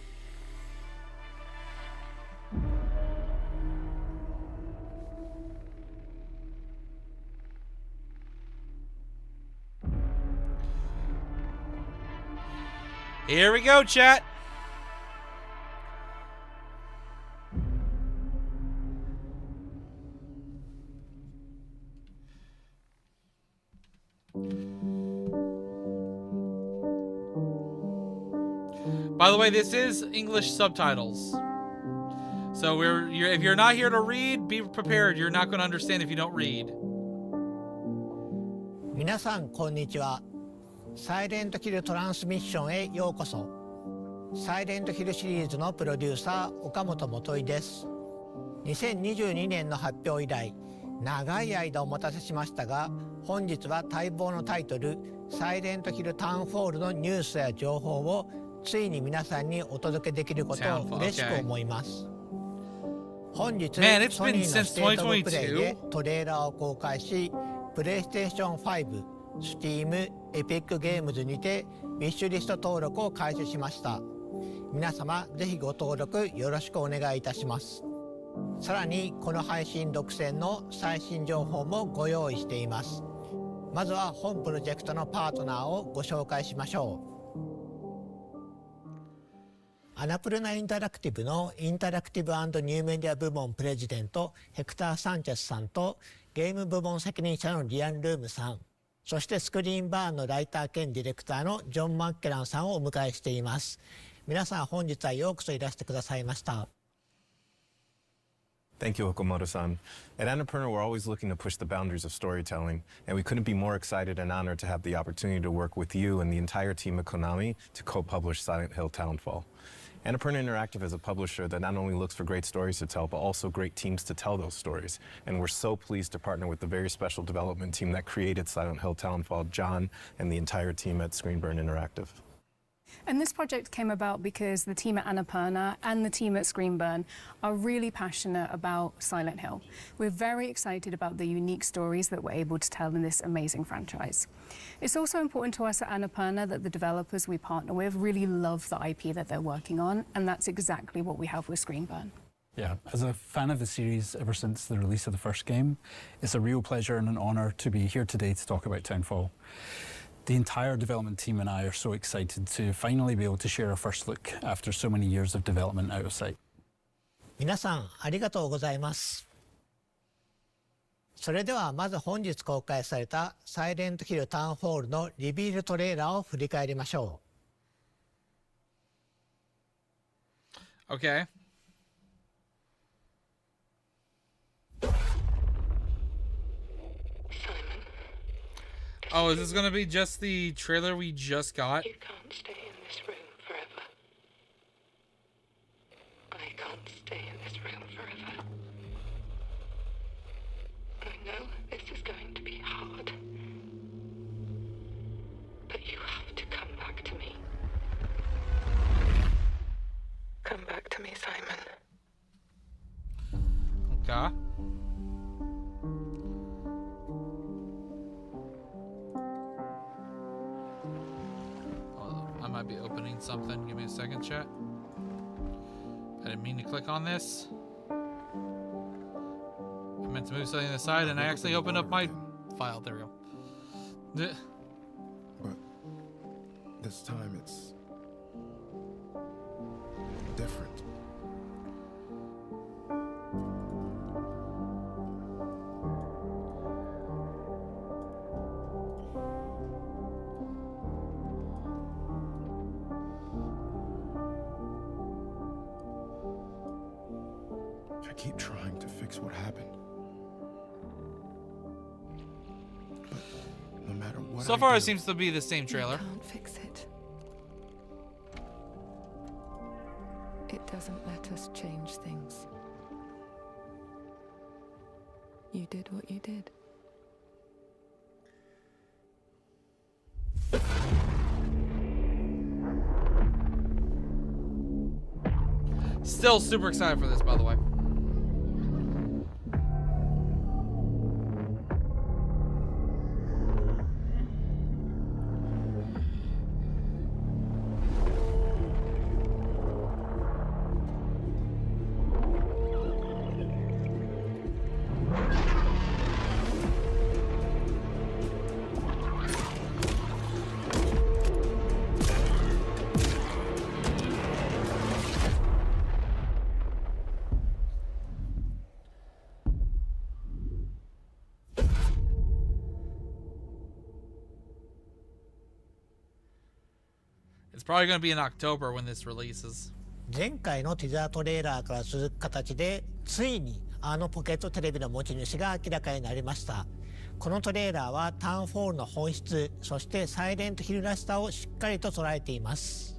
Here we go, chat. By the way, this is English subtitles. So if you're not here to read, be prepared. You're not going to understand if you don't read. 皆さんこんにちは。サイレントヒルトランスミッションへようこそ。サイレントヒルシリーズのプロデューサー岡本元井です。2022年の発表以来、長い間お待たせしましたが、本日は待望のタイトルサイレントヒルタウンフォールのニュースや情報をついに皆さんにお届けできることを嬉しく思います。本日ソニーのステートオブプレイでトレーラーを公開し、プレイステーション5、Steam、エピックゲームズにてウィッシュリスト登録を開始しました。皆様ぜひご登録よろしくお願いいたします。さらにこの配信独占の最新情報もご用意しています。まずは本プロジェクトのパートナーをご紹介しましょう。アナプルナインタラクティブのインタラクティブ&ニューメディア部門プレジデントヘクター・サンチェスさんとゲーム部門責任者のリアン・ルームさん、そしてスクリーンバーンのライター兼ディレクターのジョン・マッケランさんをお迎えしています。皆さん本日はようこそいらしてくださいました。Thank you, Okamoto-san. At Annapurna, we're always looking to push the boundaries of storytelling, and we couldn't be more excited and honored to have the opportunity to work with you and the entire team at Konami to co-publish Silent Hill Townfall. Annapurna Interactive is a publisher that not only looks for great stories to tell, but also great teams to tell those stories. And we're so pleased to partner with the very special development team that created Silent Hill Townfall, John, and the entire team at Screenburn Interactive. And this project came about because the team at Annapurna and the team at Screenburn are really passionate about Silent Hill. We're very excited about the unique stories that we're able to tell in this amazing franchise. It's also important to us at Annapurna that the developers we partner with really love the IP that they're working on, and that's exactly what we have with Screenburn. Yeah, as a fan of the series ever since the release of the first game, it's a real pleasure and an honor to be here today to talk about Townfall. The entire development team and I are so excited to finally be able to share our first look after so many years of development out of sight. 皆さんありがとうございます。それではまず本日公開されたサイレントヒルタウンホールのリビールトレーラーを振り返りましょう。Okay. Oh, is this gonna be just the trailer we just got? You can't stay in this room forever. I can't stay in this room forever. I know this is going to be hard. But you have to come back to me. Come back to me, Simon. Okay. I might be opening something. Give me a second, chat. I didn't mean to click on this. I meant to move something to the side and I actually opened up my file. There we go. But this time it's different. I keep trying to fix what happened. But no matter what so far, it seems to be the same trailer. You can't fix it. It doesn't let us change things. You did what you did. Still super excited for this, by the way. It's probably going to be in October when this releases. 前回のティザートレーラーから続く形でついにあのポケットテレビの持ち主が明らかになりました。このトレーラーはタウンフォールの本質、そしてサイレントヒルらしさをしっかりと捉えています。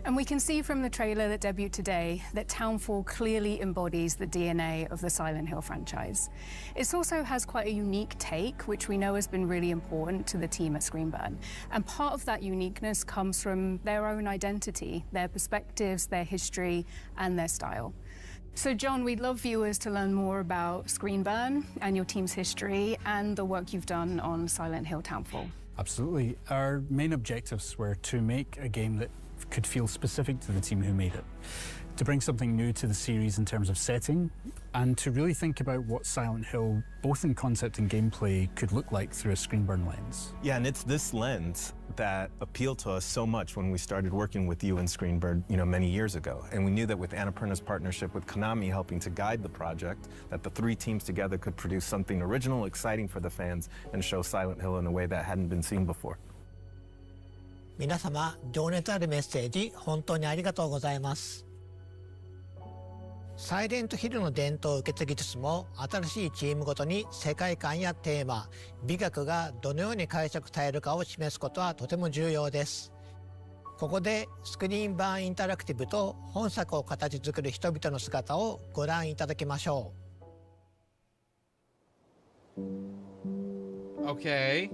And we can see from the trailer that debuted today that Townfall clearly embodies the DNA of the Silent Hill franchise. It also has quite a unique take, which we know has been really important to the team at Screenburn. And part of that uniqueness comes from their own identity, their perspectives, their history, and their style. So John, we'd love viewers to learn more about Screenburn and your team's history and the work you've done on Silent Hill Townfall. Absolutely. Our main objectives were to make a game that could feel specific to the team who made it, to bring something new to the series in terms of setting, and to really think about what Silent Hill, both in concept and gameplay, could look like through a Screenburn lens. Yeah, and it's this lens that appealed to us so much when we started working with you in Screenburn, many years ago. And we knew that with Annapurna's partnership with Konami helping to guide the project, that the three teams together could produce something original, exciting for the fans, and show Silent Hill in a way that hadn't been seen before. 皆様、情熱あるメッセージ本当にありがとうございます。サイレントヒルの伝統を受け継ぎつつも、新しいチームごとに世界観やテーマ、美学がどのように解釈されるかを示すことはとても重要です。ここでスクリーン版インタラクティブと本作を形作る人々の姿をご覧いただきましょう。Okay.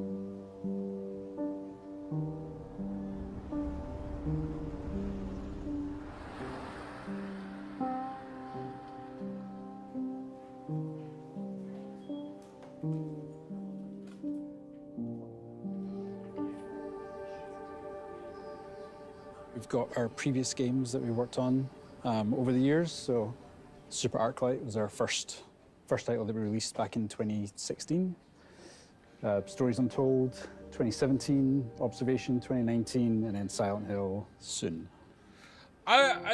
We've got our previous games that we worked on over the years. So Super Arclight was our first title that we released back in 2016. Stories Untold, 2017, Observation, 2019, and then Silent Hill soon.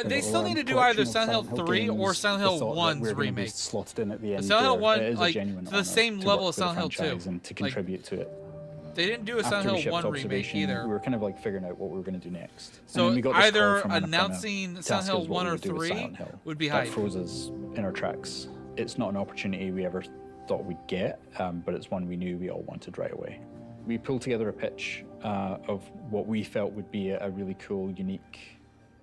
They still need to do either Silent Hill 3 or Silent Hill 1's remake. Slotted in at the end. Silent Hill 1, like, to the same level as Silent Hill 2. And to contribute to it. They didn't do a Silent Hill 1 remake either. We were kind of like figuring out what we were going to do next. So either announcing Silent Hill 1 or 3 would be hype. That froze us in our tracks. It's not an opportunity we ever thought we'd get, but it's one we knew we all wanted right away. We pulled together a pitch of what we felt would be a really cool, unique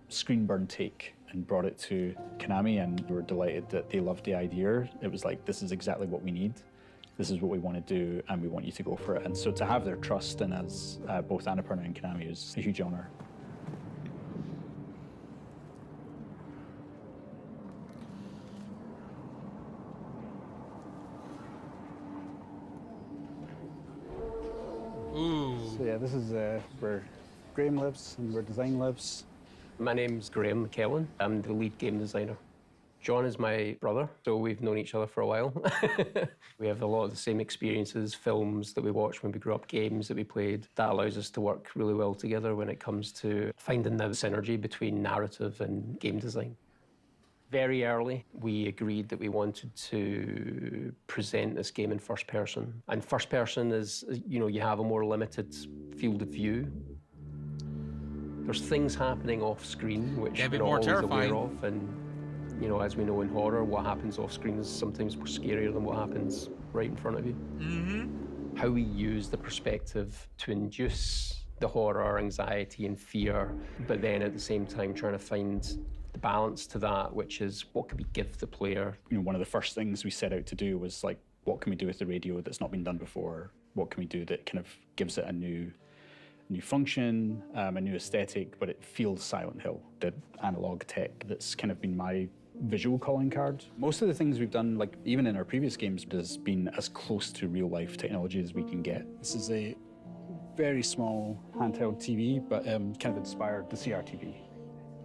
Screenburn take and brought it to Konami, and we were delighted that they loved the idea. It was like, this is exactly what we need. This is what we want to do, and we want you to go for it. And so to have their trust in us, both Annapurna and Konami, is a huge honor. Ooh. So yeah, this is where Graham lives and where design lives. My name's Graham McKellen. I'm the lead game designer. John is my brother, so we've known each other for a while. We have a lot of the same experiences, films that we watched when we grew up, games that we played. That allows us to work really well together when it comes to finding the synergy between narrative and game design. Very early, we agreed that we wanted to present this game in first person. And first person is, you have a more limited field of view. There's things happening off screen which we're not always aware of, and as we know in horror, what happens off screen is sometimes more scarier than what happens right in front of you. Mm-hmm. How we use the perspective to induce the horror, anxiety, and fear, but then at the same time trying to find the balance to that, which is what can we give the player? One of the first things we set out to do was like, what can we do with the radio that's not been done before? What can we do that kind of gives it a new new function, a new aesthetic, but it feels Silent Hill, the analog tech that's kind of been my visual calling card. Most of the things we've done, like even in our previous games, has been as close to real life technology as we can get. This is a very small handheld TV, but kind of inspired the CRTV.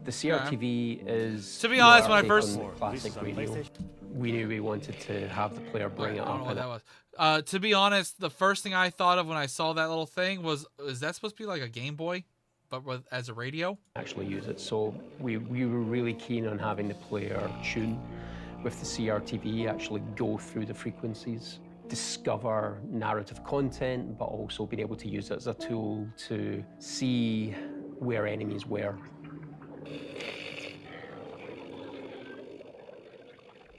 The CRTV is... To be honest, when I first... Classic radio. We knew we wanted to have the player bring it up. I don't know what that was. To be honest, the first thing I thought of when I saw that little thing was, is that supposed to be like a Game Boy, but as a radio? Actually use it. So we were really keen on having the player tune with the CRTV, actually go through the frequencies, discover narrative content, but also being able to use it as a tool to see where enemies were.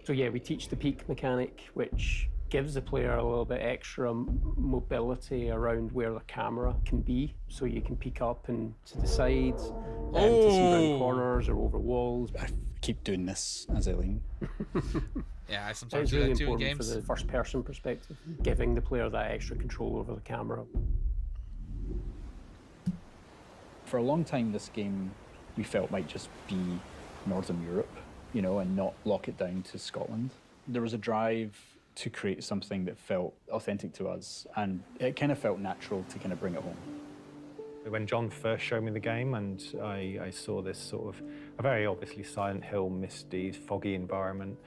So yeah, we teach the peek mechanic, which gives the player a little bit extra mobility around where the camera can be. So you can peek up and to the sides, to see around corners or over walls. I keep doing this as I lean. Yeah, I sometimes It's do really that too in important games. for the first-person perspective, giving the player that extra control over the camera. For a long time, this game we felt might just be Northern Europe, you know, and not lock it down to Scotland. There was a drive to create something that felt authentic to us, and it kind of felt natural to kind of bring it home. When John first showed me the game and I saw this sort of a very obviously Silent Hill, misty, foggy environment,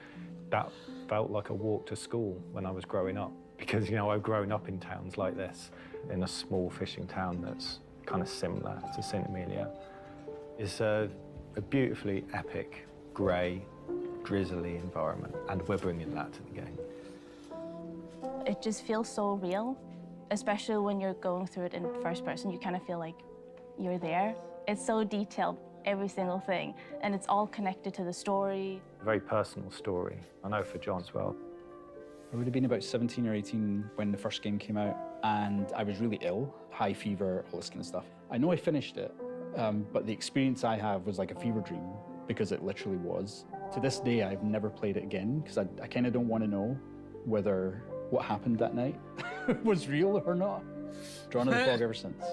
that felt like a walk to school when I was growing up. Because, you know, I've grown up in towns like this, in a small fishing town that's kind of similar to St. Amelia. It's a beautifully epic, grey, drizzly environment, and we're bringing that to the game. It just feels so real, especially when you're going through it in first person. You kind of feel like you're there. It's so detailed, every single thing, and it's all connected to the story. A very personal story, I know for John as well. I would have been about 17 or 18 when the first game came out, and I was really ill, high fever, all this kind of stuff. I know I finished it, but the experience I have was like a fever dream, because it literally was. To this day, I've never played it again, because I kind of don't want to know whether what happened that night was real or not. Drawn to the fog ever since.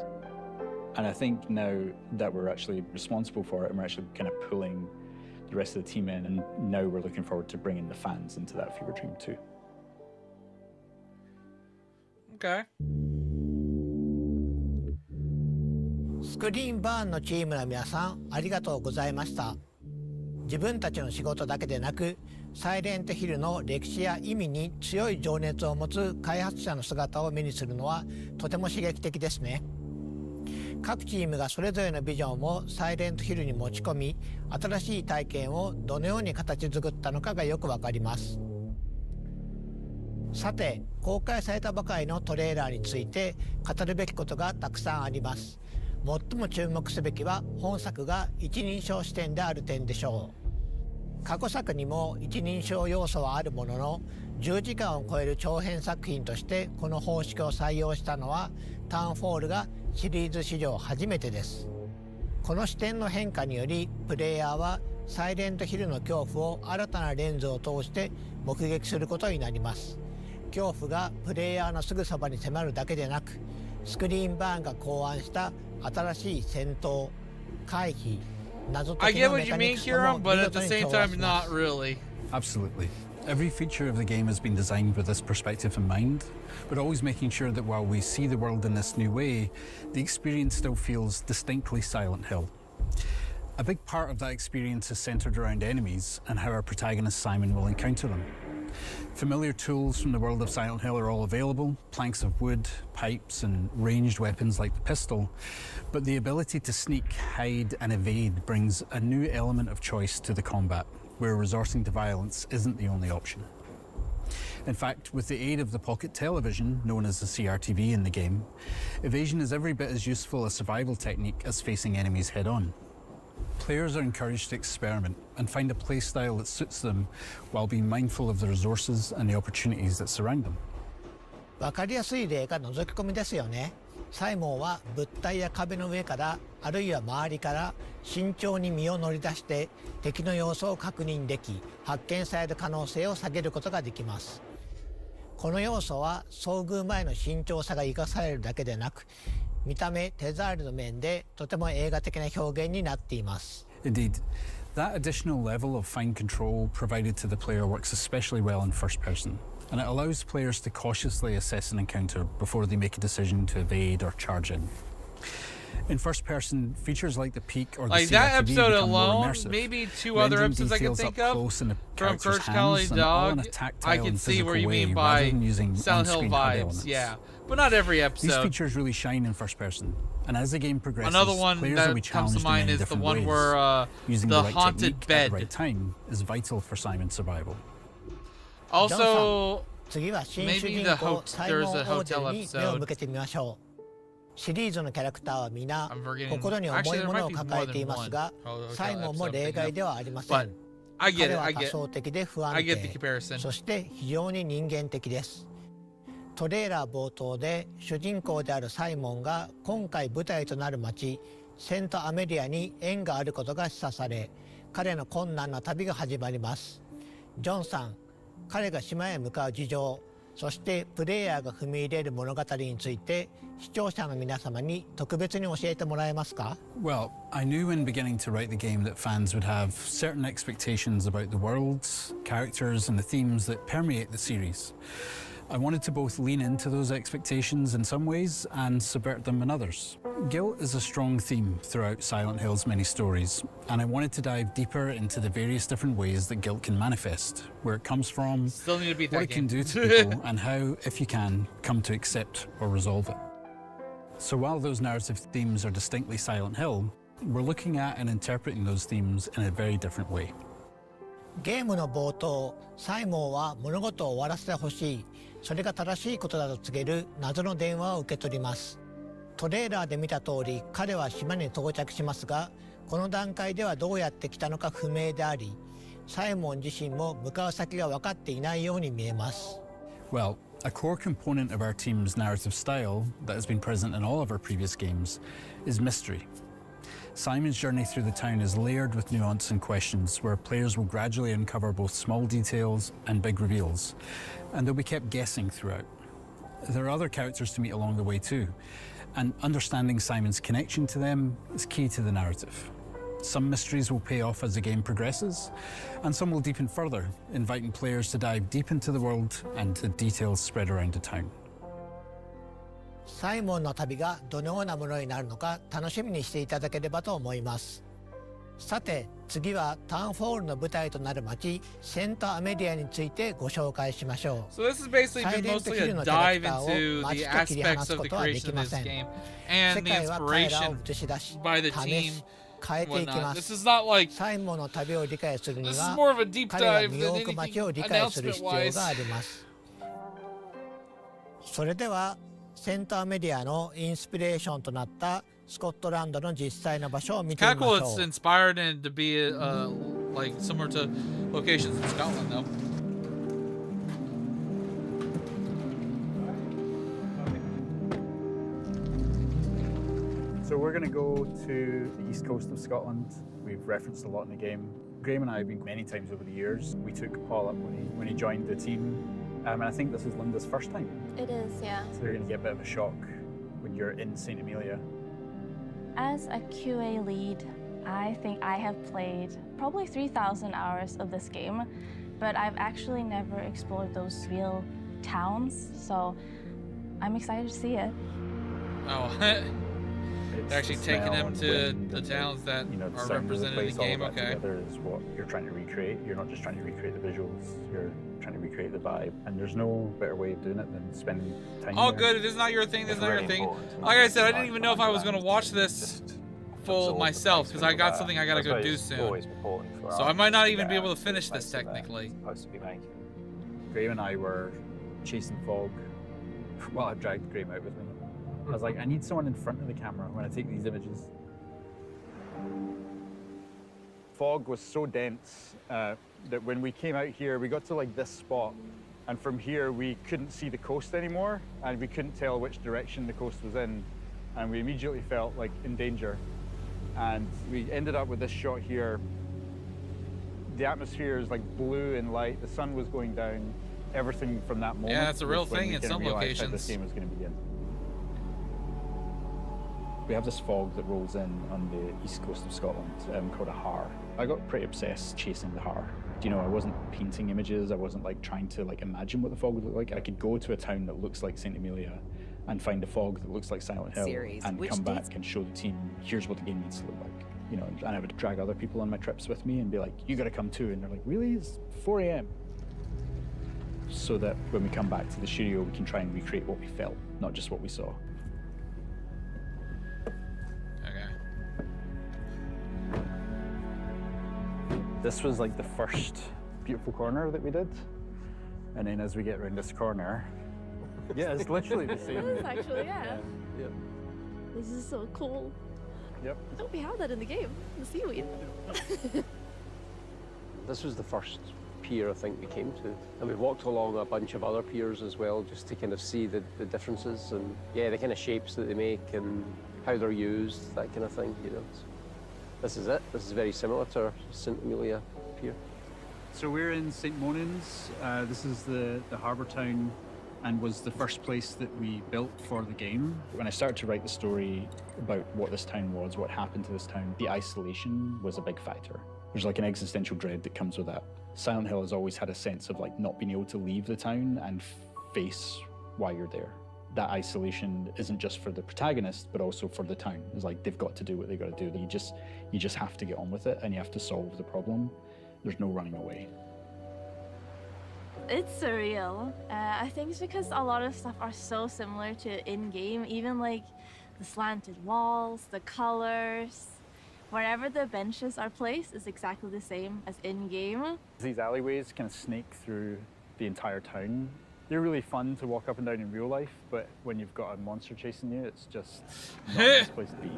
And I think now that we're actually responsible for it, and we're actually kind of pulling the rest of the team in, and now we're looking forward to bringing the fans into that fever dream too. Okay. スクリーンバーンのチームの皆さん、ありがとうございました。自分たちの仕事だけでなく、サイレントヒルの歴史や意味に強い情熱を持つ開発者の姿を目にするのはとても刺激的ですね。各チームがそれぞれのビジョンをサイレントヒルに持ち込み、新しい体験をどのように形作ったのかがよくわかります。さて、公開されたばかりのトレーラーについて語るべきことがたくさんあります。最も注目すべきは本作が一人称視点である点でしょう。過去作にも一人称要素はあるものの、10時間を超える長編作品としてこの方式を採用したのはタウンフォールがシリーズ史上初めてです。この視点の変化によりプレイヤーはサイレントヒルの恐怖を新たなレンズを通して目撃することになります。恐怖がプレイヤーのすぐそばに迫るだけでなく、スクリーンバーンが考案した新しい戦闘、回避、謎解きのメカニクスも見事に調和します。 Absolutely. Every feature of the game has been designed with this perspective in mind, but always making sure that while we see the world in this new way, the experience still feels distinctly Silent Hill. A big part of that experience is centered around enemies and how our protagonist Simon will encounter them. Familiar tools from the world of Silent Hill are all available, planks of wood, pipes, and ranged weapons like the pistol, but the ability to sneak, hide, and evade brings a new element of choice to the combat, where resorting to violence isn't the only option. In fact, with the aid of the pocket television, known as the CRTV in the game, evasion is every bit as useful a survival technique as facing enemies head-on. Players are encouraged to experiment and find a playstyle that suits them while being mindful of the resources and the opportunities that surround them. わかりやすい例が覗き込みですよね。サイモンは物体や壁の上からあるいは周りから慎重に身を乗り出して敵の様子を確認でき、発見される可能性を下げることができます。この要素は遭遇前の慎重さが生かされるだけでなく、見た目、手触りの面でとても映画的な表現になっています。Indeed. That additional level of fine control provided to the player works especially well in first person, and it allows players to cautiously assess an encounter before they make a decision to evade or charge in. In first person, features like the peak or the like that CFD episode become more alone, immersive. maybe two other episodes I can think of from Courage Cali Dog. I can see where you mean by Silent Hill vibes, yeah, but not every episode. These features really shine in first person, and as the game progresses, another one players that will be comes to challenged mind in many is the different one ways. where Using the the right haunted technique bed. at the right time is vital for Simon's survival. Also, 次は新主 maybe 人 the 公サイモン・オ there's a ーデル hotel に目を episode. 向けてみましょう。シリーズのキャラクターは皆 forgetting- 心に重い actually, も there のを might be 抱え more てい than ますが one サイモンも hotel episode 例外ではありませ But ん。 I get 彼 it, は I 多 get 層的で不安 I get the 定 comparison. そして非常に人間的です。トレーラー冒頭で主人公であるサイモンが今回舞台となる町セントアメリアに縁があることが示唆され彼の困難な旅が始まります。ジョンさん、彼が島へ向かう事情そしてプレイヤーが踏み入れる物語について視聴者の皆様に特別に教えてもらえますか？ Well, I knew when beginning to write the game that fans would have certain expectations about the worlds, characters, and the themes that permeate the series. I wanted to both lean into those expectations in some ways and subvert them in others. Guilt is a strong theme throughout Silent Hill's many stories, and I wanted to dive deeper into the various different ways that guilt can manifest, where it comes from, Still need to beat what that it can game. do to people, and how, if you can, come to accept or resolve it. So while those narrative themes are distinctly Silent Hill, we're looking at and interpreting those themes in a very different way. ゲームの冒頭、サイモンは物事を終わらせてほしい、それが正しいことだと告げる謎の電話を受け取ります。トレーラーで見た通り、彼は島に到着しますが、この段階ではどうやって来たのか不明であり、サイモン自身も向かう先が分かっていないように見えます。Well, a core component of our team's narrative style that has been present in all of our previous games is mystery. Simon's journey through the town is layered with nuance and questions where players will gradually uncover both small details and big reveals, and they'll be kept guessing throughout. There are other characters to meet along the way too, and understanding Simon's connection to them is key to the narrative. Some mysteries will pay off as the game progresses, and some will deepen further, inviting players to dive deep into the world and the details spread around the town. サイモンの旅がどのようなものになるのか楽しみにしていただければと思います。さて次はタウンフォールの舞台となる町セントアメリアについてご紹介しましょう。 So this has basically been mostly a dive into the aspects of the creation of this game and the inspiration by the team. 変えていきま This す。 is not like サイモンの旅を理解するに this is は more of a deep 彼が dive 身 than を置く街を anything 理解する必要 announcement-wise. があります。それではセントアメリアのインスピレーションとなったスコットランドの実際の場所を見てみ Kind ま of し cool. ょ It's う。 inspired and to be like similar to locations in Scotland, though. So we're going to go to the east coast of Scotland. We've referenced a lot in the game. Graham and I have been many times over the years. We took Paul up when he joined the team, and I think this is Linda's first time. It is, yeah. So you're going to get a bit of a shock when you're in St. Amelia. As a QA lead, I think I have played probably 3,000 hours of this game, but I've actually never explored those real towns, so I'm excited to see it. Oh, they're actually taking them to the towns that are represented in the game. Okay. Together is what you're trying to recreate. You're not just trying to recreate the visuals. You're trying to recreate the vibe, and there's no better way of doing it than spending time. All there. good. If this is not your thing, this is not your thing. Like I said, I didn't even know if I was going to watch this full myself because I got something I got to go do soon. So I might not even be able to finish this technically. Graham and I were chasing fog. Well, I dragged Graham out with me. I was like, I need someone in front of the camera when I take these images. Fog was so dense that when we came out here, we got to like this spot, and from here we couldn't see the coast anymore, and we couldn't tell which direction the coast was in, and we immediately felt like in danger. And we ended up with this shot here. The atmosphere is like blue and light. The sun was going down. Everything from that moment. Yeah, that's a real was when thing we in kinda some realized how locations. this game was going to begin. We have this fog that rolls in on the east coast of Scotland called a har. I got pretty obsessed chasing the har. You know, I wasn't painting images, I wasn't like trying to like imagine what the fog would look like. I could go to a town that looks like St. Amelia and find a fog that looks like Silent Hill and come back and show the team, here's what the game needs to look like. You know, and I would drag other people on my trips with me and be like, you gotta come too. And they're like, really? It's 4 a.m. So that when we come back to the studio, we can try and recreate what we felt, not just what we saw. This was like the first beautiful corner that we did. And then as we get around this corner, yeah, it's literally the same. It is actually, yeah. Yep. This is so cool. Yep. I hope we have that in the game, the seaweed. This was the first pier I think we came to. And we walked along a bunch of other piers as well, just to kind of see the differences and, yeah, the kind of shapes that they make and how they're used, that kind of thing, you know. So this is it. This is very similar to our St. Amelia pier. So we're in St. Monans. This is the harbour town and was the first place that we built for the game. When I started to write the story about what this town was, what happened to this town, the isolation was a big factor. There's like an existential dread that comes with that. Silent Hill has always had a sense of like not being able to leave the town and face why you're there. That isolation isn't just for the protagonist, but also for the town. It's like they've got to do what they got to do. You just have to get on with it and you have to solve the problem. There's no running away. It's surreal. I think it's because a lot of stuff are so similar to in-game, even like the slanted walls, the colors. Wherever the benches are placed is exactly the same as in-game. These alleyways kind of snake through the entire town. They're really fun to walk up and down in real life, but when you've got a monster chasing you, it's just not a nice place to be.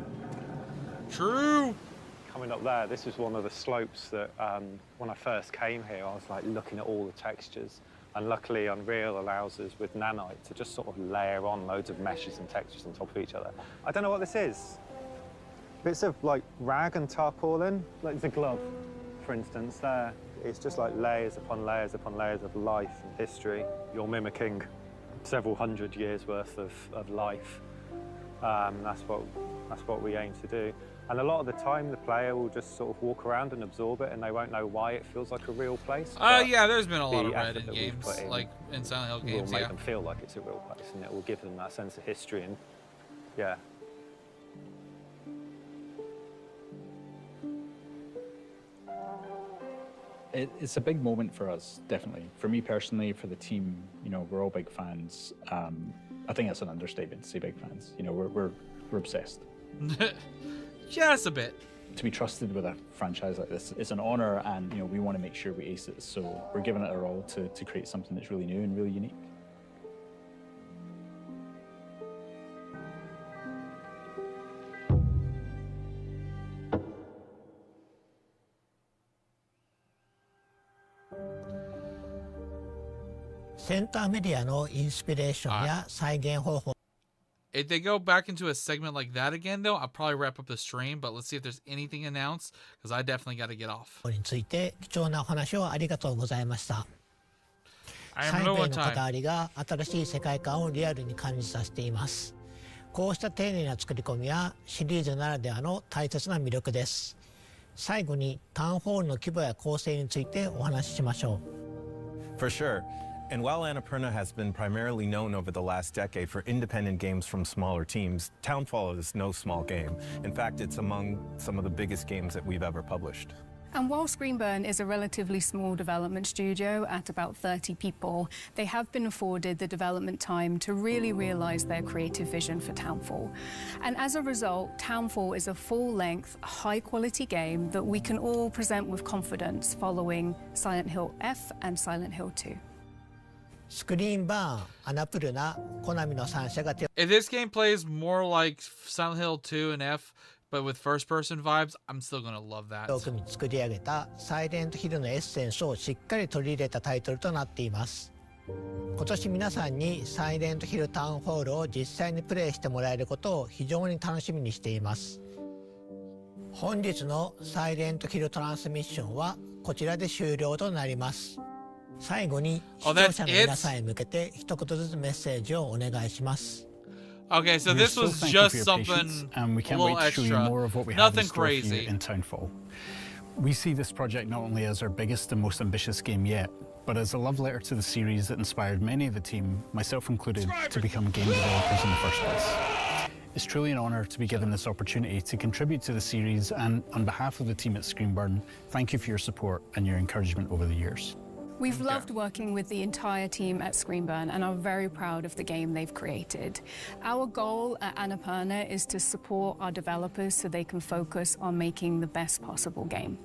True. Coming up there, this was one of the slopes that when I first came here, I was like looking at all the textures. And luckily Unreal allows us with nanite to just sort of layer on loads of meshes and textures on top of each other. I don't know what this is. Bits of like rag and tarpaulin, like the glove, for instance, there. It's just like layers upon layers upon layers of life and history. You're mimicking several hundred years worth of life. That's what we aim to do. And a lot of the time, the player will just sort of walk around and absorb it, and they won't know why it feels like a real place. Yeah, there's been a lot of red in games, like in Silent Hill games, will make them feel like it's a real place, and it will give them that sense of history, and yeah. It's a big moment for us, definitely. For me personally, for the team, you know, we're all big fans. I think that's an understatement to say big fans. You know, we're obsessed. Just a bit. To be trusted with a franchise like this is an honor, and you know, we want to make sure we ace it. So we're giving it our all to create something that's really new and really unique. If they go back into a segment like that again, though, I'll probably wrap up the stream, but let's see if there's anything announced, because I definitely got to get off. について貴重なお話をありがとうございました。 I 細 have 部 no への関 time. わりが新しい世界観をリアルに感じさせています。こうした丁寧な作り込みはシリーズならではの大切な魅力です。最後にタウンホールの規模や構成についてお話ししましょう。 For sure. And while Annapurna has been primarily known over the last decade for independent games from smaller teams, Townfall is no small game. In fact, it's among some of the biggest games that we've ever published. And while Screenburn is a relatively small development studio at about 30 people, they have been afforded the development time to really realise their creative vision for Townfall. And as a result, Townfall is a full-length, high-quality game that we can all present with confidence following Silent Hill F and Silent Hill 2. スクリーンバーン、アナプルナ、コナミの3社が手を If this game plays more like Silent Hill 2 and F, but with first-person vibes, I'm still gonna love that. 組み作り上げたサイレントヒルのエッセンスをしっかり取り入れたタイトルとなっています。今年皆さんにサイレントヒルタウンホールを実際にプレイしてもらえることを非常に楽しみにしています。本日のサイレントヒルトランスミッションはこちらで終了となります。最後に視聴者の皆さんへ向けて一言ずつメッセージをお願いします。Okay, so this was just something and we can't a little wait to show you extra. more of what we have Nothing in store for you crazy. in Townfall. We see this project not only as our biggest and most ambitious game yet, but as a love letter to the series that inspired many of the team, myself included, to become game developers in the first place. It's truly an honor to be given this opportunity to contribute to the series, and on behalf of the team at Screenburn, thank you for your support and your encouragement over the years. We've loved working with the entire team at Screenburn and are very proud of the game they've created. Our goal at Annapurna is to support our developers so they can focus on making the best possible game.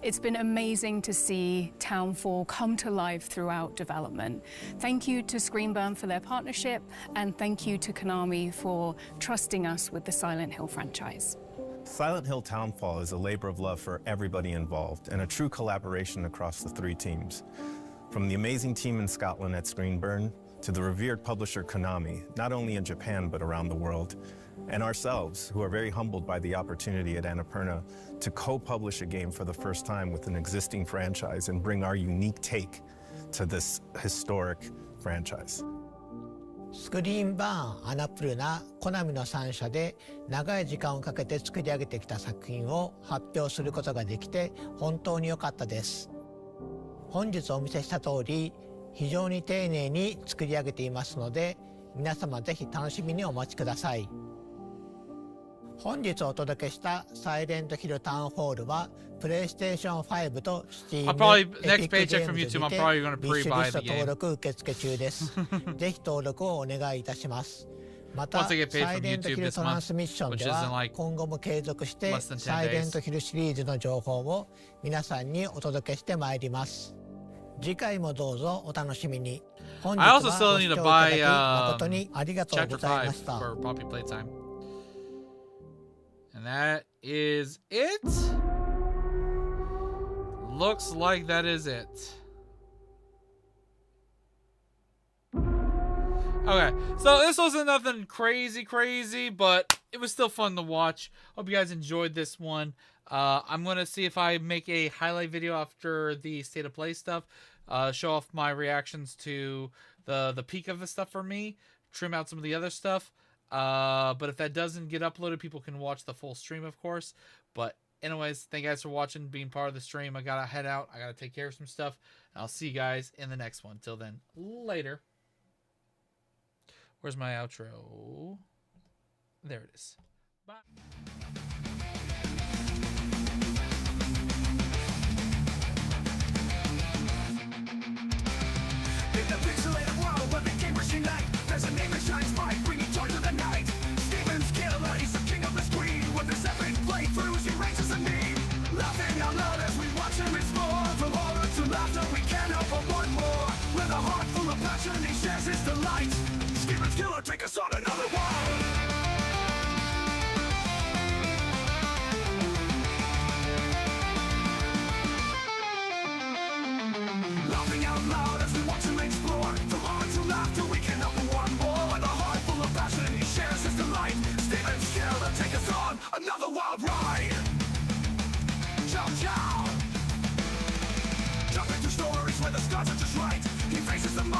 It's been amazing to see Townfall come to life throughout development. Thank you to Screenburn for their partnership, and thank you to Konami for trusting us with the Silent Hill franchise. Silent Hill Townfall is a labor of love for everybody involved and a true collaboration across the three teams. From the amazing team in Scotland at Screenburn to the revered publisher Konami, not only in Japan but around the world, and ourselves, who are very humbled by the opportunity at Annapurna to co-publish a game for the first time with an existing franchise and bring our unique take to this historic franchise. スクリーンバーン、アナプルナ、コナミの3社で長い時間をかけて作り上げてきた作品を発表することができて本当に良かったです。本日お見せした通り、非常に丁寧に作り上げていますので、皆様ぜひ楽しみにお待ちください。本日お届けしたサイレントヒルタウンホールはプレイステーション5と Steam、next paycheck from YouTube, I'm probably going to pre-buy the game. 登録受付中です。ぜひ登録をお願いいたします。また、サイレントヒルトランスミッションでは今後も継続してサイレントヒルシリーズの情報を皆さんにお届けしてまいります。次回もどうぞお楽しみに。本日はご視聴いただき誠にありがとうございました。And that is it. Looks like that is it. Okay, so this wasn't nothing crazy, but it was still fun to watch. Hope you guys enjoyed this one. I'm going to see if I make a highlight video after the State of Play stuff. Show off my reactions to the peak of the stuff for me. Trim out some of the other stuff. But if that doesn't get uploaded, people can watch the full stream, of course. But anyways, thank you guys for watching, being part of the stream. I gotta head out. I gotta take care of some stuff. I'll see you guys in the next one. Till then, later. Where's my outro? There it is. Bye. In the pixelated world where the gamers unite, there's a name that shines bright, bringing joy to the night. Steven's killer, he's the king of the screen. With his epic playthroughs, he ranks a need. Laughing out loud as we watch him explore. From horror to laughter, we can't help but want more. With a heart full of passion, he shares his delight. Steven's killer, take us on a night.